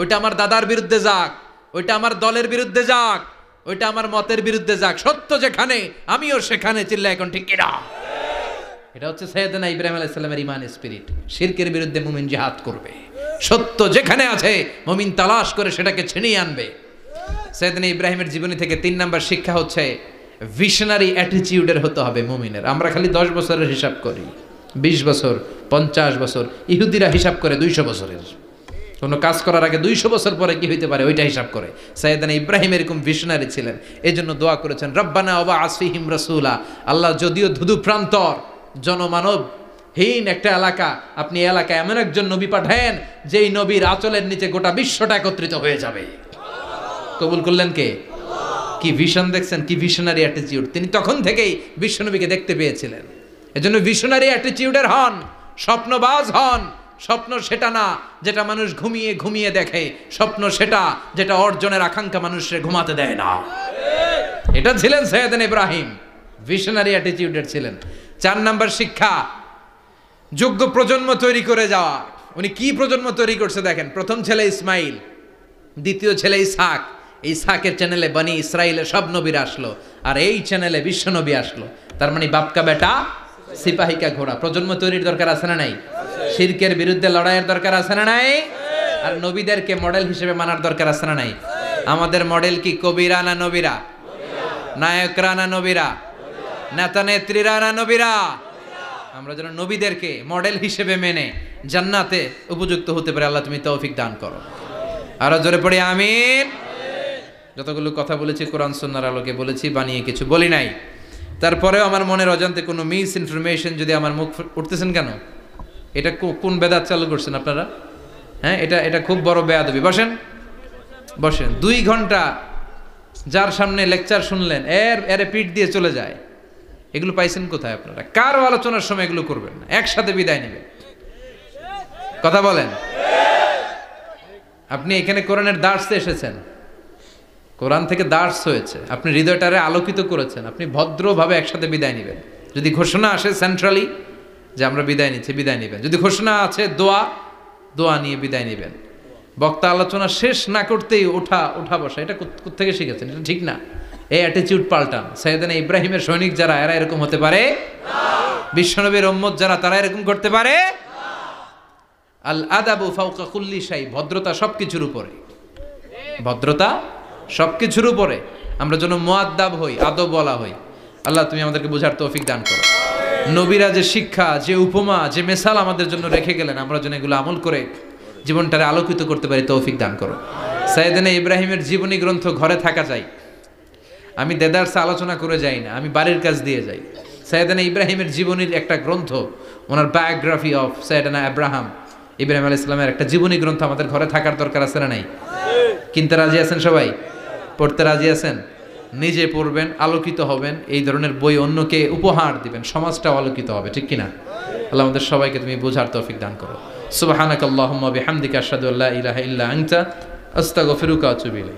ওইটা আমার দাদার বিরুদ্ধে যাক, ওইটা আমার দলের বিরুদ্ধে যাক, ওইটা আমার মতের বিরুদ্ধে যাক, সত্য যেখানে আমিও সেখানে। চিল্লা এখন ঠিক কিনা? এটা হচ্ছে সাইয়েদনা ইব্রাহিম আলাইহিস সালামের ঈমান স্পিরিট। শিরকের বিরুদ্ধে মুমিন জিহাদ করবে। সত্য যেখানে আছে মুমিন তালাশ করে সেটাকে ছিনিয়ে আনবে। সাইয়েদনা ইব্রাহিমের জীবনী থেকে 3 নাম্বার শিক্ষা হচ্ছে ভিশনারি অ্যাটিটিউডের হতে হবে মুমিনের। আমরা খালি 10 বছরের হিসাব করি, 20 বছর, 50 বছর। ইহুদিরা হিসাব করে 200 বছরের। কোনো কাজ করার আগে 200 বছর পরে কি হইতে পারে ওইটা হিসাব করে। সাইয়েদনা ইব্রাহিম এরকম ভিশনারি ছিলেন, এই জন্য দোয়া করেছেন রব্বানা ওয়া আসফিহিম রাসূলা। আল্লাহ যদিও ধুধু প্রান্তর জনমানব হীন একটা এলাকা, আপনি এই এলাকায় এমন একজন নবী পাঠায়েন যেই নবীর আঁচলের নিচে গোটা বিশ্বটা একত্রিত হয়ে যাবে। কবুল করলেন কে? কি ভিশন দেখছেন, কি ভিশনারি অ্যাটিটিউড। তিনি তখন থেকেই বিশ্বনবীকে দেখতে পেয়েছিলেন। এজন্য ভিশনারি অ্যাটিটিউডের হন, স্বপ্নবাজ হন। স্বপ্ন সেটা না যেটা মানুষ ঘুমিয়ে ঘুমিয়ে দেখে, স্বপ্ন সেটা যেটা অর্জনের আকাঙ্ক্ষা মানুষের ঘুমাতে দেয় না। এটা ছিলেন সাইয়েদনা ইব্রাহিম, ভিশনারি অ্যাটিটিউডের ছিলেন। 4 নাম্বার শিক্ষা, যোগ্য প্রজন্ম তৈরি করে যাওয়া। উনি কি প্রজন্ম তৈরি করছে দেখেন। প্রথম ছেলে ইসমাইল, দ্বিতীয় ছেলে ইসহাক। ইসহাকের চ্যানেলে বনি ইসরাইলের সব নবীরা আসলো, আর এই চ্যানেলে বিশ্ব নবী আসলো। তার মানে বাপকা বেটা সিপাহিকা ঘোড়া। প্রজন্ম তৈরির দরকার আছে না নাই? শিরকের বিরুদ্ধে লড়াইয়ের দরকার আছে না নাই? আর নবীদেরকে মডেল হিসেবে মানার দরকার আছে না নাই? আমাদের মডেল কি কবিরা না নবীরা? নায়করা না নবীরা? নেতা নেত্রীরা না নবীরা? আমরা যেন নবীদেরকে মডেল হিসেবে মেনে জান্নাতে উপযুক্ত হতে পারে। আল্লাহ তুমি তৌফিক দান করো। আরো জোরে পড়ি আমিন। যতগুলো কথা বলেছি কোরআন সুন্নাহর আলোকে বলেছি, বানিয়ে কিছু বলি নাই। তারপরেও আমার মনের অজান্তে কোনো মিস ইনফরমেশন যদি আমার মুখ উঠতেছেন কেন? এটা কোন বেদাত চালু করছেন আপনারা? হ্যাঁ, এটা খুব বড় বেয়াদবি। বসেন বসেন। 2 ঘন্টা যার সামনে লেকচার শুনলেন, এর পিঠ দিয়ে চলে যায়। এগুলো পাইছেন কোথায় আপনারা? কারো আলোচনার সময় এগুলো করবেন না, একসাথে বিদায় নেবেন। কথা বলেন। আপনি এখানে কোরআনের দার্সে এসেছেন, কোরআন থেকে দার্স হয়েছে, আপনি হৃদয়টারে আলোকিত করেছেন, আপনি ভদ্রভাবে একসাথে বিদায় নেবেন। যদি ঘোষণা আসে সেন্ট্রালি যে আমরা বিদায় নিচ্ছি, বিদায় নেবেন। যদি ঘোষণা আছে দোয়া নিয়ে বিদায় নেবেন। বক্তা আলোচনা শেষ না করতেই ওঠা বসা, এটা কোত্থেকে শিখেছেন? এটা ঠিক না। এই অ্যাটিটিউড পাল্টান। সাইয়েদনা ইব্রাহিমের সৈনিক যারা, এরা এরকম হতে পারে? বিশ্বনবীর উম্মত যারা, তারা এরকম করতে পারে? আল আদাবু ফাওকা কুল্লি শাই, ভদ্রতা সবকিছুর উপরে। ভদ্রতা সবকিছুর উপরে। আমরা যেন মুআদ্দাব হই, আদব বলা হই। আল্লাহ তুমি আমাদেরকে বোঝার তৌফিক দান করো। নবীরা যে শিক্ষা, যে উপমা, যে মেসাল আমাদের জন্য রেখে গেলেন, আমরা যেন এগুলো আমল করে জীবনটারে আলোকিত করতে পারি, তৌফিক দান করো। সাইয়েদনা ইব্রাহিমের জীবনী গ্রন্থ ঘরে থাকা চাই। আমি দেদারসে আলোচনা করে যাই না, আমি বাড়ির কাজ দিয়ে যাই। সাইয়েদনা ইব্রাহিমের জীবনীর একটা গ্রন্থ, ওনার বায়োগ্রাফি অফ সাইয়েদনা ইব্রাহিম আলাইহিস সালামের একটা জীবনী গ্রন্থ আমাদের ঘরে থাকার দরকার আছে না নাই? কিনতে রাজি আছেন সবাই? পড়তে রাজি আছেন? নিজে পড়বেন, আলোকিত হবেন, এই ধরনের বই অন্যকে উপহার দিবেন, সমাজটাও আলোকিত হবে। ঠিক কিনা? আল্লাহ আমাদের সবাইকে তুমি বোঝার তৌফিক দান করো। সুবহানাকাল্লাহুম্মা বিহামদিকা আশহাদু আল্লা ইলাহা ইল্লা আনতা আস্তাগফিরুকা ওয়া আতুবু ইলাইক।